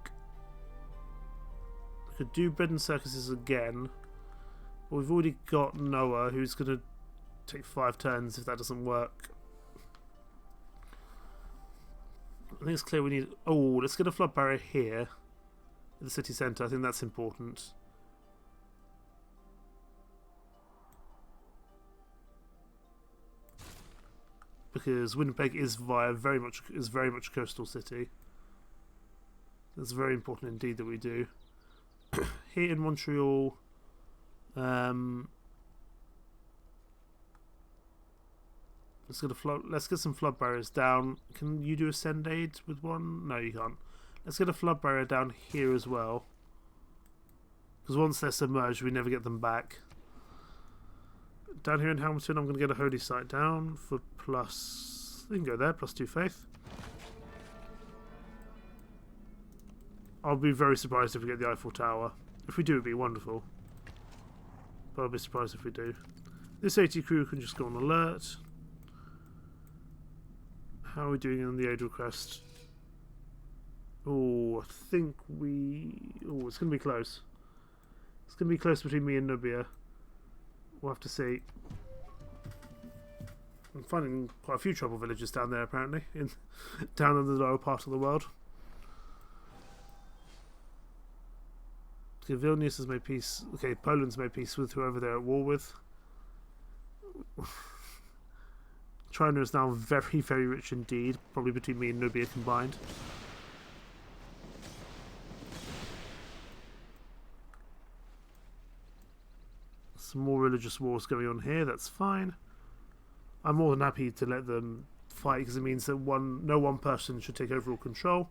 we could do bread and circuses again. But we've already got Noah, who's going to take 5 turns if that doesn't work. I think it's clear we need... Oh, let's get a flood barrier here at the city centre. I think that's important. Because Winnipeg is very much a coastal city. That's very important indeed that we do. Here in Montreal, let's get some flood barriers down. Can you do a send aid with one? No, you can't. Let's get a flood barrier down here as well. Because once they're submerged, we never get them back. Down here in Hamilton, I'm going to get a holy site down for plus... We can go there, plus 2 faith. I'll be very surprised if we get the Eiffel Tower. If we do, it'd be wonderful. But I'll be surprised if we do. This 80 crew can just go on alert. How are we doing on the Odal Crest? Oh, I think we... Oh, it's going to be close. It's going to be close between me and Nubia. We'll have to see. I'm finding quite a few trouble villages down there, apparently. Down in the lower part of the world. Okay, Vilnius has made peace. Okay, Poland's made peace with whoever they're at war with. China is now very, very rich indeed. Probably between me and Nubia combined. Some more religious wars going on here. That's fine. I'm more than happy to let them fight because it means that no one person should take overall control.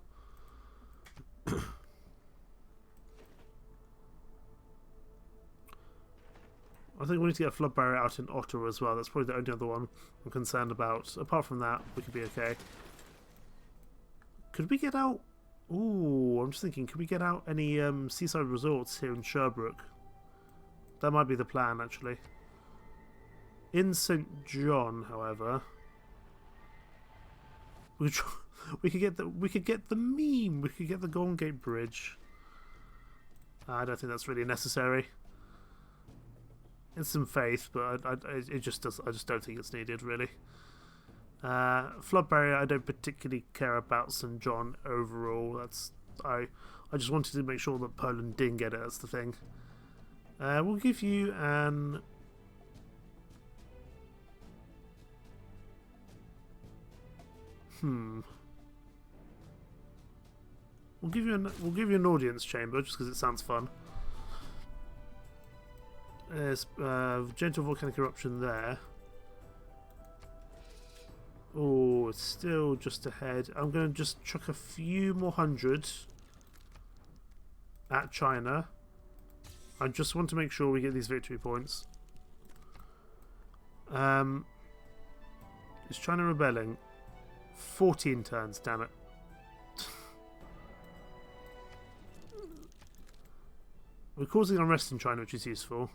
I think we need to get a flood barrier out in Ottawa as well. That's probably the only other one I'm concerned about. Apart from that, we could be okay. Could we get out... Ooh, I'm just thinking, could we get out any seaside resorts here in Sherbrooke? That might be the plan, actually. In St. John, however... we could get the meme! We could get the Golden Gate Bridge. I don't think that's really necessary. It's some faith, but I just don't think it's needed, really. Flood barrier, I don't particularly care about St. John overall. I just wanted to make sure that Poland didn't get it. That's the thing. We'll give you an We'll give you an audience chamber just because it sounds fun. There's gentle volcanic eruption there. Oh, it's still just ahead. I'm going to just chuck a few more hundred at China. I just want to make sure we get these victory points. Is China rebelling? 14 turns, damn it. We're causing unrest in China, which is useful.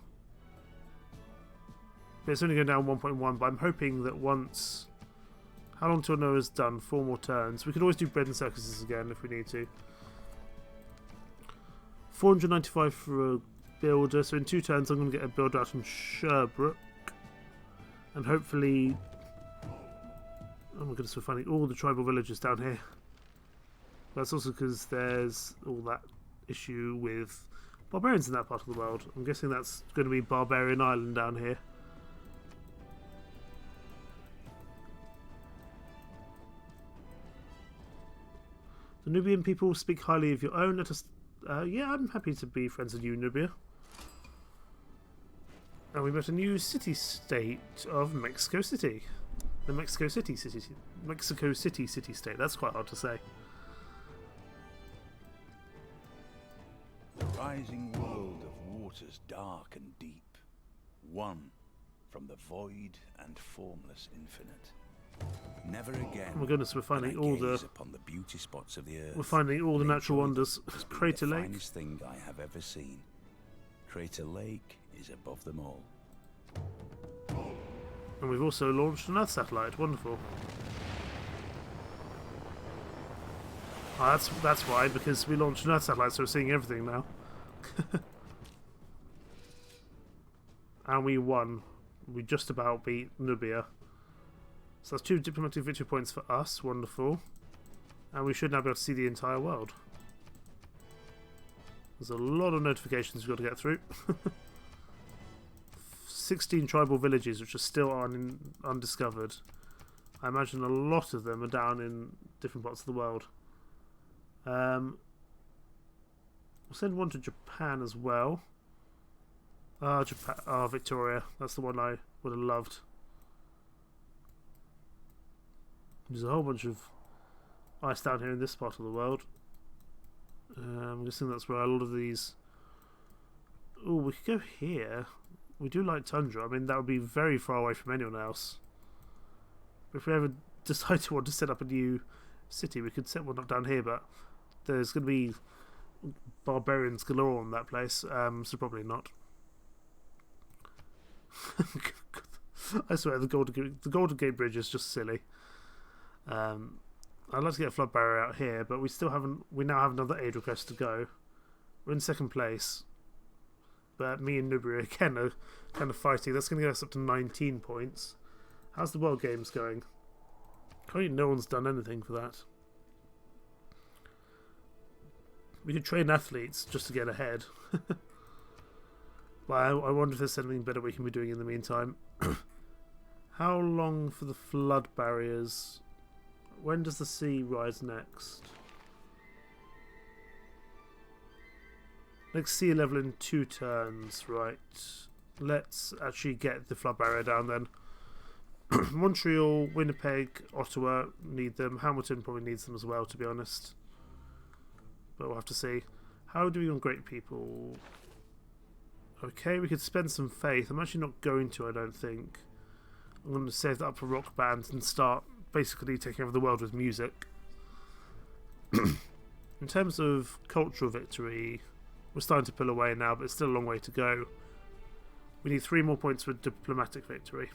But it's only going down 1.1, but I'm hoping that once... How long till Noah's done? 4 more turns. We could always do bread and circuses again if we need to. 495 for a builder, so in 2 turns I'm going to get a builder out in Sherbrooke. And hopefully... Oh my goodness, we're finding all the tribal villages down here. That's also because there's all that issue with barbarians in that part of the world. I'm guessing that's going to be Barbarian Island down here. The Nubian people speak highly of your own. Let us... yeah, I'm happy to be friends with you, Nubia. And we met a new city-state of Mexico City. The Mexico City city-state. That's quite hard to say. The rising world of waters dark and deep. One from the void and formless infinite. Never again. Oh my goodness, we're finding all the upon the beauty spots of the earth. We're finding all the natural wonders. Crater the Lake. Finest thing I have ever seen. Crater Lake is above them all. And we've also launched an Earth satellite. Wonderful. Oh, that's why, because we launched an Earth satellite, so we're seeing everything now. And we won. We just about beat Nubia. So that's 2 diplomatic victory points for us. Wonderful. And we should now be able to see the entire world. There's a lot of notifications we've got to get through. 16 tribal villages which are still undiscovered. I imagine a lot of them are down in different parts of the world. We'll send one to Japan as well. Japan. Victoria. That's the one I would have loved. There's a whole bunch of ice down here in this part of the world. I'm guessing that's where a lot of these... Oh, we could go here. We do like tundra. I mean, that would be very far away from anyone else. But if we ever decide to want to set up a new city, we could set one up down here, but there's going to be barbarians galore on that place, so probably not. I swear, the Golden Gate Bridge is just silly. I'd like to get a flood barrier out here, but we still haven't. We now have another aid request to go. We're in 2nd place, but me and Nubia again are kind of fighting. That's going to get us up to 19 points. How's the World Games going? Currently, no one's done anything for that. We could train athletes just to get ahead. But I wonder if there's something better we can be doing in the meantime. How long for the flood barriers? When does the sea rise next? Next sea level in 2 turns, right. Let's actually get the flood barrier down then. Montreal, Winnipeg, Ottawa need them. Hamilton probably needs them as well, to be honest. But we'll have to see. How do we on Great People? Okay, we could spend some faith. I'm actually not going to, I don't think. I'm going to save that up for rock bands and start basically taking over the world with music. In terms of cultural victory, we're starting to pull away now, but it's still a long way to go. We need 3 more points for diplomatic victory.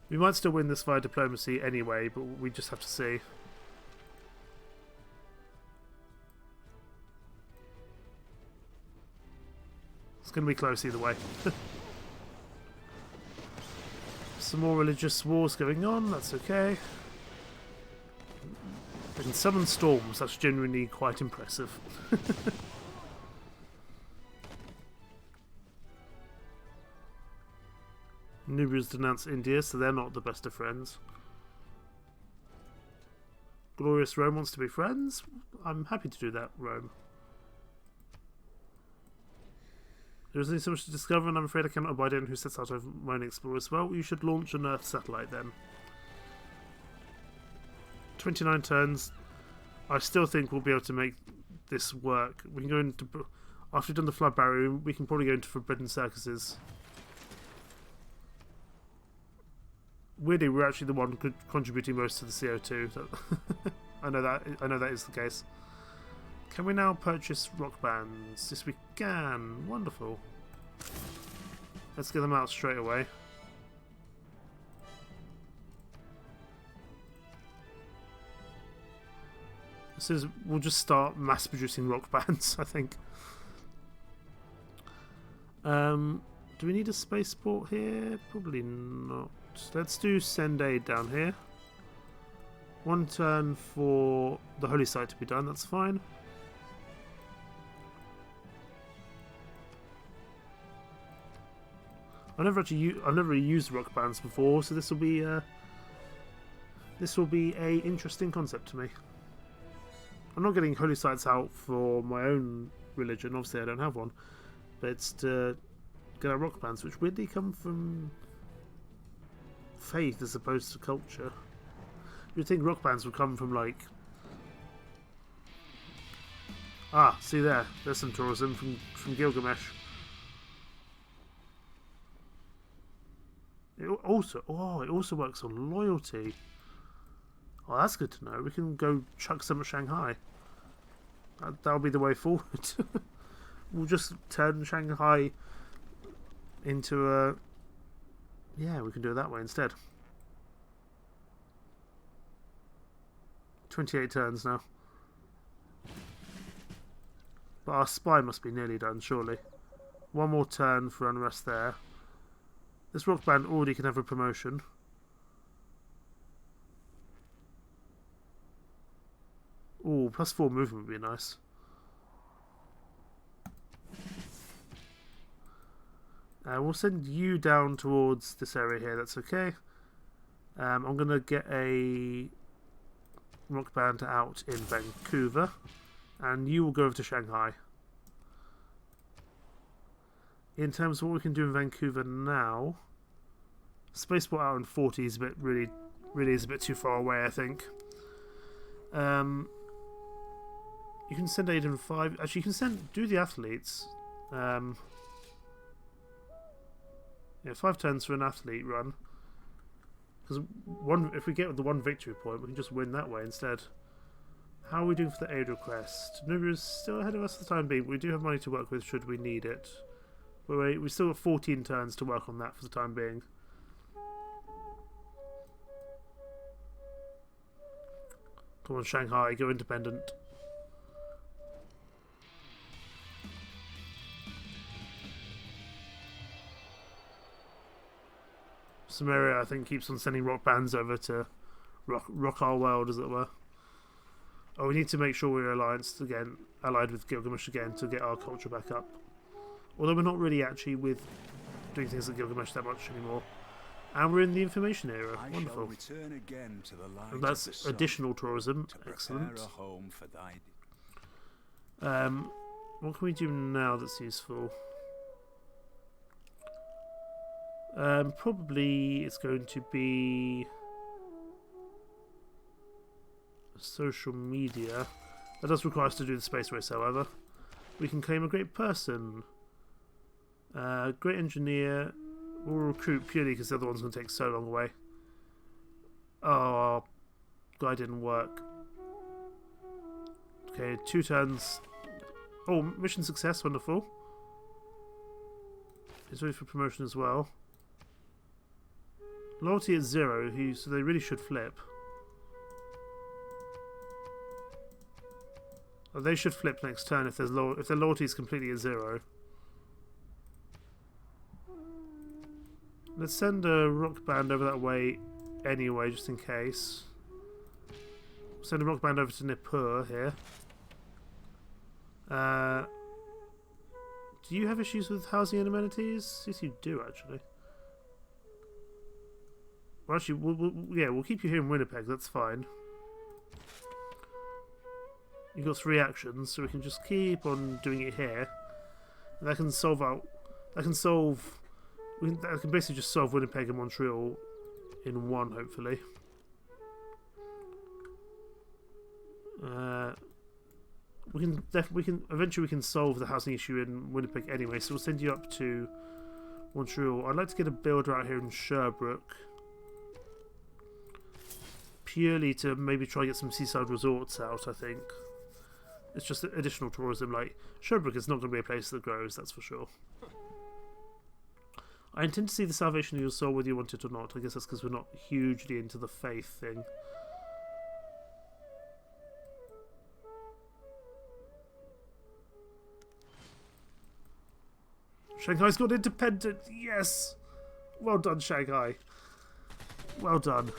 We might still win this via diplomacy anyway, but we just have to see. It's going to be close either way. Some more religious wars going on, that's okay. They can summon storms, that's genuinely quite impressive. Nubians denounce India, so they're not the best of friends. Glorious Rome wants to be friends? I'm happy to do that, Rome. There is only so much to discover, and I'm afraid I cannot abide anyone who sets out over my own explorers. Well, you should launch an Earth satellite then. 29 turns. I still think we'll be able to make this work. We can go into... After we've done the flood barrier, we can probably go into Forbidden Circuses. Weirdly, we're actually the one contributing most to the CO2. I know that is the case. Can we now purchase rock bands? Yes, we can. Wonderful. Let's get them out straight away. As soon as we'll just start mass producing rock bands, I think. Do we need a spaceport here? Probably not. Let's do send aid down here. 1 turn for the holy site to be done, that's fine. I've never really used rock bands before, so this will be a interesting concept to me. I'm not getting holy sites out for my own religion, obviously I don't have one, but it's to get our rock bands, which weirdly come from faith as opposed to culture. You'd think rock bands would come from like... Ah, see there, there's some tourism from Gilgamesh. It also works on loyalty. Oh, that's good to know. We can go chuck some at Shanghai. That'll be the way forward. We'll just turn Shanghai into a... Yeah, we can do it that way instead. 28 turns now. But our spy must be nearly done, surely. 1 more turn for unrest there. This rock band already can have a promotion. Ooh, +4 movement would be nice. We'll send you down towards this area here, that's okay. I'm going to get a rock band out in Vancouver, and you will go over to Shanghai. In terms of what we can do in Vancouver now, spaceport out in 40 is a bit really is a bit too far away, I think. You can send aid in 5. Actually, you can do the athletes. Yeah, 5 turns for an athlete run. Because if we get the 1 victory point, we can just win that way instead. How are we doing for the aid request? Nubia is still ahead of us for the time being, but we do have money to work with should we need it. But wait, we still have 14 turns to work on that for the time being. Come on, Shanghai, go independent. Samaria, I think, keeps on sending rock bands over to rock our world, as it were. Oh, we need to make sure we're allied with Gilgamesh again to get our culture back up. Although we're not really actually doing things like Gilgamesh that much anymore. And we're in the information era. Wonderful. Return again to the light And that's of the sun, additional tourism. to Excellent. prepare a home for thy... What can we do now that's useful? Probably it's going to be social media. That does require us to do the space race, however. We can claim a great person. Great engineer. We'll recruit purely because the other one's going to take so long away. Oh, our guy didn't work. Okay, 2 turns. Oh, mission success, wonderful. He's ready for promotion as well. Loyalty is 0, so they really should flip. Oh, they should flip next turn if their loyalty is completely at 0. Let's send a rock band over that way anyway, just in case. Send a rock band over to Nippur here. Do you have issues with housing and amenities? Yes, you do, actually. Well, actually, we'll keep you here in Winnipeg. That's fine. You've got 3 actions, so we can just keep on doing it here. And that can solve out. That can solve. That can basically just solve Winnipeg and Montreal in one, hopefully. We can eventually solve the housing issue in Winnipeg anyway. So we'll send you up to Montreal. I'd like to get a builder out here in Sherbrooke, purely to maybe try and get some seaside resorts out. I think it's just additional tourism. Like Sherbrooke is not going to be a place that grows, that's for sure. I intend to see the salvation of your soul whether you want it or not. I guess that's because we're not hugely into the faith thing. Shanghai's got independent. Yes! Well done, Shanghai. Well done.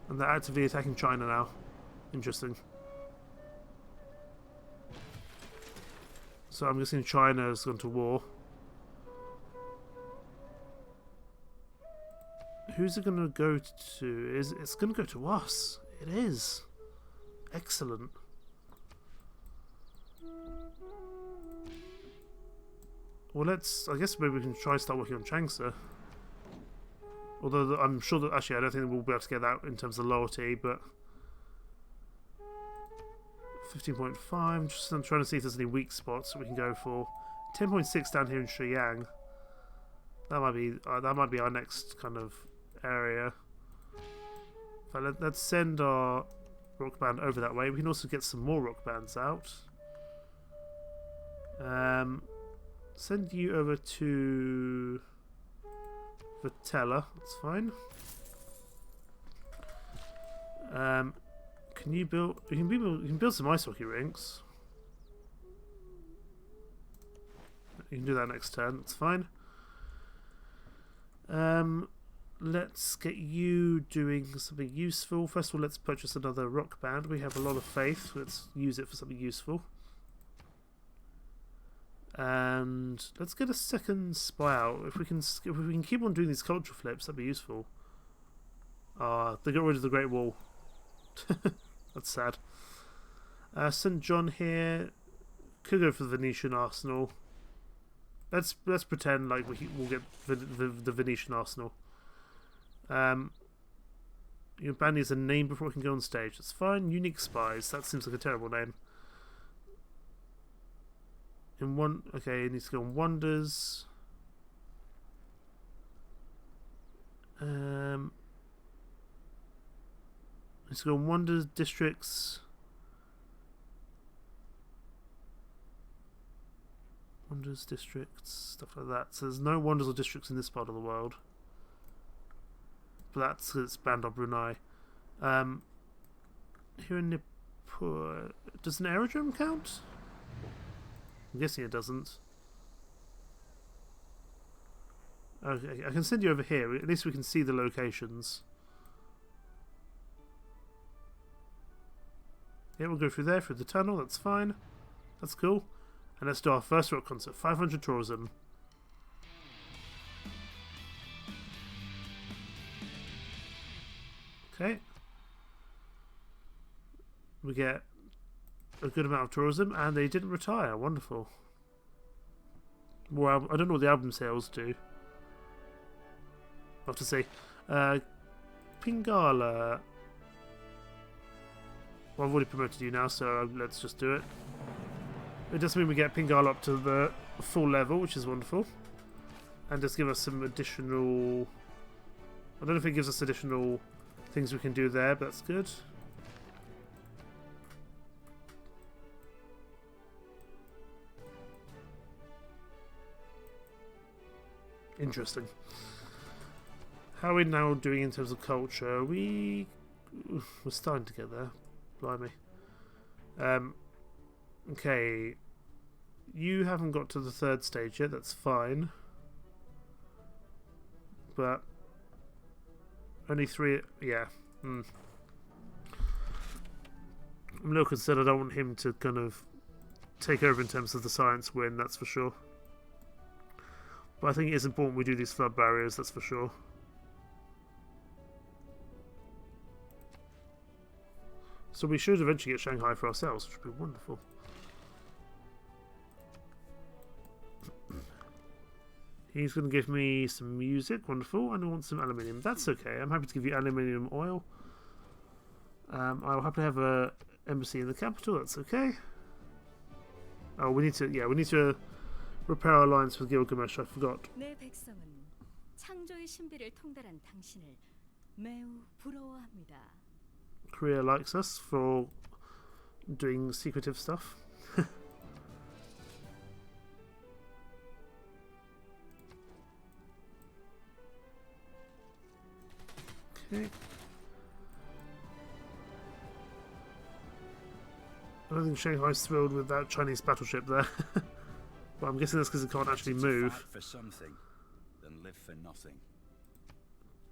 And they're actively attacking China now. Interesting. So I'm guessing China has gone to war. Who's it going to go to? It's going to go to us. It is. Excellent. Well, I guess maybe we can try to start working on Changsha. Although I'm sure that, actually, I don't think we'll be able to get that in terms of loyalty, but 15.5, just I'm trying to see if there's any weak spots that we can go for. 10.6 down here in Shenyang. That might be our next kind of area. But let's send our rock band over that way. We can also get some more rock bands out. Send you over to Vitella. That's fine. Can you build? You can build some ice hockey rinks. You can do that next turn. That's fine. Let's get you doing something useful. First of all, let's purchase another rock band. We have a lot of faith. Let's use it for something useful. And let's get a second spy out. If we can keep on doing these culture flips, that'd be useful. They got rid of the Great Wall. That's sad. St. John here. Could go for the Venetian Arsenal. Let's pretend like we'll get the Venetian Arsenal. Your band needs a name before we can go on stage. That's fine. Unique Spies. That seems like a terrible name. Okay, it needs to go on Wonders. Needs to go on Wonders, Districts. Wonders, Districts, stuff like that. So there's no Wonders or Districts in this part of the world. But that's because it's banned on Brunei. Here in Nippur, does an aerodrome count? I'm guessing it doesn't. Okay, I can send you over here. At least we can see the locations. Yeah, we'll go through there, through the tunnel. That's fine. That's cool. And let's do our first rock concert. 500 tourism. Okay. We get a good amount of tourism, and they didn't retire. Wonderful. Well, I don't know what the album sales do. I'll have to see. Pingala. Well, I've already promoted you now, so let's just do it. It does mean we get Pingala up to the full level, which is wonderful. And just give us some additional... I don't know if it gives us additional things we can do there, but that's good. Interesting. How are we now doing in terms of culture? We're starting to get there. Blimey. Okay. You haven't got to the 3rd stage yet. That's fine. But only 3. Yeah. I'm a little concerned. I don't want him to kind of take over in terms of the science win. That's for sure. But I think it is important we do these flood barriers, that's for sure. So we should eventually get Shanghai for ourselves, which would be wonderful. He's going to give me some music, wonderful, and I want some aluminium. That's okay, I'm happy to give you aluminium oil. I'll happily have a embassy in the capital, that's okay. Oh, we need to repair our alliance with Gilgamesh, I forgot. 내 백성은 창조의 신비를 통달한 당신을 매우 부러워합니다. Korea likes us for doing secretive stuff. Okay. I don't think Shanghai's thrilled with that Chinese battleship there. But I'm guessing that's because it can't actually move. For something, than live for nothing.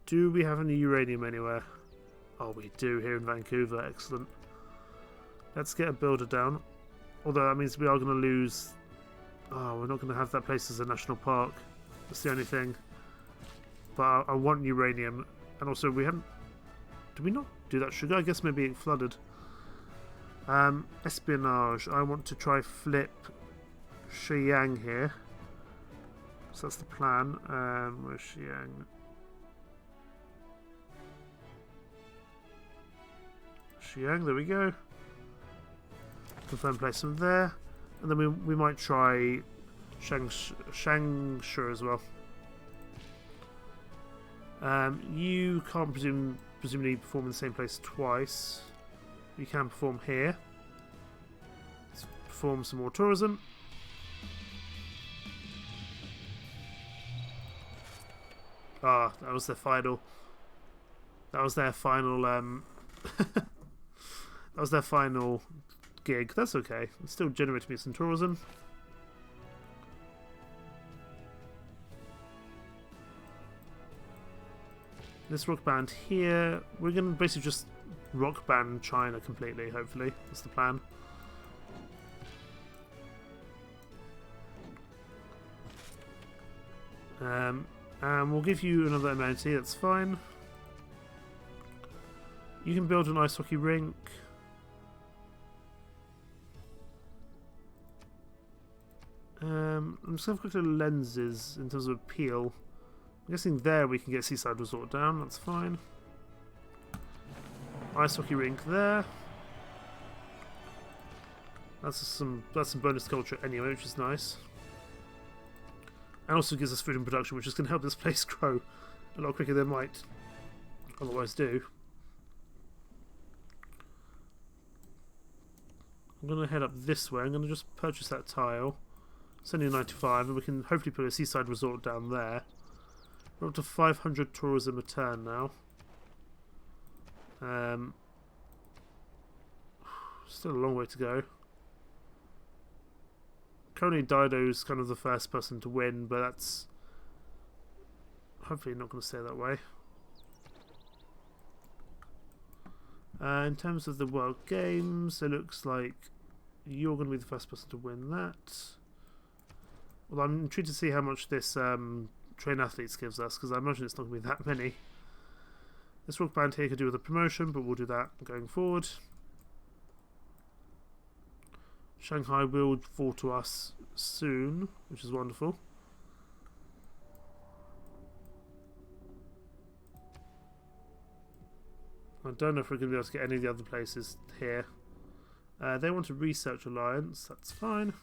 Do we have any uranium anywhere? Oh, we do here in Vancouver. Excellent. Let's get a builder down. Although that means we are going to lose... Oh, we're not going to have that place as a national park. That's the only thing. But I want uranium. And also, we haven't... Did we not do that sugar? I guess maybe it flooded. Espionage. I want to try flip Xi'an here. So that's the plan. Where's Xi'an? Xi'an, there we go. Confirm placement there. And then we might try Shangsha as well. You can't presumably perform in the same place twice. You can perform here. Let's perform some more tourism. Ah, that was their final. That was their final. That was their final gig. That's okay. It's still generating me some tourism. This rock band here, we're going to basically just rock band China completely, hopefully. That's the plan. And we'll give you another amenity, that's fine. You can build an ice hockey rink. I'm just going to have a quick look at lenses in terms of appeal. I'm guessing there we can get Seaside Resort down, that's fine. Ice hockey rink there. That's some bonus culture anyway, which is nice. And also gives us food and production, which is going to help this place grow a lot quicker than it might otherwise do. I'm going to head up this way. I'm going to just purchase that tile. It's only 95, and we can hopefully put a Seaside Resort down there. We're up to 500 tourism a turn now. Still a long way to go. Currently Dido's kind of the first person to win, but that's hopefully not going to stay that way. In terms of the World Games, it looks like you're going to be the first person to win that. Well, I'm intrigued to see how much this train athletes gives us, because I imagine it's not going to be that many. This rock band here could do with a promotion, but we'll do that going forward. Shanghai will fall to us soon, which is wonderful. I don't know if we're going to be able to get any of the other places here. They want a research alliance, that's fine.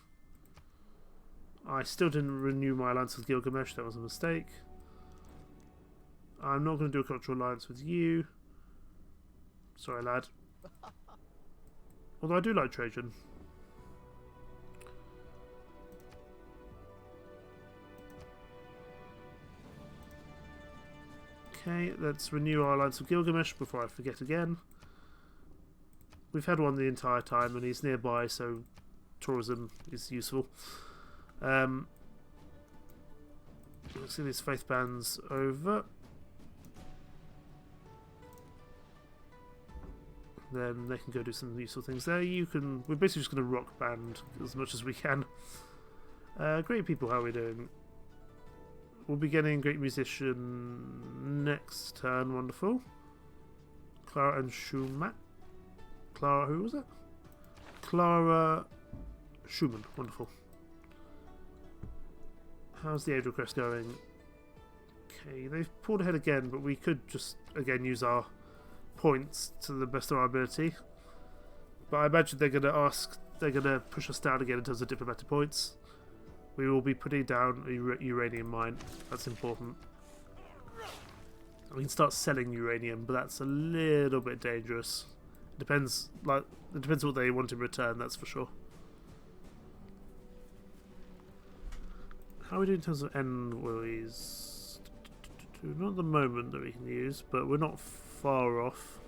I still didn't renew my alliance with Gilgamesh, that was a mistake. I'm not going to do a cultural alliance with you. Sorry, lad. Although I do like Trajan. Okay, let's renew our alliance with Gilgamesh before I forget again. We've had one the entire time and he's nearby, so tourism is useful. Let's see these faith bands over. Then they can go do some useful things there. We're basically just going to rock band as much as we can. Great people, how are we doing? we'll be getting Great Musician next turn. Wonderful. Clara and Schumann. Clara, who was it? Clara Schumann. Wonderful. How's the aid request going? Okay, they've pulled ahead again, but we could just again use our points to the best of our ability. But I imagine they're going to push us down again in terms of diplomatic points. We will be putting down a uranium mine. That's important. We can start selling uranium, but that's a little bit dangerous. It depends what they want in return, that's for sure. How are we doing in terms of envoys? Not at the moment that we can use, but we're not far off.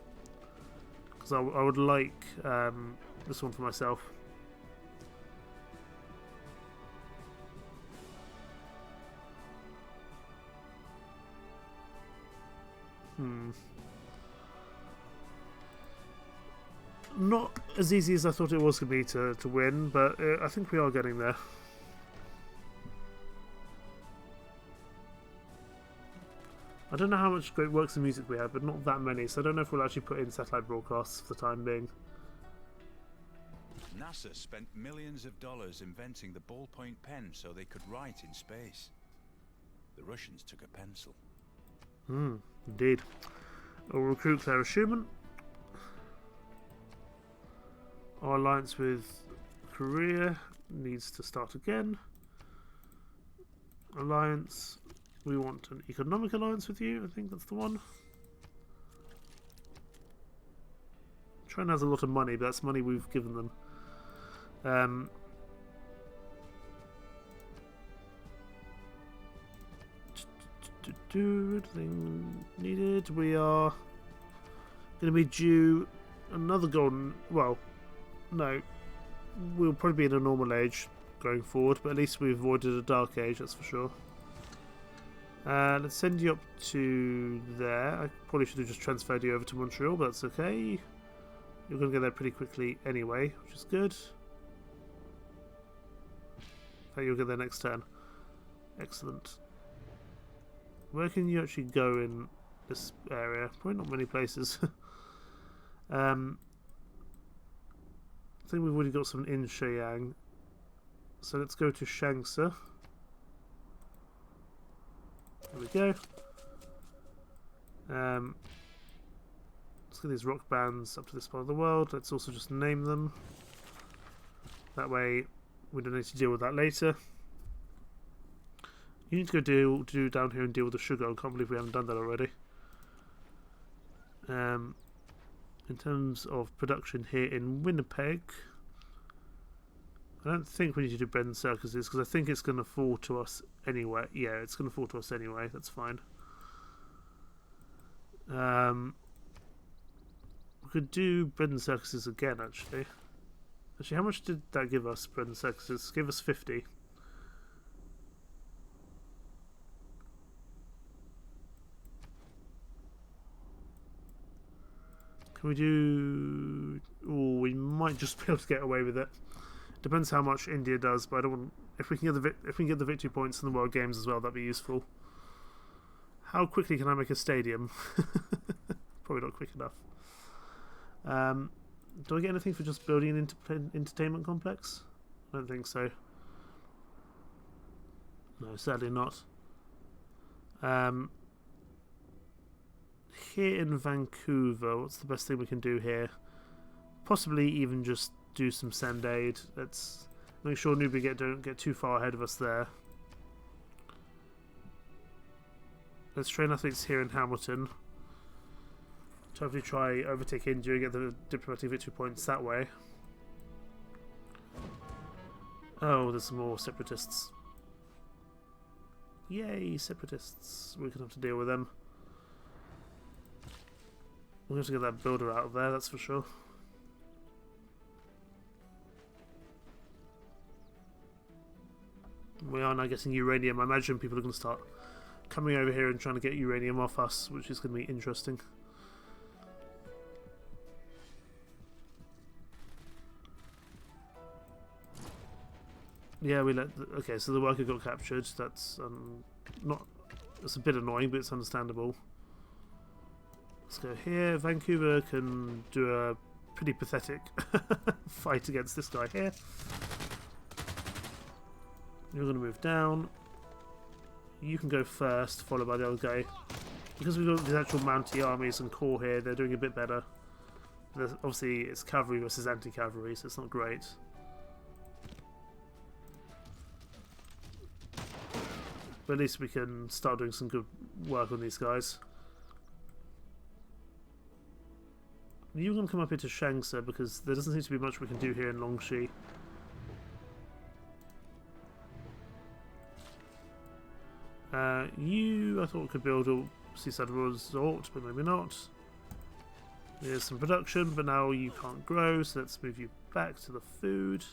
Because I would like this one for myself. Not as easy as I thought it was going to be to win, but I think we are getting there. I don't know how much great works of music we have, but not that many, so I don't know if we'll actually put in satellite broadcasts for the time being. NASA spent millions of dollars inventing the ballpoint pen so they could write in space. The Russians took a pencil. Indeed. We'll recruit Clara Schumann. Our alliance with Korea needs to start again. Alliance. We want an economic alliance with you. I think that's the one. China has a lot of money, but that's money we've given them. Everything needed. We are going to be due another golden. Well, no, we'll probably be in a normal age going forward, but at least we avoided a dark age. That's for sure. Let's send you up to there. I probably should have just transferred you over to Montreal, but that's okay. You're going to get there pretty quickly anyway, which is good. In fact, you'll get there next turn. Excellent. Where can you actually go in this area? Probably not many places. I think we've already got some in Shenyang. So let's go to Shaanxi. There we go. Let's get these rock bands up to this part of the world. Let's also just name them. That way we don't need to deal with that later. You need to go do down here and deal with the sugar. I can't believe we haven't done that already. In terms of production here in Winnipeg, I don't think we need to do bread and circuses because I think it's going to fall to us anyway. Yeah, it's going to fall to us anyway. That's fine. We could do bread and circuses again, actually. Actually, how much did that give us, bread and circuses? Give us 50. Can we do... Oh, we might just be able to get away with it. Depends how much India does, but I don't want... If we can get the victory points in the World Games as well, that'd be useful. How quickly can I make a stadium? Probably not quick enough. Do I get anything for just building an entertainment complex? I don't think so. No, sadly not. Here in Vancouver, what's the best thing we can do here? Possibly even just do some send aid. Let's make sure Nubia don't get too far ahead of us there. Let's train athletes here in Hamilton to hopefully try overtake India and get the diplomatic victory points that way. Oh, there's some more separatists. Yay, separatists. We're going to have to deal with them. We're going to get that builder out of there, that's for sure. We are now getting uranium. I imagine people are going to start coming over here and trying to get uranium off us, which is going to be interesting. Yeah, we let... Okay, so the worker got captured. That's not It's a bit annoying, but it's understandable. Let's go here. Vancouver can do a pretty pathetic fight against this guy here. You're going to move down. You can go first, followed by the other guy. Because we've got these actual Mountie armies and corps here, they're doing a bit better. Obviously, it's cavalry versus anti-cavalry, so it's not great. But at least we can start doing some good work on these guys. You're going to come up here to Shangsa because there doesn't seem to be much we can do here in Longxi. You, I thought, could build a seaside resort, but maybe not. There's some production, but now you can't grow, so let's move you back to the food.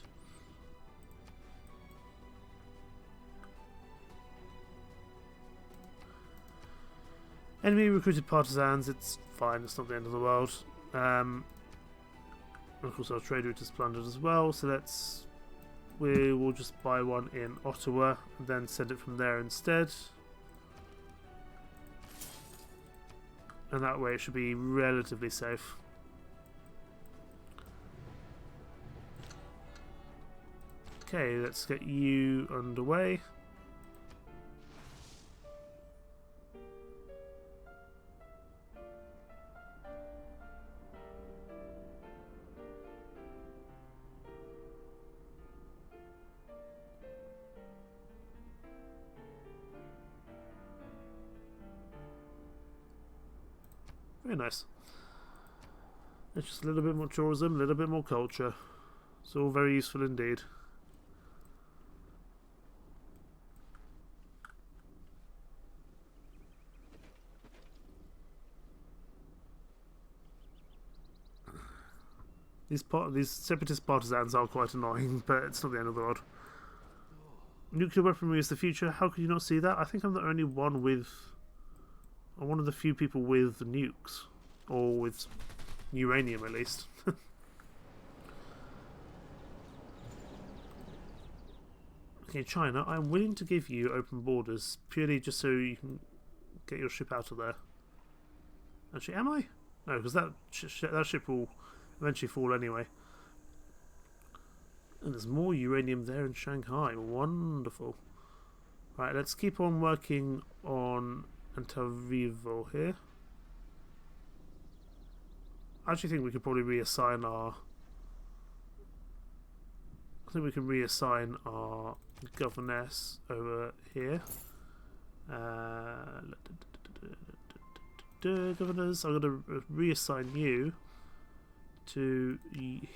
Enemy recruited partisans, it's fine, it's not the end of the world. Of course our trade route is plundered as well, so we will just buy one in Ottawa and then send it from there instead. And that way it should be relatively safe. Okay, let's get you underway. Very nice. It's just a little bit more tourism, a little bit more culture. It's all very useful indeed. These separatist partisans are quite annoying, but it's not the end of the world. Nuclear weaponry is the future. How could you not see that? I think I'm the only one with... I'm one of the few people with nukes. Or with uranium, at least. Okay, China, I'm willing to give you open borders, purely just so you can get your ship out of there. Actually, am I? No, because that ship will eventually fall anyway. And there's more uranium there in Shanghai. Wonderful. Right, let's keep on working on Antavivo here. I actually think we could probably reassign our... I think we can reassign our governess over here. Governors, I'm going to reassign you to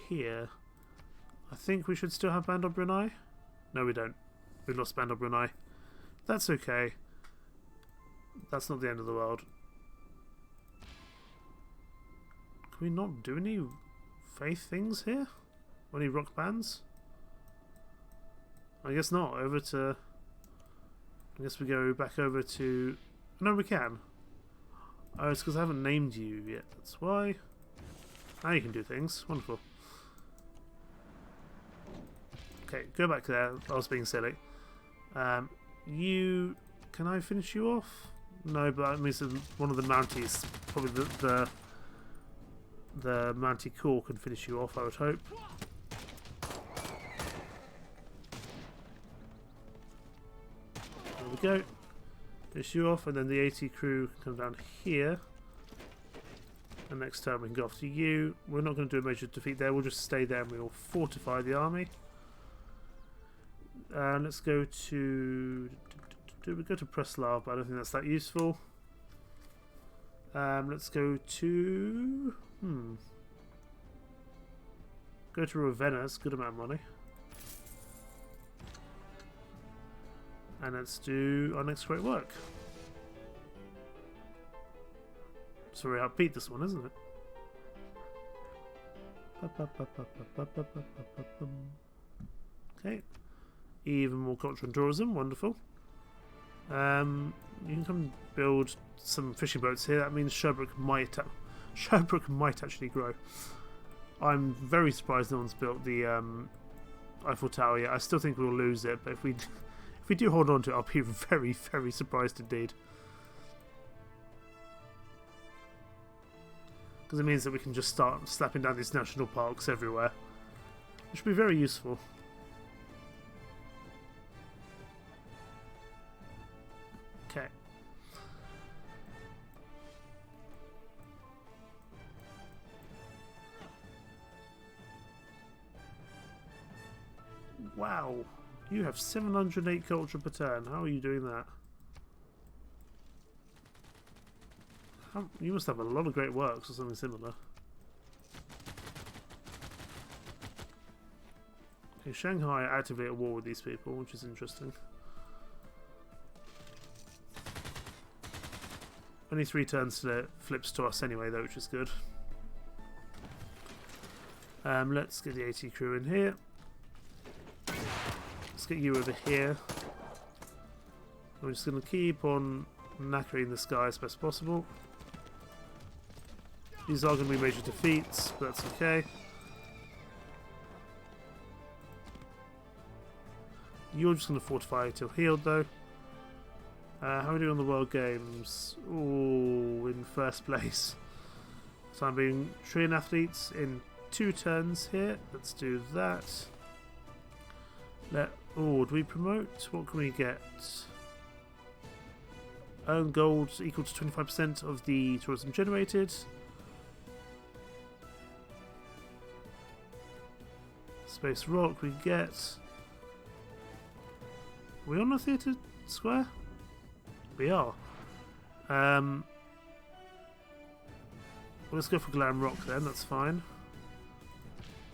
here. I think we should still have Bandar Brunei. No, we don't. We've lost Bandar Brunei. That's okay. That's not the end of the world. Can we not do any faith things here? Or any rock bands? I guess not. Over to... I guess we go back over to... No, we can. Oh, it's because I haven't named you yet. That's why. Now you can do things. Wonderful. Okay, go back there. I was being silly. You... Can I finish you off? No, but that means one of the Mounties, probably the Mountie Corps can finish you off, I would hope. There we go. Finish you off, and then the AT crew can come down here. And next turn we can go after you. We're not going to do a major defeat there, we'll just stay there and we'll fortify the army. Let's go to... We go to Preslav, but I don't think that's that useful. Let's go to... Go to Ravenna, it's a good amount of money. And let's do our next great work. It's very upbeat, this one, isn't it? Okay. Even more culture and tourism, wonderful. You can come build some fishing boats here. That means Sherbrooke might actually grow. I'm very surprised no one's built the Eiffel Tower yet. I still think we'll lose it, but if we do hold on to it, I'll be very, very surprised indeed. because it means that we can just start slapping down these national parks everywhere, which would be very useful. Okay. Wow, you have 708 culture per turn. How are you doing that? You must have a lot of great works or something similar. Okay, Shanghai are actively at war with these people, which is interesting. Only 3 turns till it flips to us anyway, though, which is good. Let's get the AT crew in here. Let's get you over here. We're just going to keep on knackering this guy as best possible. These are going to be major defeats, but that's okay. You're just going to fortify till healed, though. How are we doing on the World Games? Ooh, in first place. So I'm being train athletes in 2 turns here. Let's do that. Oh, do we promote? What can we get? Earn gold equal to 25% of the tourism generated. Space Rock we get. Are we on the theatre square? We are. Well, let's go for Glam Rock then, that's fine.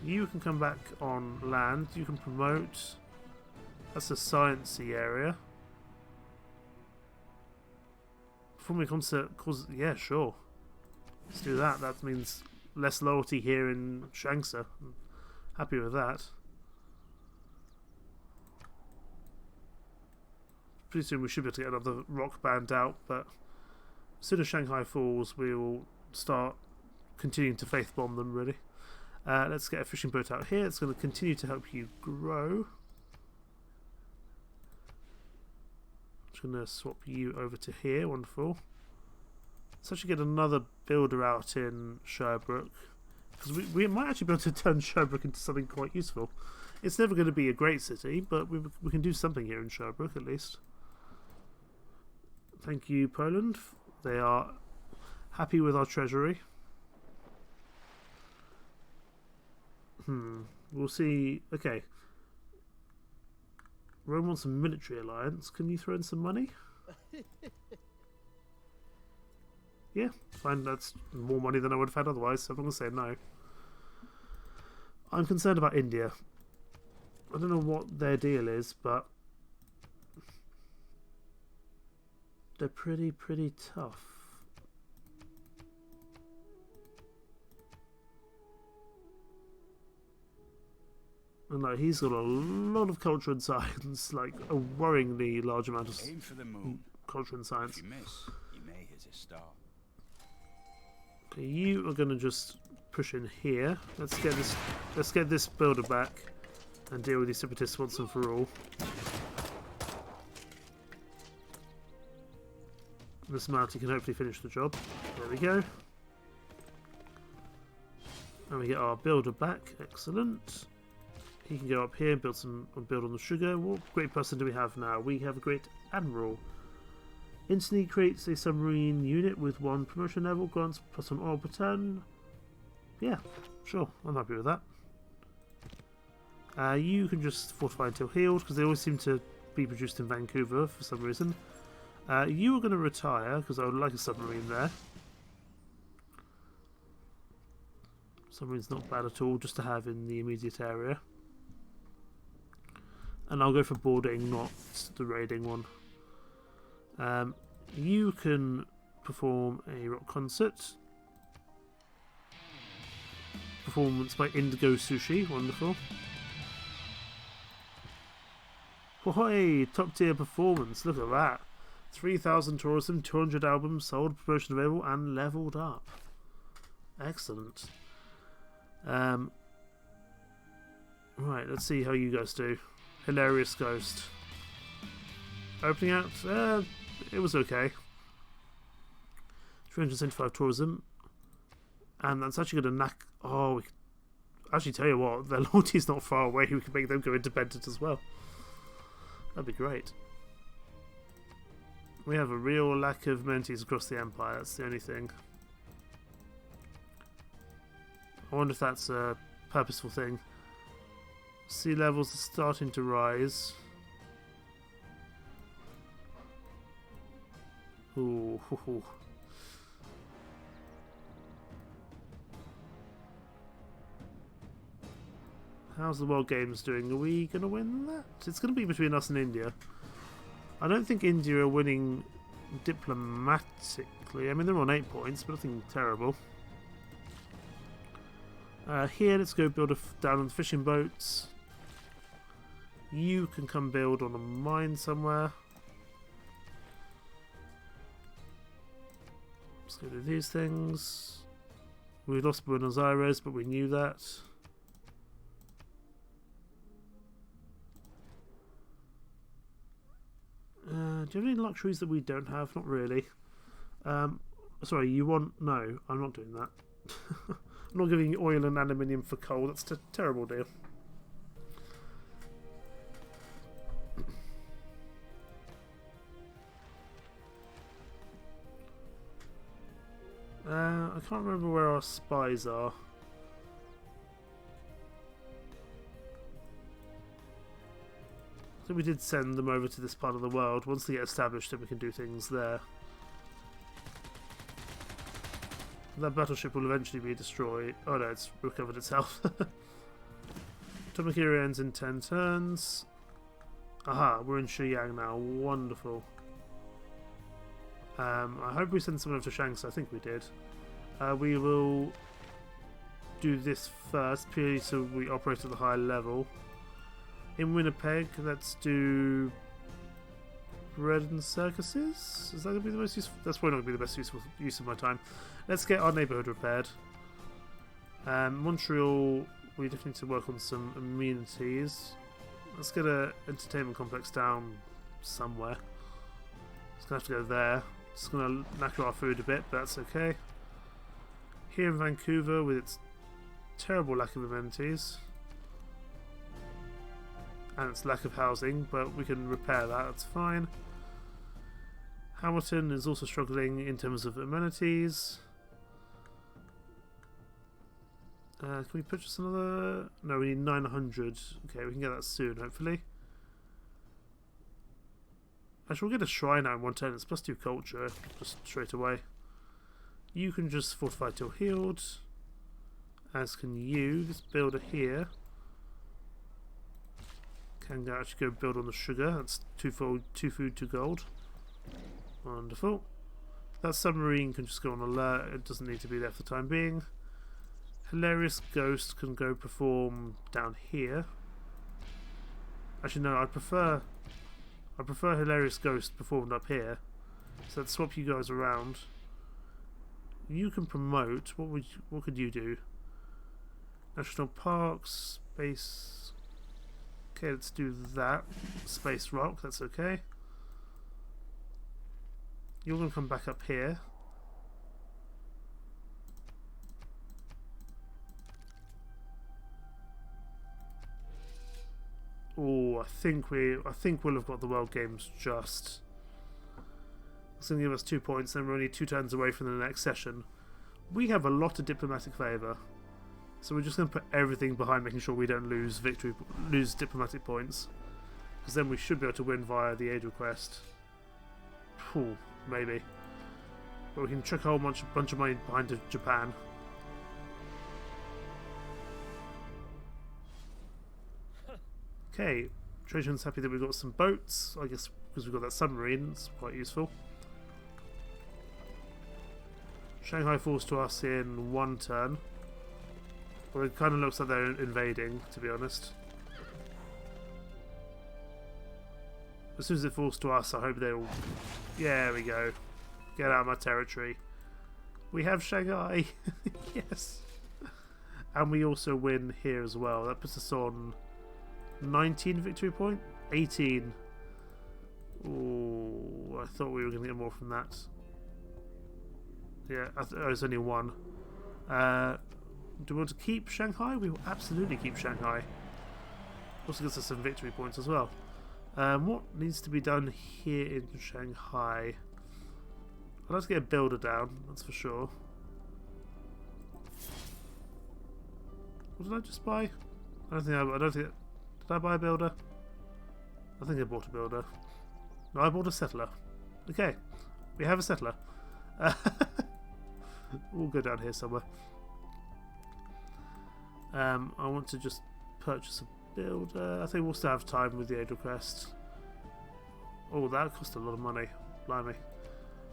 You can come back on land, you can promote. That's a sciencey area. Performing concert causes... Yeah, sure. Let's do that. That means less loyalty here in Shangsa. I'm happy with that. Pretty soon we should be able to get another rock band out, but as soon as Shanghai falls, we will start continuing to faith bomb them, really. Let's get a fishing boat out here. It's going to continue to help you grow. I'm going to swap you over to here. Wonderful. Let's actually get another builder out in Sherbrooke, because we might actually be able to turn Sherbrooke into something quite useful. It's never going to be a great city, but we can do something here in Sherbrooke at least. Thank you, Poland. They are happy with our treasury. We'll see. Okay. Rome wants a military alliance. Can you throw in some money? Yeah, fine. That's more money than I would have had otherwise, so I'm not going to say no. I'm concerned about India. I don't know what their deal is, but they're pretty tough. And like, he's got a lot of culture and science, like a worryingly large amount of Aim for the moon. culture and science. If you miss, you may hit a star. Okay, you are going to just push in here. Let's get this builder back and deal with these separatists once and for all. This Mountie can hopefully finish the job. There we go. And we get our builder back. Excellent. He can go up here and build on the sugar. What great person do we have now? We have a great admiral. Instantly creates a submarine unit with 1 promotion level, grants +1 oil per turn. Yeah, sure, I'm happy with that. You can just fortify until healed, because they always seem to be produced in Vancouver for some reason. You are going to retire, because I would like a submarine there. Submarine's not bad at all, just to have in the immediate area. And I'll go for boarding, not the raiding one. You can perform a rock concert. Performance by Indigo Sushi, wonderful. Ahoy! Top tier performance, look at that. 3,000 tourism, 200 albums sold, promotion available, and leveled up. Excellent. Right, let's see how you guys do. Hilarious Ghost. Opening out, it was okay. 375 tourism. And that's actually going to knack... Oh, we could actually tell you what, their loyalty's not far away. We can make them go independent as well. That'd be great. We have a real lack of amenities across the Empire. That's the only thing. I wonder if that's a purposeful thing. Sea levels are starting to rise. Ooh. How's the World Games doing? Are we going to win that? It's going to be between us and India. I don't think India are winning diplomatically. I mean, they're on 8 points, but nothing terrible. Here, let's go build down on the fishing boats. You can come build on a mine somewhere. Let's go do these things. We lost Buenos Aires, but we knew that. Do you have any luxuries that we don't have? Not really. Sorry, you want... No, I'm not doing that. I'm not giving you oil and aluminium for coal. That's a terrible deal. I can't remember where our spies are. I think we did send them over to this part of the world. Once they get established, then we can do things there. That battleship will eventually be destroyed. Oh no, it's recovered itself. Atomic era ends in 10 turns. Aha, we're in Shiyang now. Wonderful. I hope we send someone over to Shanxi. I think we did. We will do this first, purely so we operate at the higher level. In Winnipeg, let's do bread and circuses. Is that going to be the most useful? That's probably not going to be the best use of my time. Let's get our neighbourhood repaired. Montreal, we definitely need to work on some amenities. Let's get an entertainment complex down somewhere. It's going to have to go there. It's going to knacker our food a bit, but that's okay. Here in Vancouver, with its terrible lack of amenities and its lack of housing, but we can repair that, that's fine. Hamilton is also struggling in terms of amenities. Can we purchase another? No, we need 900. Okay, we can get that soon, hopefully. Actually, we'll get a shrine out in 1 turn. It's +2 culture, just straight away. You can just fortify till healed. As can you. This builder here can actually go build on the sugar. That's 2 food, 2 gold. Wonderful. That submarine can just go on alert. It doesn't need to be there for the time being. Hilarious Ghost can go perform down here. Actually, no. I prefer Hilarious Ghost performed up here. So let's swap you guys around. You can promote. What could you do? National Parks, Space. Okay, let's do that. Space Rock. That's okay. You're going to come back up here. Oh, I think we'll have got the World Games just. It's going to give us 2 points, then we're only 2 turns away from the next session. We have a lot of diplomatic favour, so we're just going to put everything behind making sure we don't lose diplomatic points, because then we should be able to win via the aid request. Ooh, maybe, but we can chuck a whole bunch of money behind Japan. Okay, Trajan's happy that we've got some boats. I guess because we've got that submarine, it's quite useful. Shanghai falls to us in 1 turn. Well, it kind of looks like they're invading, to be honest. As soon as it falls to us, I hope they'll... Yeah, there we go. Get out of my territory. We have Shanghai! Yes! And we also win here as well. That puts us on 19 victory point? 18. Oh, I thought we were going to get more from that. Yeah, it's only 1. Do we want to keep Shanghai? We will absolutely keep Shanghai. Also gives us some victory points as well. What needs to be done here in Shanghai? I'd like to get a builder down, that's for sure. What did I just buy? I don't think. Did I buy a builder? I think I bought a builder. No, I bought a settler. Okay, we have a settler. We'll go down here somewhere. I want to just purchase a builder. I think we'll still have time with the Age of Crest. Oh, that cost a lot of money. Blimey.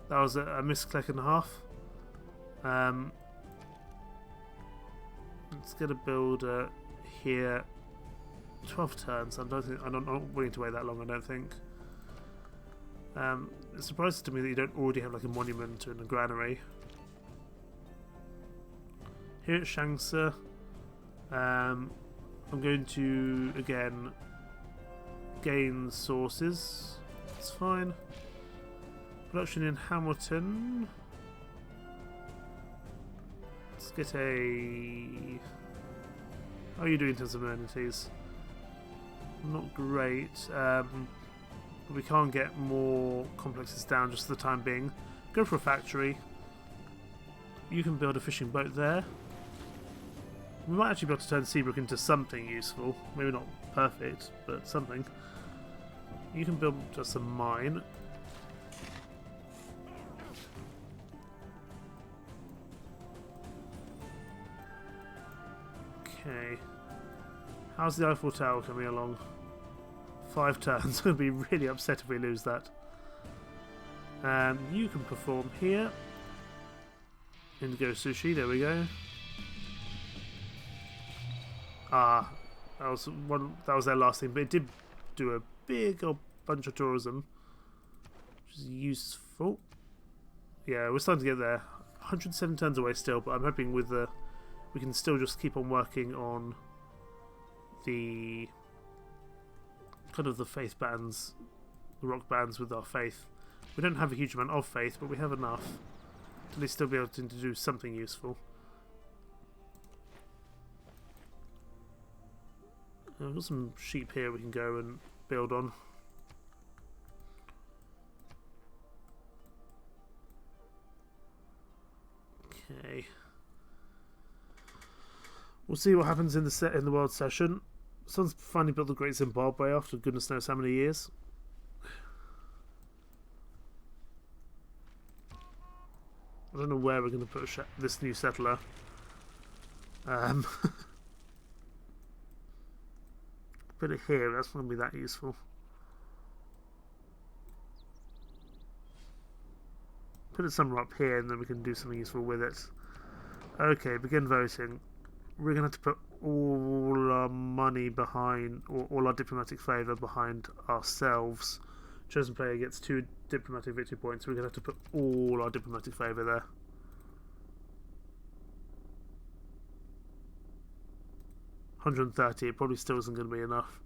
That was a misclick and a half. Let's get a builder here. 12 turns. I'm not willing to wait that long, I don't think. It surprises to me that you don't already have like a monument and a granary. Here at Shangsa, I'm going to again gain sources. That's fine. Production in Hamilton. Let's get a... How are you doing in terms of amenities? Not great. But we can't get more complexes down just for the time being. Go for a factory. You can build a fishing boat there. We might actually be able to turn Seabrook into something useful. Maybe not perfect, but something. You can build just a mine. Okay. How's the Eiffel Tower coming along? 5 turns. I'm going to be really upset if we lose that. You can perform here. Indigo Sushi, there we go. Ah, that was their last thing, but it did do a big old bunch of tourism, which is useful. Yeah, we're starting to get there. 107 turns away still, but I'm hoping with the we can still just keep on working on the kind of the faith bands, the rock bands with our faith. We don't have a huge amount of faith, but we have enough to at least still be able to do something useful. We've got some sheep here we can go and build on. Okay. We'll see what happens in the world session. Someone's finally built the Great Zimbabwe after goodness knows how many years. I don't know where we're going to put this new settler. Put it here, that's not going to be that useful. Put it somewhere up here and then we can do something useful with it. Okay, begin voting. We're going to have to put all our money behind, or all our diplomatic favour behind ourselves. Chosen player gets 2 diplomatic victory points. We're going to have to put all our diplomatic favour there. $130, it probably still isn't going to be enough.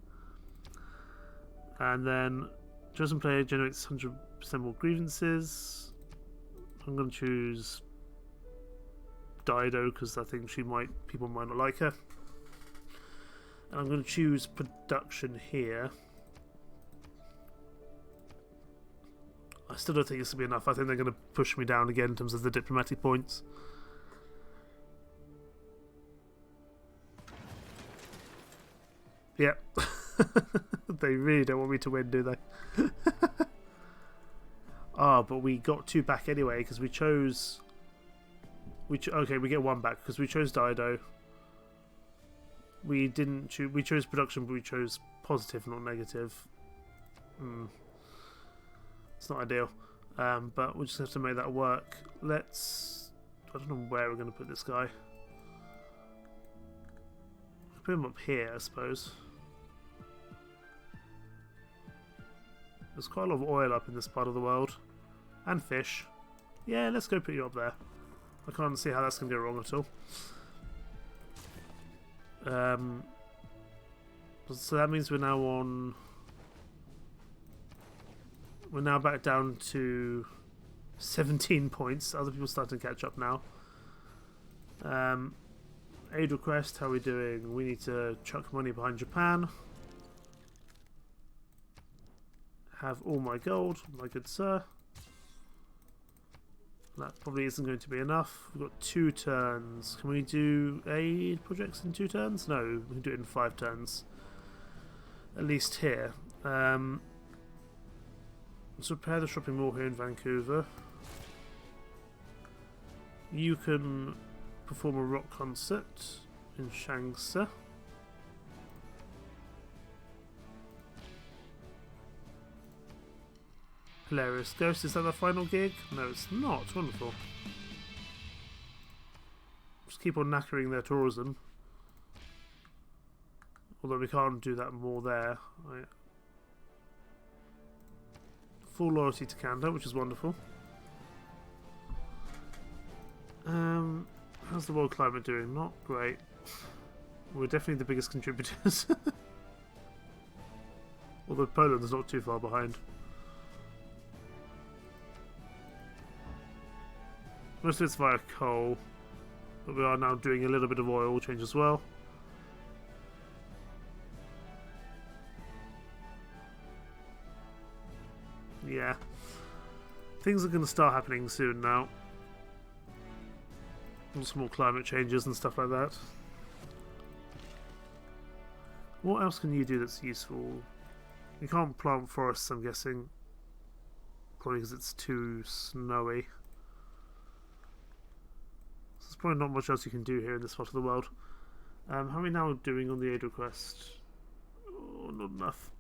And then chosen player generates 100% more grievances. I'm going to choose Dido because I think people might not like her. And I'm going to choose production here. I still don't think this will be enough. I think they're going to push me down again in terms of the diplomatic points. Yep. They really don't want me to win, do they? But we got 2 back anyway because we chose... okay, we get 1 back because we chose Dido. We didn't choose... We chose production, but we chose positive, not negative. It's not ideal. But we'll just have to make that work. Let's... I don't know where we're going to put this guy. Put him up here, I suppose. There's quite a lot of oil up in this part of the world. And fish. Yeah, let's go put you up there. I can't see how that's going to go wrong at all. So that means we're now on... We're now back down to 17 points. Other people starting to catch up now. Aid request, how are we doing? We need to chuck money behind Japan. Have all my gold, my good sir. That probably isn't going to be enough. We've got 2 turns. Can we do aid projects in 2 turns? No, we can do it in 5 turns. At least here. Let's repair the shopping mall here in Vancouver. You can perform a rock concert in Shangsa. Hilarious Ghost, is that the final gig? No, it's not. Wonderful. Just keep on knackering their tourism. Although we can't do that more there. Full loyalty to Canada, which is wonderful. How's the world climate doing? Not great. We're definitely the biggest contributors. Although Poland is not too far behind. Most of it's via coal, but we are now doing a little bit of oil change as well. Yeah. Things are going to start happening soon now. Lots more climate changes and stuff like that. What else can you do that's useful? You can't plant forests, I'm guessing. Probably because it's too snowy. So there's probably not much else you can do here in this part of the world. How are we now doing on the aid request? Oh, not enough.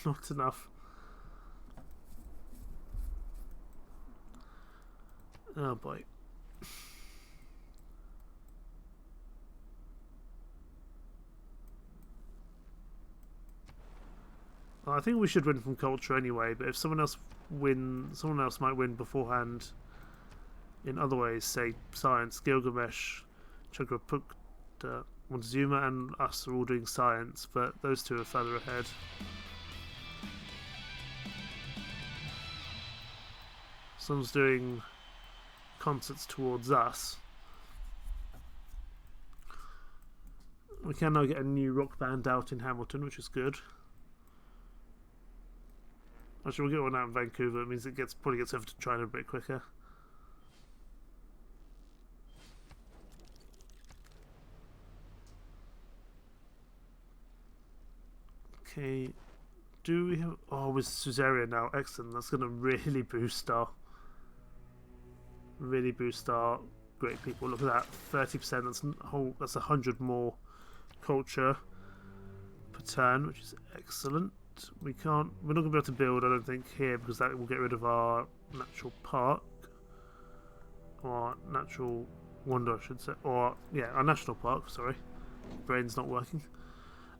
Not enough. Oh boy. I think we should win from culture anyway, but if someone else might win beforehand in other ways, say science, Gilgamesh, Chagrapukta, Montezuma and us are all doing science, but those two are further ahead. Someone's doing concerts towards us. We can now get a new rock band out in Hamilton, which is good. Actually, we'll get one out in Vancouver. It means it probably gets over to China a bit quicker. Okay. Do we have... Oh, with Suzerain now. Excellent. That's going to really boost our... Really boost our great people. Look at that. 30%. That's 100 more culture per turn, which is excellent. We're not going to be able to build, I don't think, here because that will get rid of our natural park or natural wonder, I should say, or yeah, our national park. Sorry, brain's not working.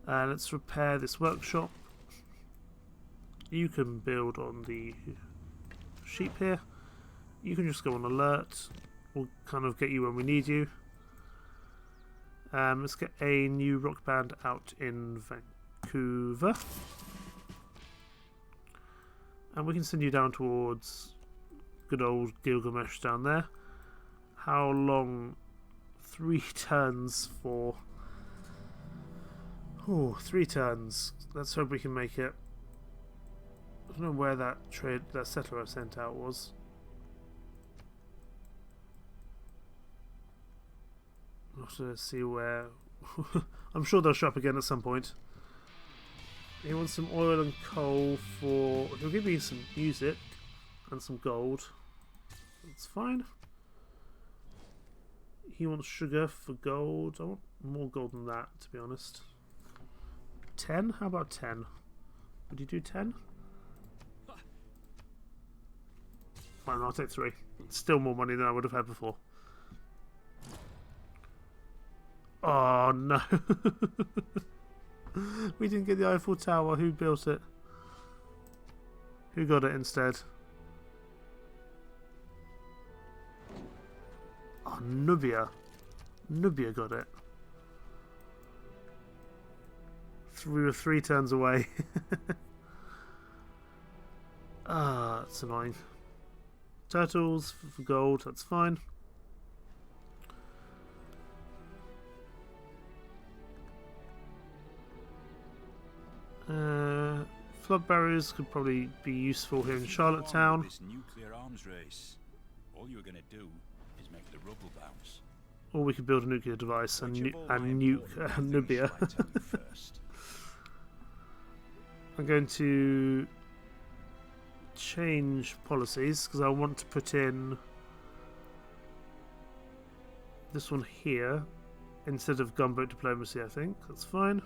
Let's repair this workshop. You can build on the sheep here. You can just go on alert. We'll kind of get you when we need you. Let's get a new rock band out in Vancouver. And we can send you down towards good old Gilgamesh down there. How long? 3 turns for... Oh, 3 turns. Let's hope we can make it. I don't know where that settler I sent out was. I'll have to see where... I'm sure they'll show up again at some point. He wants some oil and coal for... He'll give me some music and some gold. That's fine. He wants sugar for gold. I want more gold than that, to be honest. 10? How about 10? Would you do 10? Fine, I'll take 3. It's still more money than I would have had before. Oh, no. We didn't get the Eiffel Tower. Who built it? Who got it instead? Oh, Nubia. Nubia got it. We were 3 turns away. Ah, that's annoying. Turtles for gold, that's fine. flood barriers could probably be useful here in Keep Charlottetown. on with this nuclear arms race. All you're going to do is make the rubble bounce. Or we could build a nuclear device and, Which of all my nuke important things Nubia. shall I tell you first? I'm going to change policies because I want to put in this one here instead of gunboat diplomacy. I think that's fine.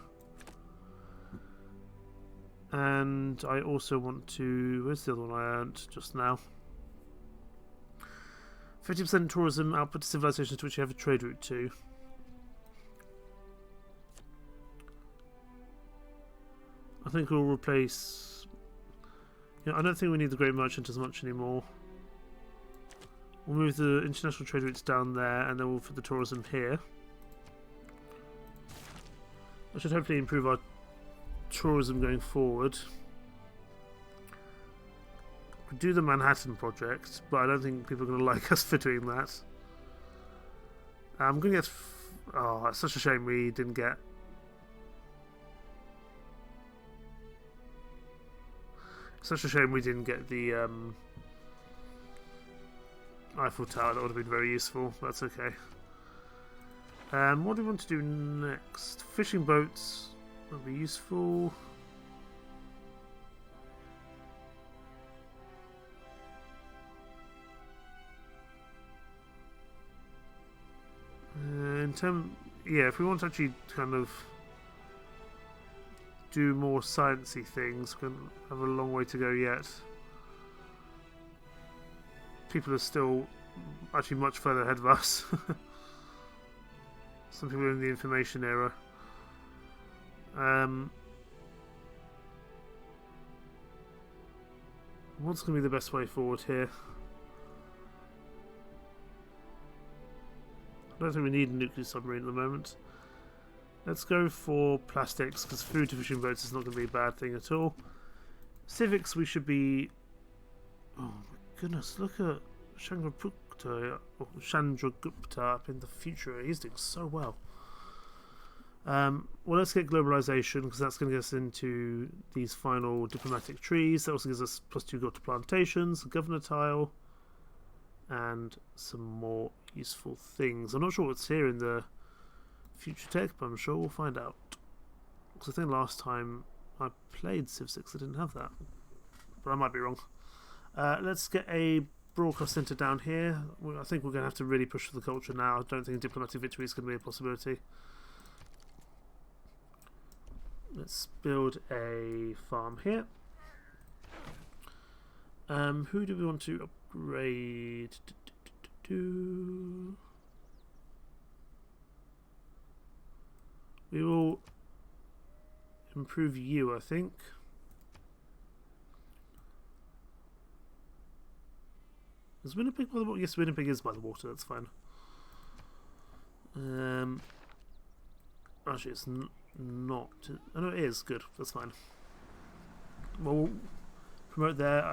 And I also want to... Where's the other one I earned just now? 50% tourism output to civilizations to which you have a trade route to. I think we'll replace... You know, I don't think we need the Great Merchant as much anymore. We'll move the international trade routes down there, and then we'll put the tourism here. That should hopefully improve our tourism going forward. We could do the Manhattan project, but I don't think people are going to like us for doing that. I'm going to get... Oh, it's such a shame we didn't get... Such a shame we didn't get the Eiffel Tower. That would have been very useful. That's okay. What do we want to do next? Fishing boats would be useful. Yeah, if we want to actually kind of do more sciencey things, we have a long way to go yet. People are still actually much further ahead of us. Some people are in the information era. What's going to be the best way forward here? I don't think we need a nuclear submarine at the moment. Let's go for plastics, because food to fishing boats is not going to be a bad thing at all. Civics, we should be... Oh my goodness, look at Chandragupta up in the future. He's doing so well. Well, let's get globalization, because that's going to get us into these final diplomatic trees. That also gives us +2 gold to plantations, a governor tile, and some more useful things. I'm not sure what's here in the future tech, but I'm sure we'll find out. Because I think last time I played Civ 6 I didn't have that. But I might be wrong. Let's get a broadcast centre down here. I think we're going to have to really push for the culture now. I don't think diplomatic victory is going to be a possibility. Let's build a farm here. Who do we want to upgrade? We will improve you, I think. Is Winnipeg by the water? Yes, Winnipeg is by the water, that's fine. Actually, it's not. Oh, no, it is. Good, that's fine. Well, we'll promote there.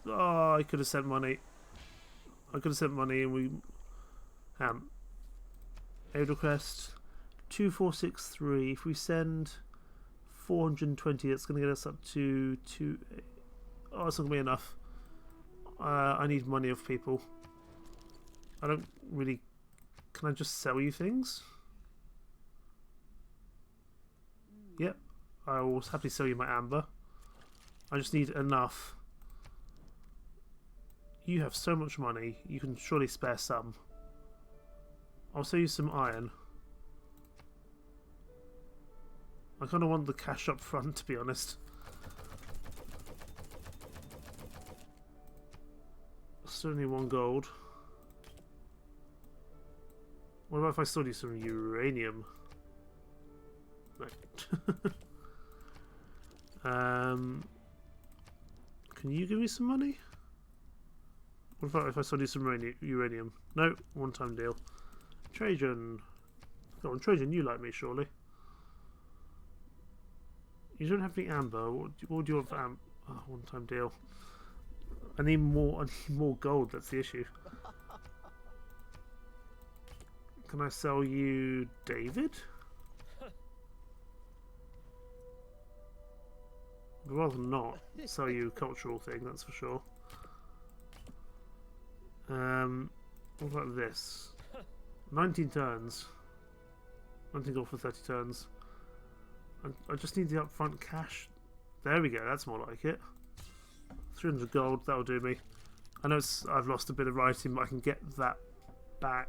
I could have sent money. I could have sent money and we... aid request 2463. If we send 420, that's going to get us up to 2... Oh, it's not going to be enough. I need money off people. I don't really... Can I just sell you things? Yep. I will happily sell you my amber. I just need enough. You have so much money, you can surely spare some. I'll sell you some iron. I kind of want the cash up front, to be honest. Still only 1 gold. What about if I sold you some uranium? No. Can you give me some money? What about if I sold you some uranium? No, one-time deal. Trajan. Go on, Trajan, you like me, surely. You don't have any amber. What do you want for amber? Oh, one-time deal. I need more gold, that's the issue. Can I sell you David? I'd rather not sell you a cultural thing, that's for sure. What about this? 19 turns. 19 gold for 30 turns. I just need the upfront cash. There we go, that's more like it. 300 gold, that'll do me. I know I've lost a bit of writing, but I can get that back.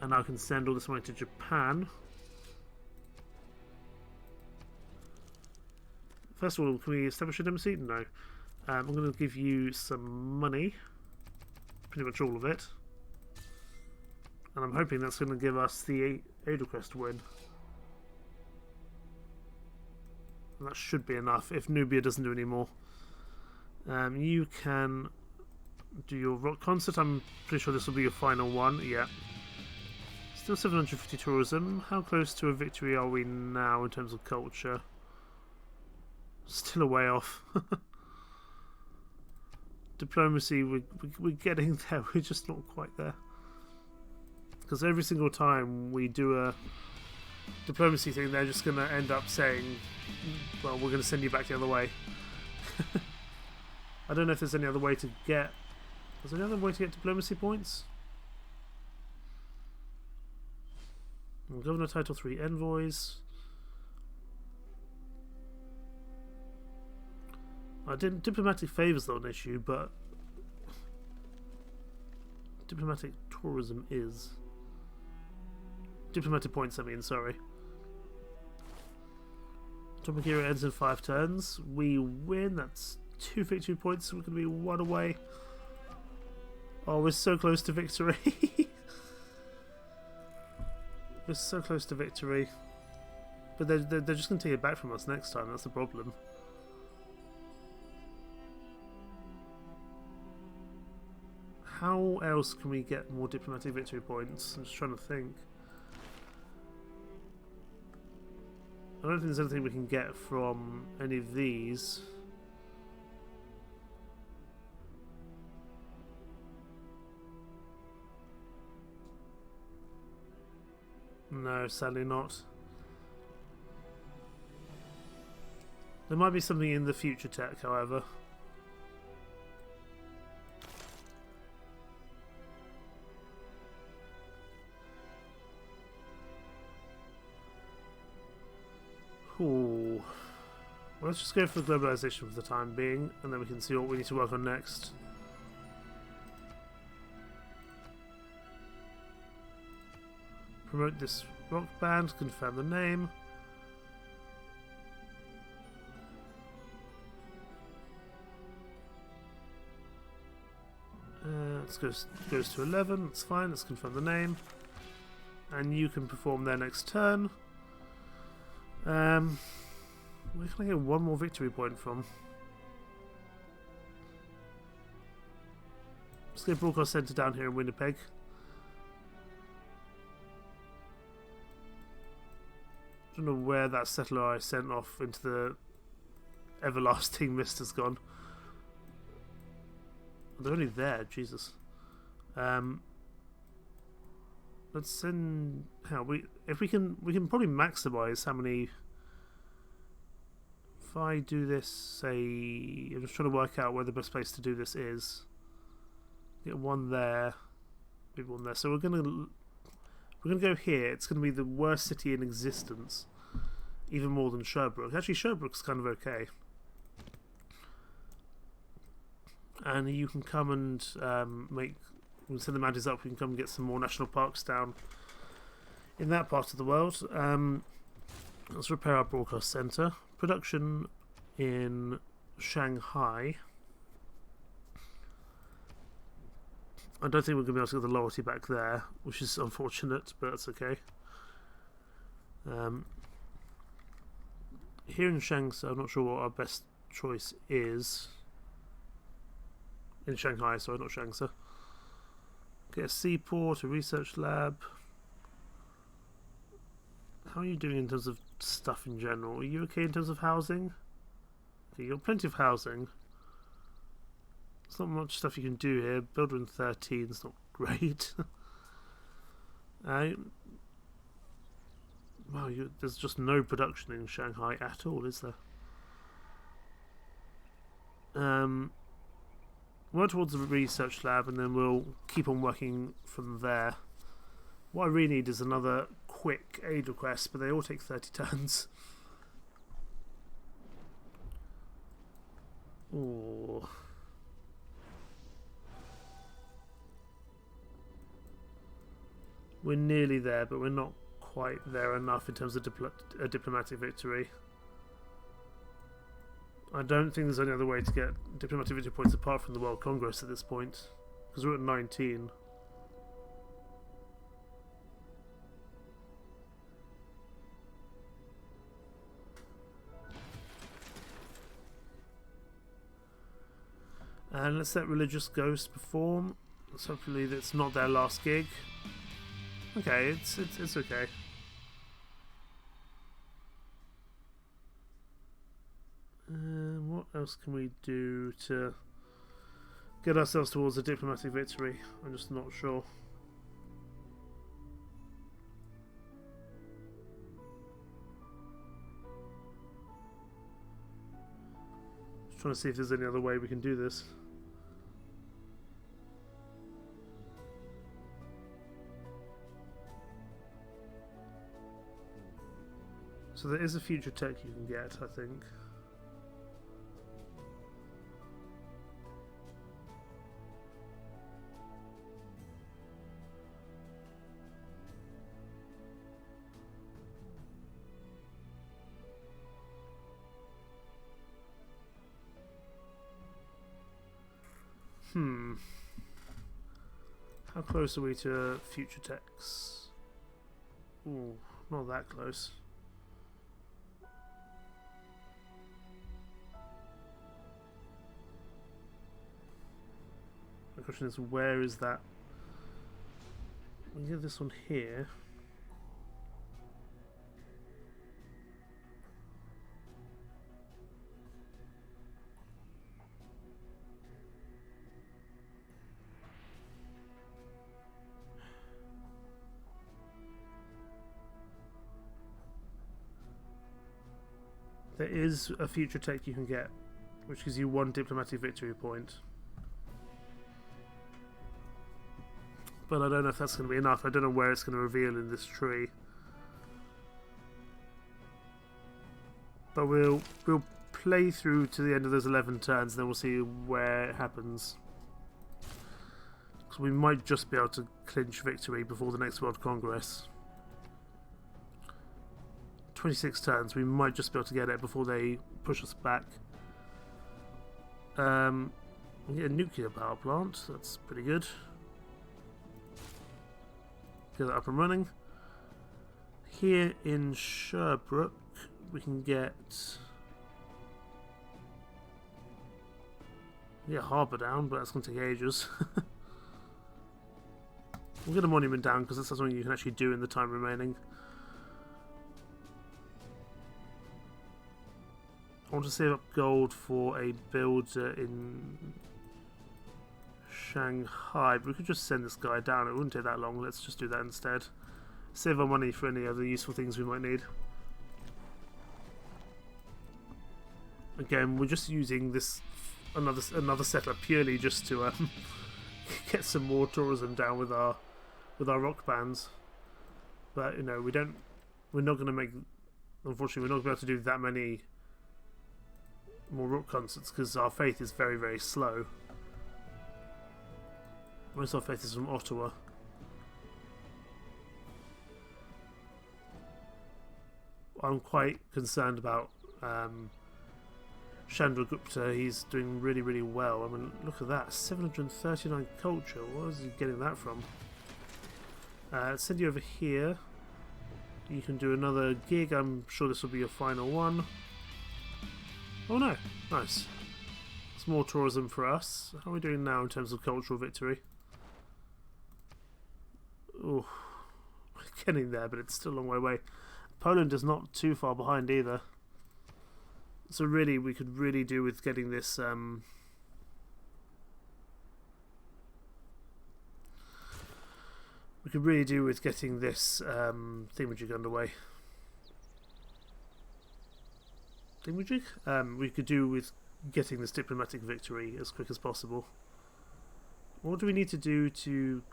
And I can send all this money to Japan. First of all, can we establish an embassy? No. I'm going to give you some money. Pretty much all of it. And I'm hoping that's going to give us the Edelcrest win. And that should be enough, if Nubia doesn't do any more. You can do your rock concert. I'm pretty sure this will be your final one. Yeah. Still 750 tourism. How close to a victory are we now in terms of culture? Still a way off. Diplomacy, we're getting there. We're just not quite there. Because every single time we do a diplomacy thing, they're just going to end up saying, well, we're going to send you back the other way. I don't know if there's any other way to get... Is there any other way to get diplomacy points? Governor Title 3 envoys. Diplomatic favours not an issue, but diplomatic tourism is. Diplomatic points, I mean, sorry. Atomic era ends in 5 turns. We win, that's 2 victory points, so we're going to be 1 away. Oh, we're so close to victory. We're so close to victory. But they're just going to take it back from us next time, that's the problem. How else can we get more diplomatic victory points? I'm just trying to think. I don't think there's anything we can get from any of these. No, sadly not. There might be something in the future tech, however. Ooh. Well, let's just go for globalization for the time being, and then we can see what we need to work on next. Promote this rock band, confirm the name. Goes to 11, that's fine, let's confirm the name. And you can perform their next turn. Where can I get 1 more victory point from? Let's get Broadcast Centre down here in Winnipeg. I don't know where that settler I sent off into the everlasting mist has gone. They're only there, Jesus. Let's send. If we can probably maximize how many. If I do this, say, I'm just trying to work out where the best place to do this is. Get 1 there, maybe 1 there. So we're gonna go here. It's gonna be the worst city in existence, even more than Sherbrooke. Actually, Sherbrooke's kind of okay. And you can come and we'll send the mountains up. We can come and get some more national parks down in that part of the world. Let's repair our broadcast centre. Production in Shanghai. I don't think we're going to be able to get the loyalty back there, which is unfortunate, but that's okay. Here in Shanghai, I'm not sure what our best choice is. In Shanghai, sorry, not Shanghai. Get a seaport, a research lab. How are you doing in terms of stuff in general? Are you okay in terms of housing? Okay, you've got plenty of housing. There's not much stuff you can do here. Builder in 13 is not great. Wow, there's just no production in Shanghai at all, is there? Work towards the research lab, and then we'll keep on working from there. What I really need is another quick aid request, but they all take 30 turns. Oh. We're nearly there, but we're not quite there enough in terms of a diplomatic victory. I don't think there's any other way to get diplomatic victory points apart from the World Congress at this point, because we're at 19. And let's let Religious Ghost perform. So hopefully that's not their last gig. Okay, it's okay. What else can we do to get ourselves towards a diplomatic victory? I'm just not sure. Just trying to see if there's any other way we can do this. So there is a future tech you can get, I think. How close are we to future techs? Ooh, not that close. The question is, where is that? We get this one here. There is a future tech you can get, which gives you 1 diplomatic victory point. But I don't know if that's going to be enough. I don't know where it's going to reveal in this tree. But we'll play through to the end of those 11 turns, and then we'll see where it happens. Because we might just be able to clinch victory before the next World Congress. 26 turns, we might just be able to get it before they push us back. We get a nuclear power plant, that's pretty good. Get that up and running. Here in Sherbrooke, we can get harbour down, but that's going to take ages. We'll get a monument down because that's something you can actually do in the time remaining. I want to save up gold for a builder in Shanghai, but we could just send this guy down. It wouldn't take that long. Let's just do that instead. Save our money for any other useful things we might need. Again, we're just using this another settler purely just to get some more tourism down with our rock bands. But you know, we're not going to make. Unfortunately, we're not going to be able to do that many more rock concerts because our faith is very, very slow. Most of our faith is from Ottawa. I'm quite concerned about Chandragupta. He's doing really, really well. I mean, look at that, 739 culture. Where is he getting that from? Send you over here. You can do another gig. I'm sure this will be your final one. Oh no, nice. It's more tourism for us. How are we doing now in terms of cultural victory? Oh, we're getting there, but it's still a long way away. Poland is not too far behind either. So really, we could really do with getting this thingamajig underway. thingamajig. We could do with getting this diplomatic victory as quick as possible. What do we need to do to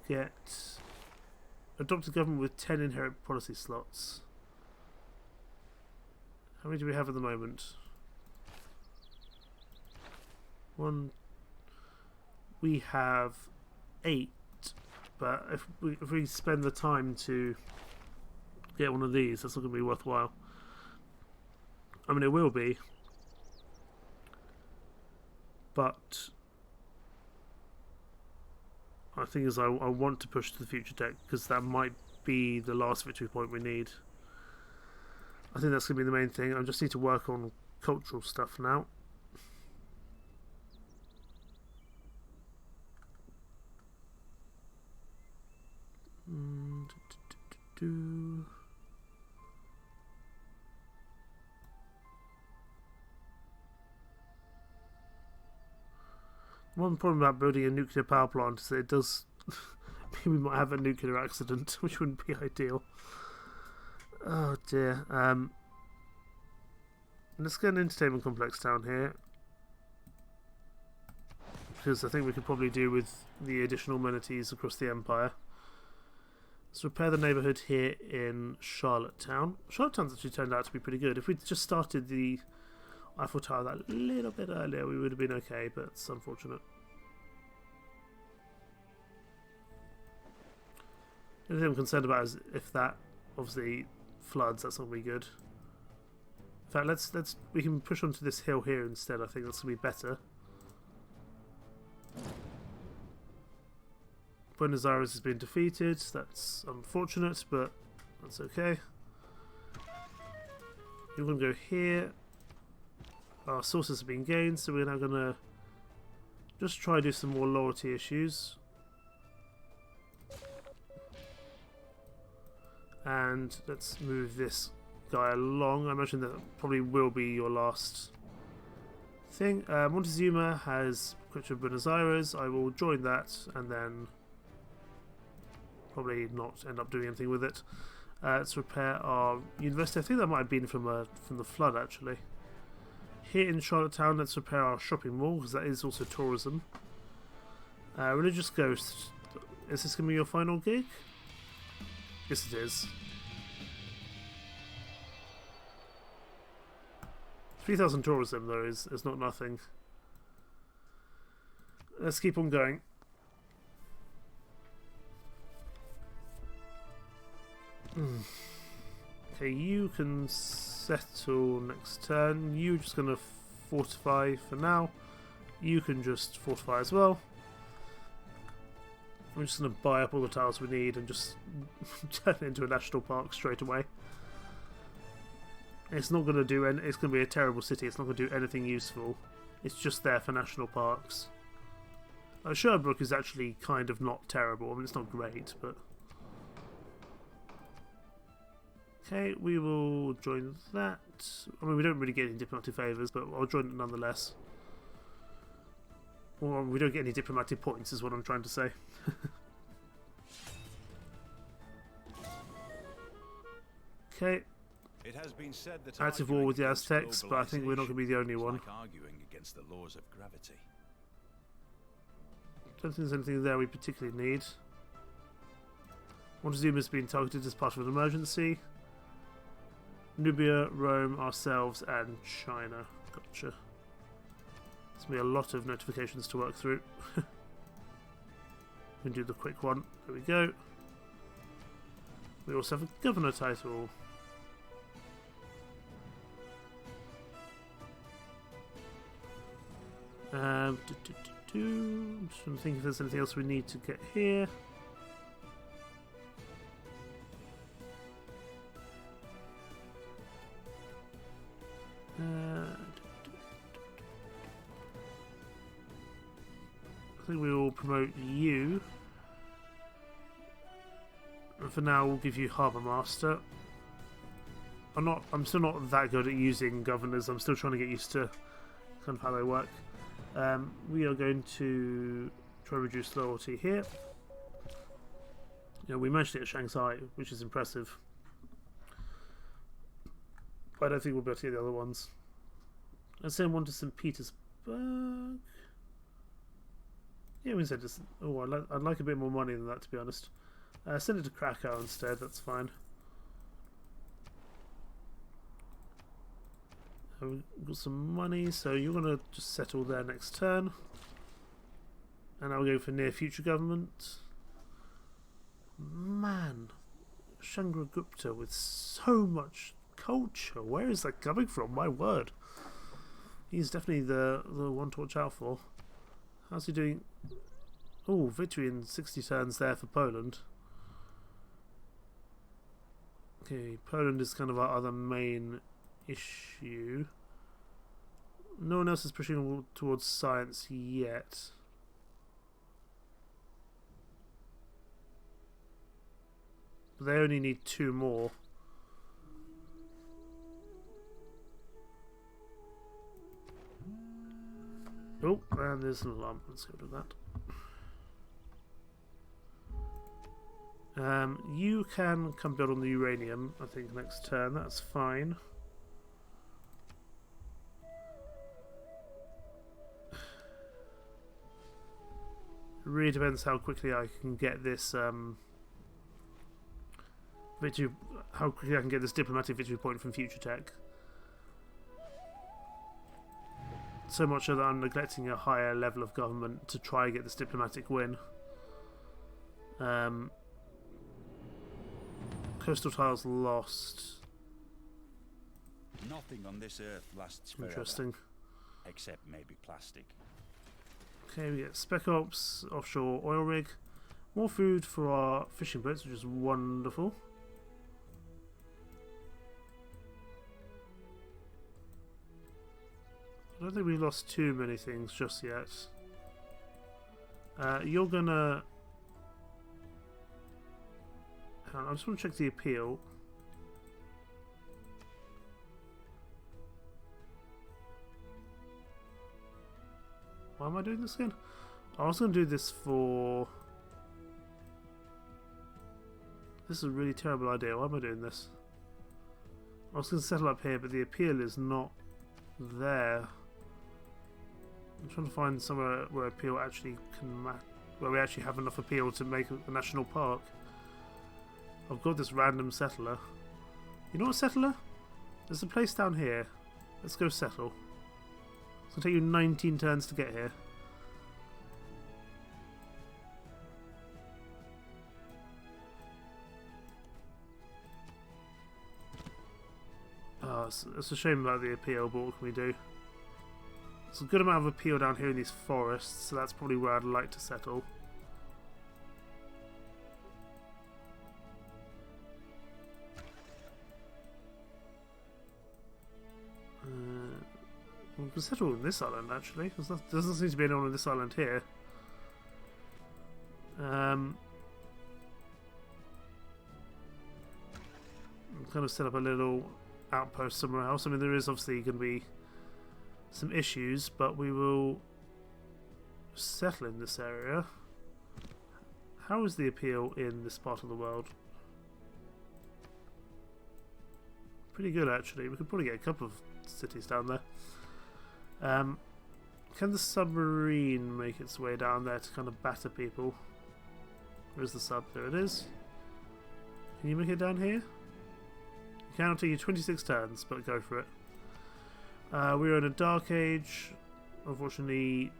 get adopt a government with 10 inherent policy slots? How many do we have at the moment? We have 8, but if we spend the time to get one of these, that's not going to be worthwhile. I mean, it will be, but I think I want to push to the future deck because that might be the last victory point we need. I think that's going to be the main thing. I just need to work on cultural stuff now. One problem about building a nuclear power plant is that it does we might have a nuclear accident, which wouldn't be ideal. Oh dear. Let's get an entertainment complex down here, because I think we could probably do with the additional amenities across the empire. Let's repair the neighbourhood here in Charlottetown. Charlottetown's actually turned out to be pretty good. If we'd just started the Eiffel Tower that little bit earlier, we would have been okay, but it's unfortunate. The only thing I'm concerned about is if that obviously floods, that's not going to be good. In fact, we can push onto this hill here instead. I think that's going to be better. Buenos Aires has been defeated. That's unfortunate, but that's okay. We're going to go here. Our sources have been gained, so we're now going to just try to do some more loyalty issues. And let's move this guy along. I imagine that probably will be your last thing. Montezuma has captured Buenos Aires. I will join that and then probably not end up doing anything with it. Let's repair our university. I think that might have been from the flood, actually. Here in Charlottetown, let's repair our shopping mall, because that is also tourism. Religious Ghost. Is this going to be your final gig? Yes, it is. 3,000 tourism, though, is not nothing. Let's keep on going. Okay, you can settle next turn. You're just going to fortify for now. You can just fortify as well. I'm just going to buy up all the tiles we need and just turn it into a national park straight away. It's not going to do any. It's going to be a terrible city. It's not going to do anything useful. It's just there for national parks. Sherbrooke is actually kind of not terrible. I mean, it's not great, but okay, we will join that. I mean, we don't really get any diplomatic favours, but I'll join it nonetheless. Or we don't get any diplomatic points, is what I'm trying to say. Okay. It has been said that active war with the Aztecs, but I think we're not going to be the only one. like arguing against the laws of gravity. Don't think there's anything there we particularly need. Montezuma's been targeted as part of an emergency. Nubia, Rome, ourselves, and China. Gotcha. There's going to be a lot of notifications to work through. We can do the quick one. There we go. We also have a governor title. I'm just trying to think if there's anything else we need to get here. I think we will promote you. And for now, we'll give you Harbour Master. I'm still not that good at using governors. I'm still trying to get used to kind of how they work. We are going to try to reduce loyalty here. We managed it at Shanghai, which is impressive. But I don't think we'll be able to get the other ones. Let's send one to St. Petersburg. Yeah, we said just. Oh, I'd like a bit more money than that, to be honest. Send it to Krakow instead. That's fine. We've got some money, so you're gonna just settle there next turn, and I'll go for near future government. Man, Chandragupta with so much culture. Where is that coming from? My word. He's definitely the one to watch out for. How's he doing? Oh, victory in 60 turns there for Poland. Okay, Poland is kind of our other main issue. No one else is pushing towards science yet. But they only need 2 more. Oh, and there's an alarm. Let's go to that. You can come build on the uranium, I think, next turn. That's fine. It really depends how quickly I can get this victory. How quickly I can get this diplomatic victory point from future tech. So much so that I'm neglecting a higher level of government to try and get this diplomatic win. Coastal tiles lost. Nothing on this earth lasts forever. Interesting. Except maybe plastic. Okay, we get Spec Ops, offshore oil rig. More food for our fishing boats, which is wonderful. I don't think we lost too many things just yet. You're gonna... I just want to check the appeal. Why am I doing this again? I was going to do this for... This is a really terrible idea. Why am I doing this? I was going to settle up here, but the appeal is not there. I'm trying to find somewhere where appeal actually can where we actually have enough appeal to make a national park. I've got this random settler. You know what, settler? There's a place down here. Let's go settle. It's going to take you 19 turns to get here. Oh, it's a shame about the appeal, but what can we do? There's a good amount of appeal down here in these forests, so that's probably where I'd like to settle. We can settle on this island, actually, because there doesn't seem to be anyone on this island here. Kind of set up a little outpost somewhere else. I mean, there is obviously going to be some issues, but we will settle in this area. How is the appeal in this part of the world? Pretty good, actually. We could probably get a couple of cities down there. Can the submarine make its way down there to kind of batter people? Where's the sub? There it is. Can you make it down here? You can. It'll take you 26 turns, but go for it. We're in a dark age. Unfortunately,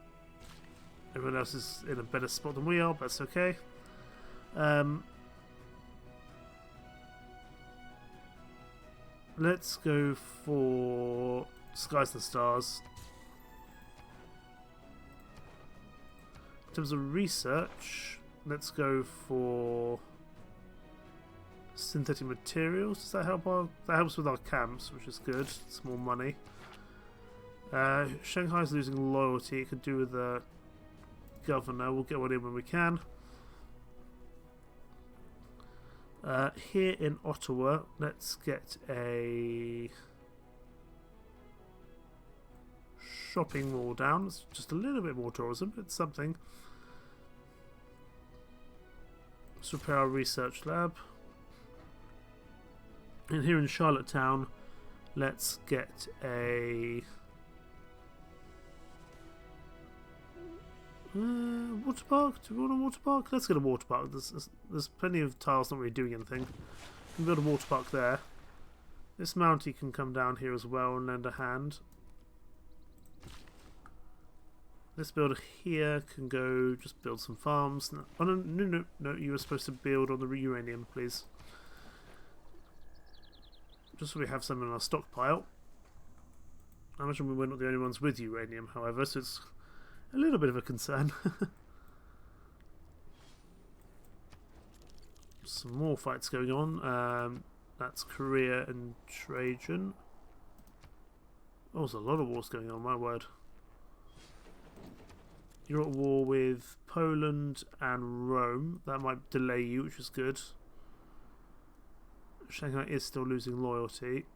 everyone else is in a better spot than we are, but that's okay. Let's go for Skies and Stars. In terms of research, let's go for synthetic materials. Does that help? That helps with our camps, which is good. It's more money. Shanghai's losing loyalty. It could do with the governor. We'll get one in when we can. Here in Ottawa, let's get a shopping mall down. It's just a little bit more tourism, but it's something. Let's repair our research lab. And here in Charlottetown, Let's get a water park. Do we want a water park? Let's get a water park. There's plenty of tiles not really doing anything. We can build a water park there. This Mountie can come down here as well and lend a hand. This builder here can go just build some farms. No, oh, no, you were supposed to build on the uranium, please. Just so we have some in our stockpile. I imagine we're not the only ones with uranium, however, so it's a little bit of a concern. Some more fights going on. That's Korea and Trajan. Oh, there's a lot of wars going on, my word. You're at war with Poland and Rome. That might delay you, which is good. Shanghai is still losing loyalty.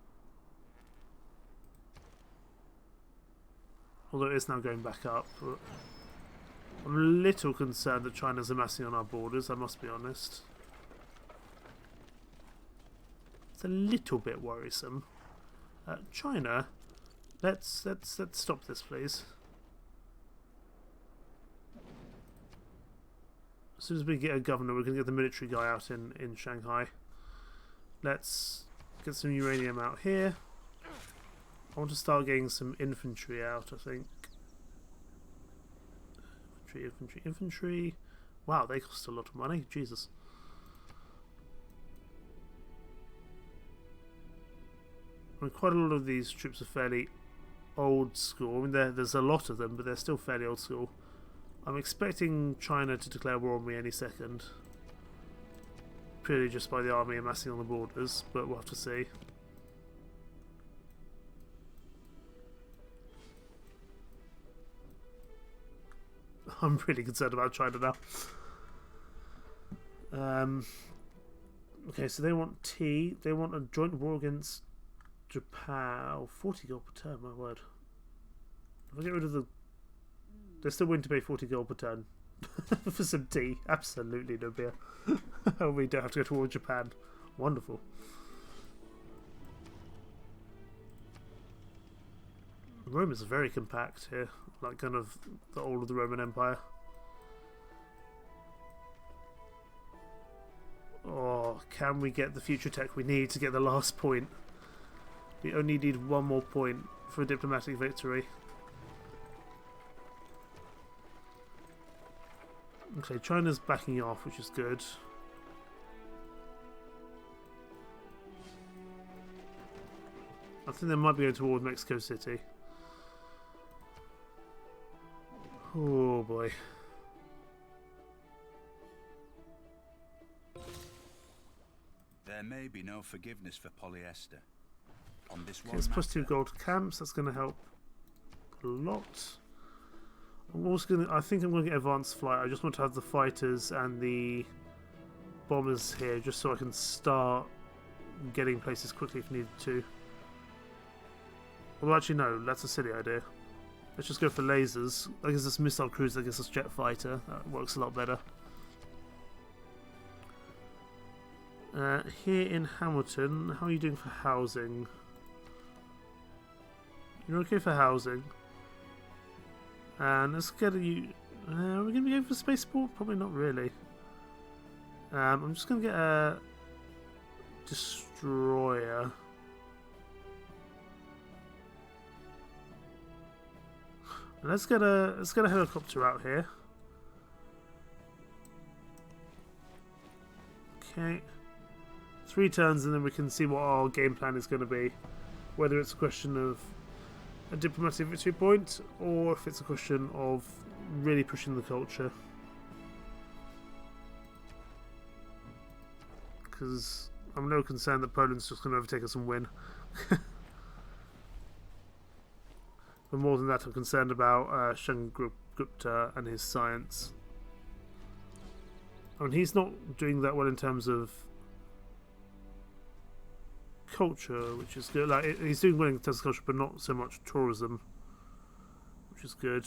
Although it is now going back up. I'm a little concerned that China's amassing on our borders, I must be honest. It's a little bit worrisome. China, let's stop this, please. As soon as we get a governor, we're going to get the military guy out in Shanghai. Let's get some uranium out here. I want to start getting some infantry out, I think. Infantry. Wow, they cost a lot of money. Jesus. I mean, quite a lot of these troops are fairly old school. I mean, there's a lot of them, but they're still fairly old school. I'm expecting China to declare war on me any second. Purely just by the army amassing on the borders, but we'll have to see. I'm really concerned about China now. Okay, so they want tea. They want a joint war against Japan. Oh, 40 gold per turn, my word. If I get rid of the... They're still willing to pay 40 gold per turn. For some tea. Absolutely no beer. We don't have to go to war with Japan. Wonderful. Rome is very compact here. Like kind of the old of the Roman Empire. Oh, can we get the future tech we need to get the last point? We only need one more point for a diplomatic victory. Okay, China's backing off, which is good. I think they might be going toward Mexico City. Oh boy. There may be no forgiveness for polyester. On this Okay, it's plus 2 gold camps. That's going to help a lot. I'm also going to. I think I'm going to get advanced flight. I just want to have the fighters and the bombers here, just so I can start getting places quickly if needed to. Well, actually, no. That's a silly idea. Let's just go for lasers. I guess this missile cruiser, I guess this jet fighter. That works a lot better. Here in Hamilton, how are you doing for housing? You're okay for housing. And let's get you. Are we going to be going for spaceport? Probably not really. I'm just going to get a destroyer. Let's get a helicopter out here. Okay. 3 turns and then we can see what our game plan is going to be. Whether it's a question of a diplomatic victory point or if it's a question of really pushing the culture. Because I'm no concerned that Poland's just going to overtake us and win. But more than that, I'm concerned about Gupta and his science. I mean, he's not doing that well in terms of culture, which is good. Like, he's doing well in terms of culture, but not so much tourism, which is good.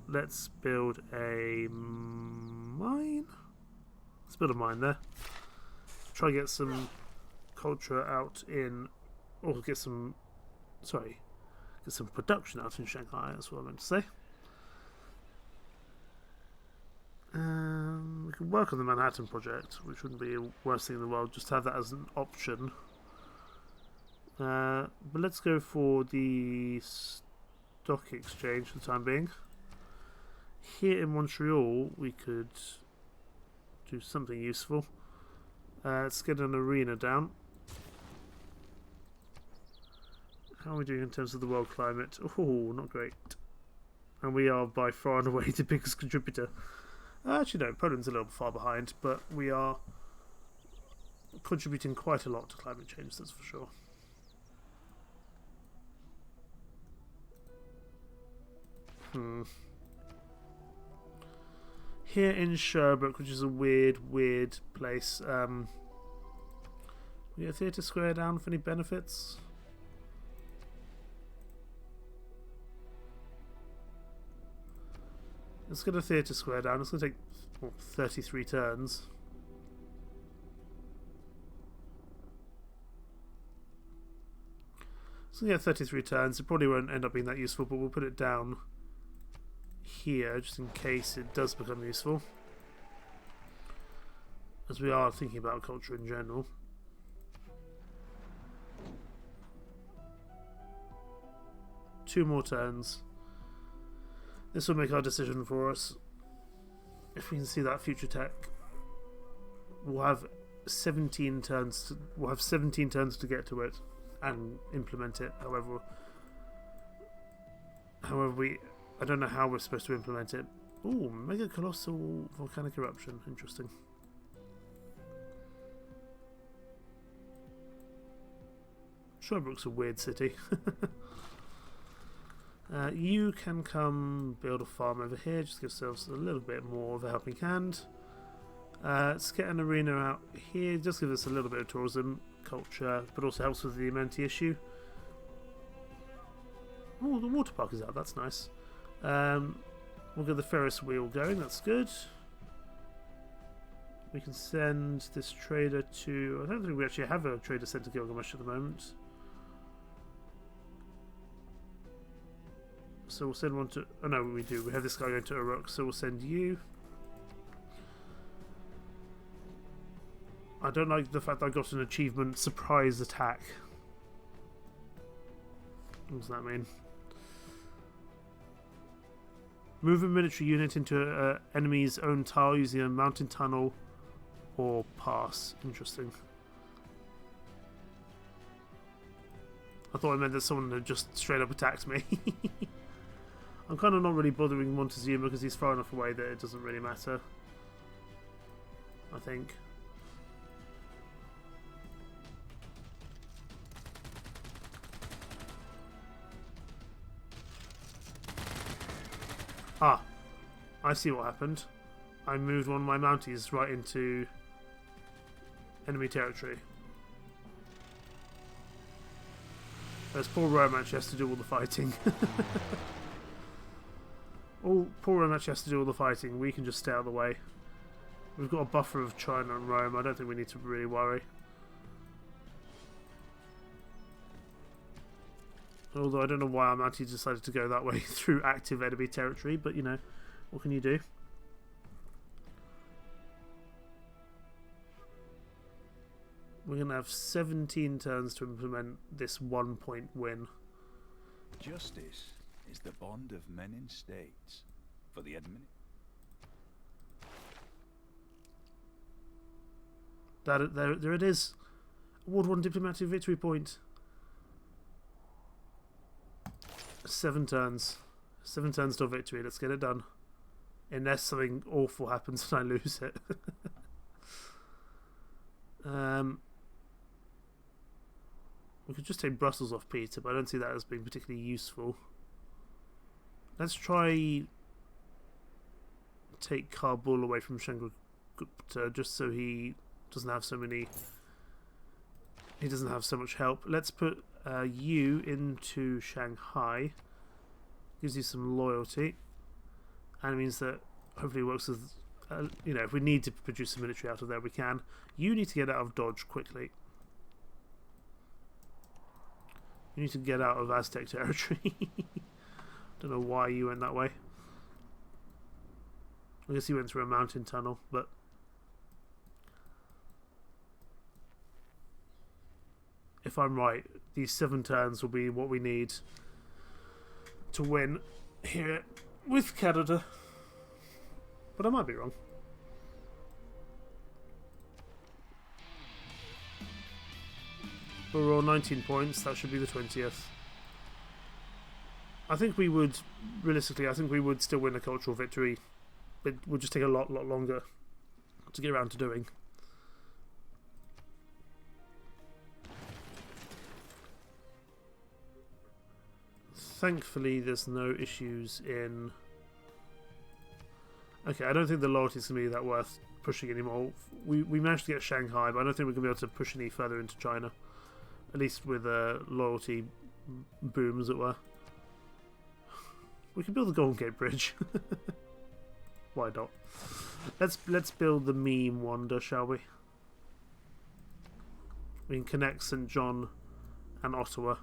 Let's build a mine. Let's build a mine there. Try to get some culture out in or get some, sorry, get some production out in Shanghai. That's what I meant to say. We can work on the Manhattan project, which wouldn't be the worst thing in the world. Just have that as an option. But let's go for the stock exchange for the time being. Here in Montreal, we could do something useful. Let's get an arena down. How are we doing in terms of the world climate? Oh, not great. And we are by far and away the biggest contributor. Actually, no, Poland's a little far behind, but we are contributing quite a lot to climate change, that's for sure. Here in Sherbrooke, which is a weird place, we get Theatre Square down for any benefits? Let's get a Theatre Square down. It's going to take 33 turns. So yeah, 33 turns. It probably won't end up being that useful, but we'll put it down here just in case it does become useful, as we are thinking about culture in general. Two more turns. This will make our decision for us. If we can see that future tech, we'll have 17 turns. We'll have 17 turns to get to it and implement it. However, I don't know how we're supposed to implement it. Ooh, mega colossal volcanic eruption. Interesting. Sherbrooke's a weird city. You can come build a farm over here. Just give yourselves a little bit more of a helping hand. Let's get an arena out here. Just give us a little bit of tourism, culture, but also helps with the amenity issue. Oh, the water park is out. That's nice. We'll get the Ferris wheel going. That's good. We can send this trader to... I don't think we actually have a trader sent to Gilgamesh at the moment. So we'll send one to... Oh no, we do. We have this guy going to Uruk, so we'll send you. I don't like the fact that I got an achievement, surprise attack. What does that mean? Move a military unit into an enemy's own tile using a mountain tunnel or pass. Interesting. I thought it meant that someone had just straight up attacked me. I'm kind of not really bothering Montezuma because he's far enough away that it doesn't really matter, I think. Ah, I see what happened. I moved one of my Mounties right into enemy territory. There's poor Romance has to do all the fighting. Poor Romance has to do all the fighting. We can just stay out of the way. We've got a buffer of China and Rome. I don't think we need to really worry. Although I don't know why our Mountie decided to go that way through active enemy territory, but you know, what can you do? We're going to have 17 turns to implement this 1-point win. Justice is the bond of men in states. For the There it is. Award 1 diplomatic victory point. 7 turns. 7 turns to victory. Let's get it done. Unless something awful happens and I lose it. We could just take Brussels off Peter, but I don't see that as being particularly useful. Let's try take Kabul away from Chandragupta just so he doesn't have so many... He doesn't have so much help. Let's put you into Shanghai. Gives you some loyalty. And it means that hopefully it works with... you know, if we need to produce some military out of there, we can. You need to get out of Dodge quickly. You need to get out of Aztec territory. Don't know why you went that way. I guess he went through a mountain tunnel, but if I'm right, these 7 turns will be what we need to win here with Canada. But I might be wrong. We're all 19 points, that should be the 20th. I think we would, realistically, I think we would still win a cultural victory. It would just take a lot longer to get around to doing. Thankfully, there's no issues in... Okay, I don't think the loyalty is going to be that worth pushing anymore. We managed to get Shanghai, but I don't think we're going to be able to push any further into China. At least with a loyalty boom, as it were. We can build the Golden Gate Bridge. Why not? Let's build the meme wonder, shall we? We can connect St. John and Ottawa.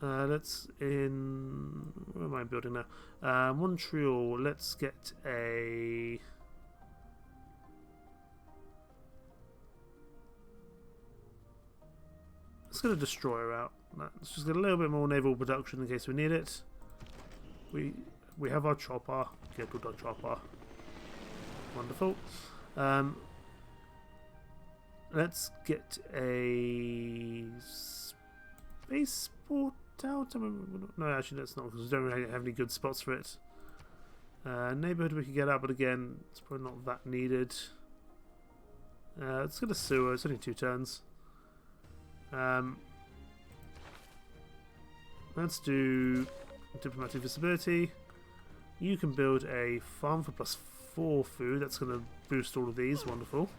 Let's in... Where am I building now? Montreal. Let's get a... Let's get a destroyer out. Let's just get a little bit more naval production in case we need it. We have our chopper. Get our chopper. Wonderful. Let's get a spaceport out. No, actually that's not, because we don't really have any good spots for it. Neighbourhood we could get out, but again, it's probably not that needed. Let's get a sewer. It's only 2 turns. Let's do diplomatic visibility. You can build a farm for +4 food. That's going to boost all of these. Wonderful.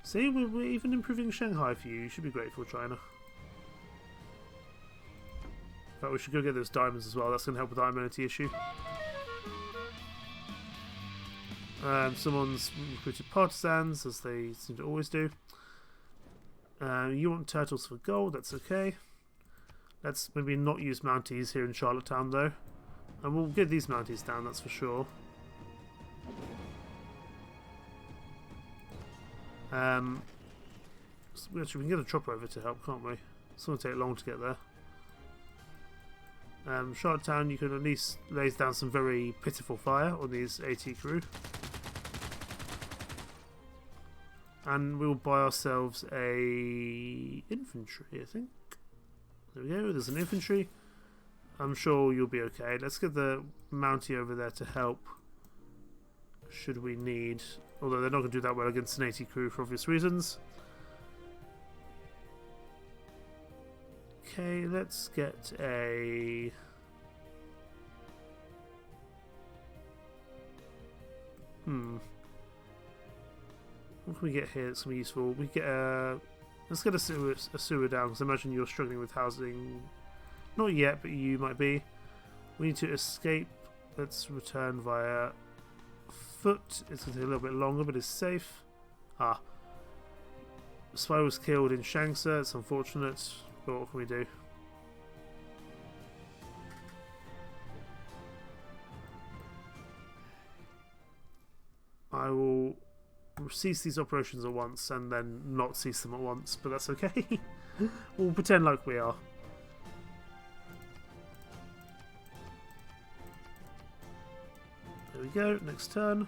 See, we're even improving Shanghai for you. You should be grateful, China. In fact, we should go get those diamonds as well. That's going to help with the amenity issue. Someone's recruited partisans, as they seem to always do. You want turtles for gold, that's okay. Let's maybe not use Mounties here in Charlottetown though. And we'll get these Mounties down, that's for sure. Actually, we can get a chopper over to help, can't we? It's going to take long to get there. Charlottetown, you can at least lay down some very pitiful fire on these AT crew. And we'll buy ourselves a infantry, I think. There we go, there's an infantry. I'm sure you'll be okay. Let's get the Mountie over there to help. Should we need... Although they're not going to do that well against an AT crew for obvious reasons. Okay, let's get a... What can we get here that's going to be useful? We get a... Let's get a sewer down, because I imagine you're struggling with housing. Not yet, but you might be. We need to escape. Let's return via foot. It's going to take a little bit longer, but it's safe. Ah. The spy was killed in Shangsa. It's unfortunate, but what can we do? I will cease these operations at once and then not cease them at once, but that's okay. We'll pretend like we are. There we go, next turn.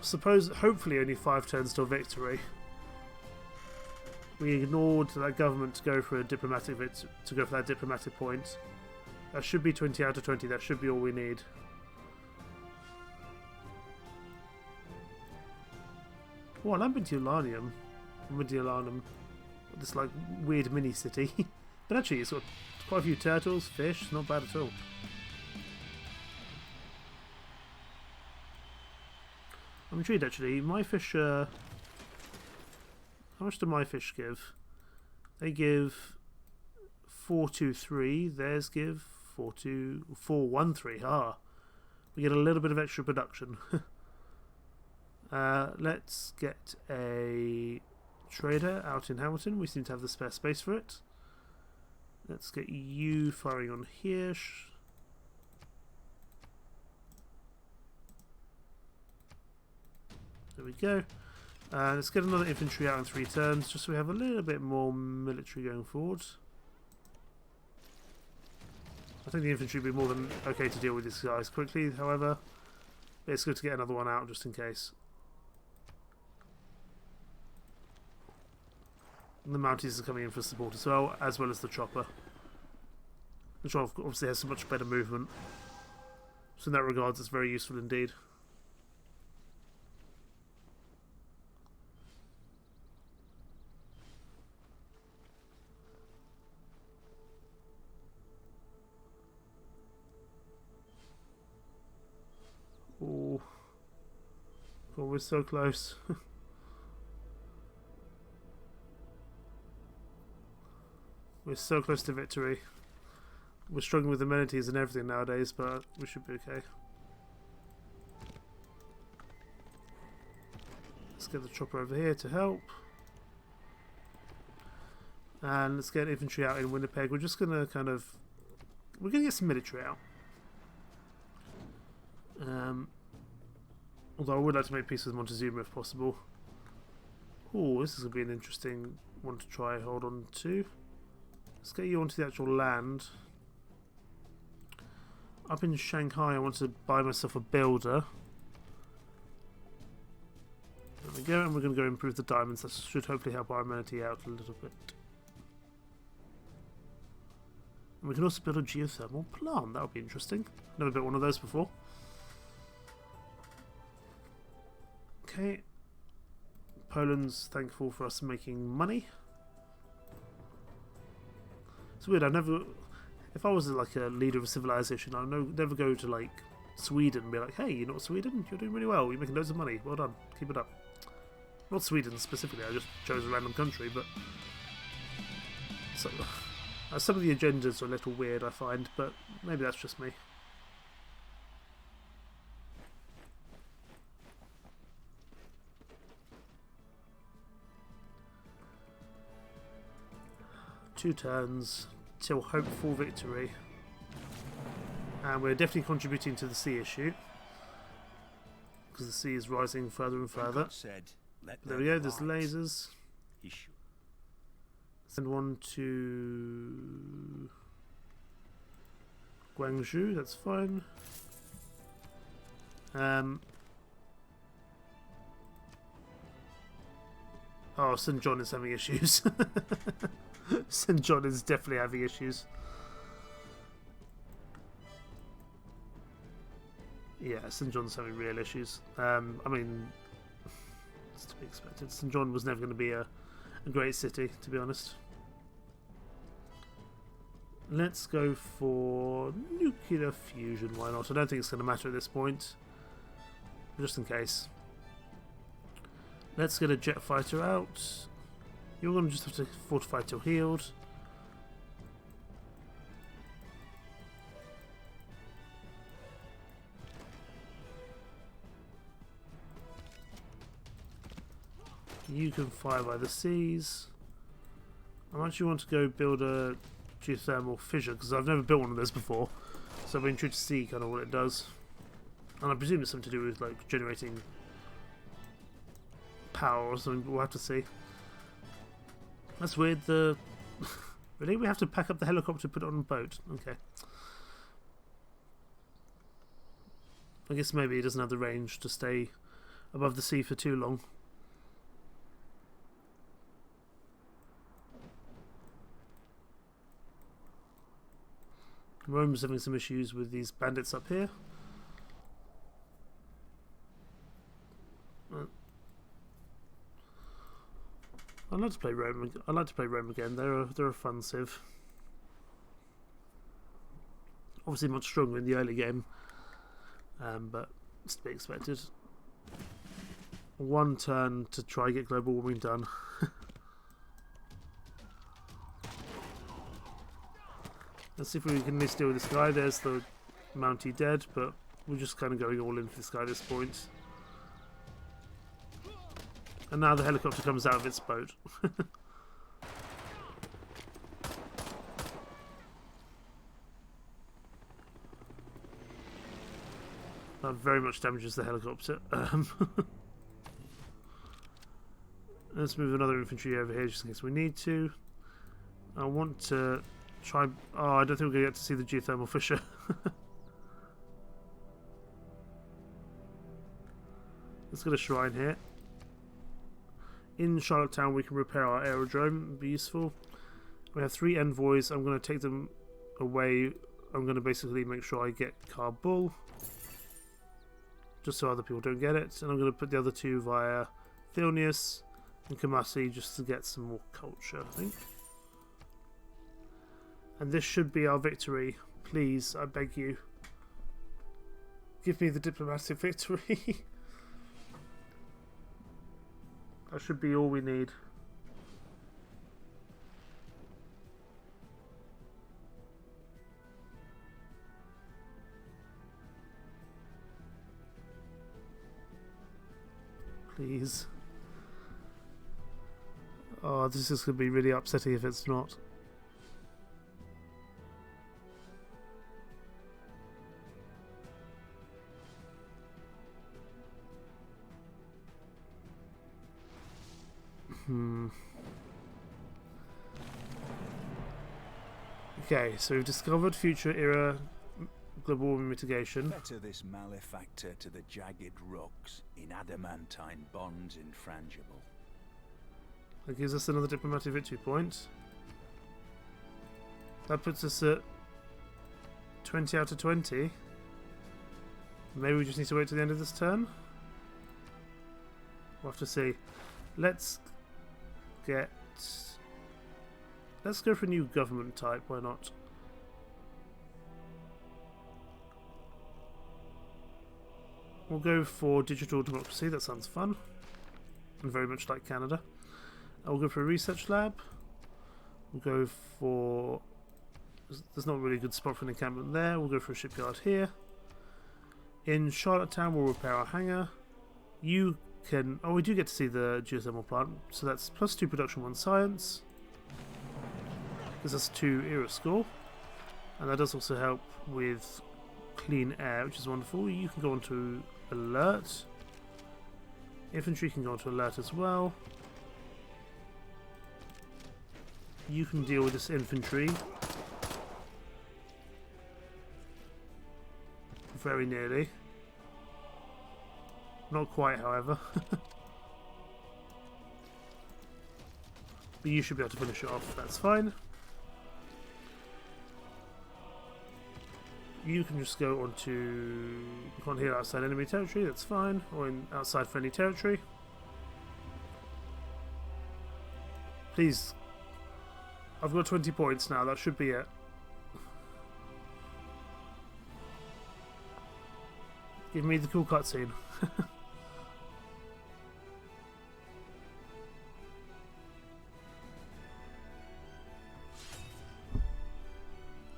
Suppose, hopefully only 5 turns till victory. We ignored that government to go for a diplomatic that diplomatic point. That should be 20 out of 20, that should be all we need. Oh, I like Mediolanum. This like weird mini city. But actually it's got quite a few turtles, fish, not bad at all. I'm intrigued actually. My fish how much do my fish give? They give 423, theirs give 413. Ah. We get a little bit of extra production. Let's get a trader out in Hamilton. We seem to have the spare space for it. Let's get you firing on here. There we go. Let's get another infantry out in 3 turns, just so we have a little bit more military going forward. I think the infantry will be more than okay to deal with these guys quickly, however. But it's good to get another one out just in case. And the Mounties are coming in for support as well as the chopper. The chopper obviously has so much better movement. So in that regard, it's very useful indeed. Oh, God, we're so close. We're so close to victory. We're struggling with amenities and everything nowadays, but we should be okay. Let's get the chopper over here to help. And let's get infantry out in Winnipeg. We're just going to we're going to get some military out. Although I would like to make peace with Montezuma if possible. Oh, this is going to be an interesting one to try hold on to. Let's get you onto the actual land. Up in Shanghai, I want to buy myself a builder. There we go, and we're going to go improve the diamonds. That should hopefully help our amenity out a little bit. And we can also build a geothermal plant. That would be interesting. Never built one of those before. Okay. Poland's thankful for us making money. It's weird, if I was like a leader of a civilization, I'd never go to like Sweden and be like, hey, you're not Sweden? You're doing really well, you're making loads of money, well done, keep it up. Not Sweden specifically, I just chose a random country, but so, some of the agendas are a little weird, I find, but maybe that's just me. Two turns till hopeful victory, and we're definitely contributing to the sea issue because the sea is rising further and further. There we go, there's lasers. Send one to Guangzhou, that's fine. Oh, St. John is having issues. St. John is definitely having issues. Yeah, St. John's having real issues. I mean, it's to be expected. St. John was never going to be a great city, to be honest. Let's go for nuclear fusion, why not? I don't think it's going to matter at this point, just in case. Let's get a jet fighter out. You're going to just have to fortify till healed. You can fire by the seas. I actually want to go build a geothermal fissure because I've never built one of those before. So I've been intrigued to see kind of what it does. And I presume it's something to do with like generating power or something, but we'll have to see. That's weird, really? We have to pack up the helicopter and put it on a boat? Okay. I guess maybe it doesn't have the range to stay above the sea for too long. Rome's having some issues with these bandits up here. I'd like to play Rome. I'd like to play Rome again. They're a fun civ. Obviously much stronger in the early game, but it's to be expected. One turn to try and get global warming done. Let's see if we can at least deal with this guy. There's the Mountie dead, but we're just kind of going all in for this guy at this point. And now the helicopter comes out of its boat. That very much damages the helicopter. Let's move another infantry over here just in case we need to. I want to try... Oh, I don't think we're going to get to see the geothermal fissure. Let's get a shrine here. In Charlottetown we can repair our aerodrome. It'd be useful. We have 3 envoys. I'm going to take them away. I'm going to basically make sure I get Kabul, just so other people don't get it. And I'm going to put the other 2 via Vilnius and Kumasi just to get some more culture, I think. And this should be our victory. Please, I beg you. Give me the diplomatic victory. That should be all we need. Please. Oh, this is going to be really upsetting if it's not. Okay, so we've discovered future era global warming mitigation. Fetter this malefactor to the jagged rocks in adamantine bonds infrangible. That gives us another diplomatic victory point. That puts us at 20 out of 20. Maybe we just need to wait till the end of this turn. We'll have to see. Let's go for a new government type, why not? We'll go for digital democracy, that sounds fun. And very much like Canada. I'll go for a research lab. We'll go for... There's not really a good spot for an encampment there. We'll go for a shipyard here. In Charlottetown we'll repair our hangar. You can... Oh, we do get to see the geothermal plant. So that's +2 production, 1 science. Gives us 2 era score. And that does also help with clean air, which is wonderful. You can go on to alert. Infantry can go on to alert as well. You can deal with this infantry. Very nearly. Not quite, however. But you should be able to finish it off, that's fine. You can just go on to... You can't heal outside enemy territory, that's fine. Or in outside friendly territory. Please. I've got 20 points now, that should be it. Give me the cool cutscene.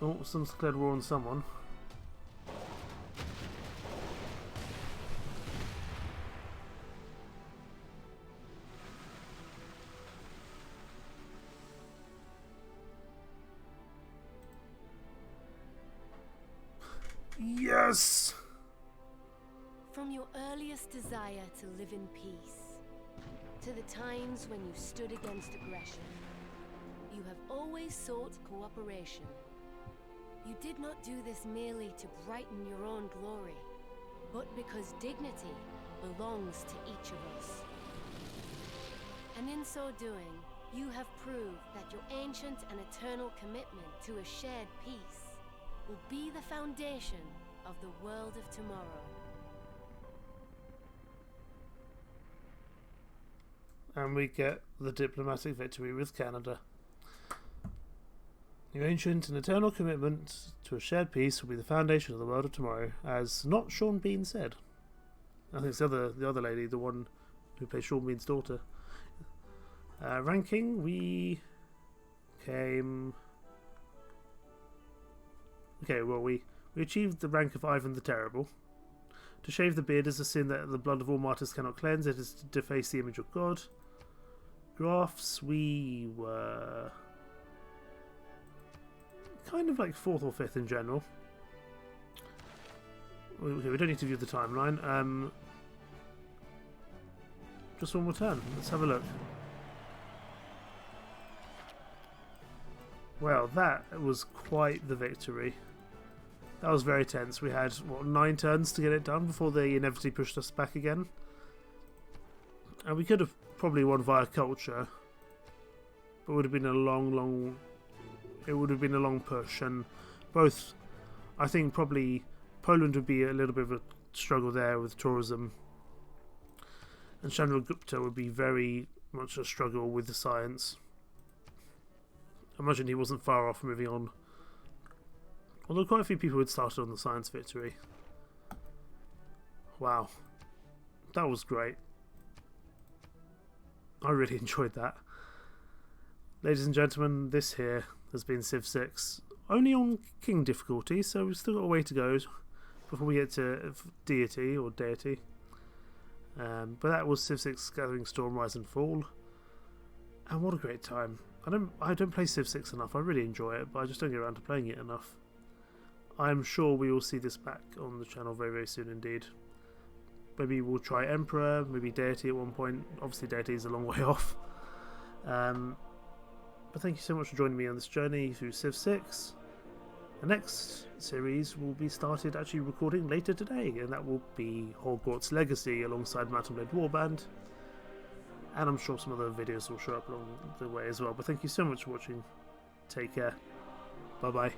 Oh, someone's declared war on someone. Yes! From your earliest desire to live in peace, to the times when you stood against aggression, you have always sought cooperation. You did not do this merely to brighten your own glory, but because dignity belongs to each of us. And in so doing, you have proved that your ancient and eternal commitment to a shared peace will be the foundation of the world of tomorrow. And we get the diplomatic victory with Canada. Your ancient and eternal commitment to a shared peace will be the foundation of the world of tomorrow, as not Sean Bean said. I think it's the other lady, the one who plays Sean Bean's daughter. Ranking, we came... Okay, well, we achieved the rank of Ivan the Terrible. To shave the beard is a sin that the blood of all martyrs cannot cleanse. It is to deface the image of God. Graphs, we were kind of like 4th or 5th in general. Okay, we don't need to view the timeline. Just one more turn. Let's have a look. Well, that was quite the victory. That was very tense. We had, what, 9 turns to get it done before they inevitably pushed us back again. And we could have probably won via culture. But it would have been a long push. And both, I think probably Poland would be a little bit of a struggle there with tourism. And Chandragupta would be very much a struggle with the science. I imagine he wasn't far off moving on. Although quite a few people had started on the science victory. Wow. That was great. I really enjoyed that. Ladies and gentlemen, this here has been Civ 6. Only on King difficulty, so we've still got a way to go before we get to deity or deity. But that was Civ 6 Gathering Storm, Rise and Fall. And what a great time. I don't play Civ 6 enough. I really enjoy it, but I just don't get around to playing it enough. I'm sure we will see this back on the channel very, very soon indeed. Maybe we'll try Emperor, maybe Deity at one point. Obviously Deity is a long way off. But thank you so much for joining me on this journey through Civ 6. The next series will be started actually recording later today, and that will be Hogwarts Legacy alongside Mountain Blade Warband. And I'm sure some other videos will show up along the way as well. But thank you so much for watching. Take care. Bye bye.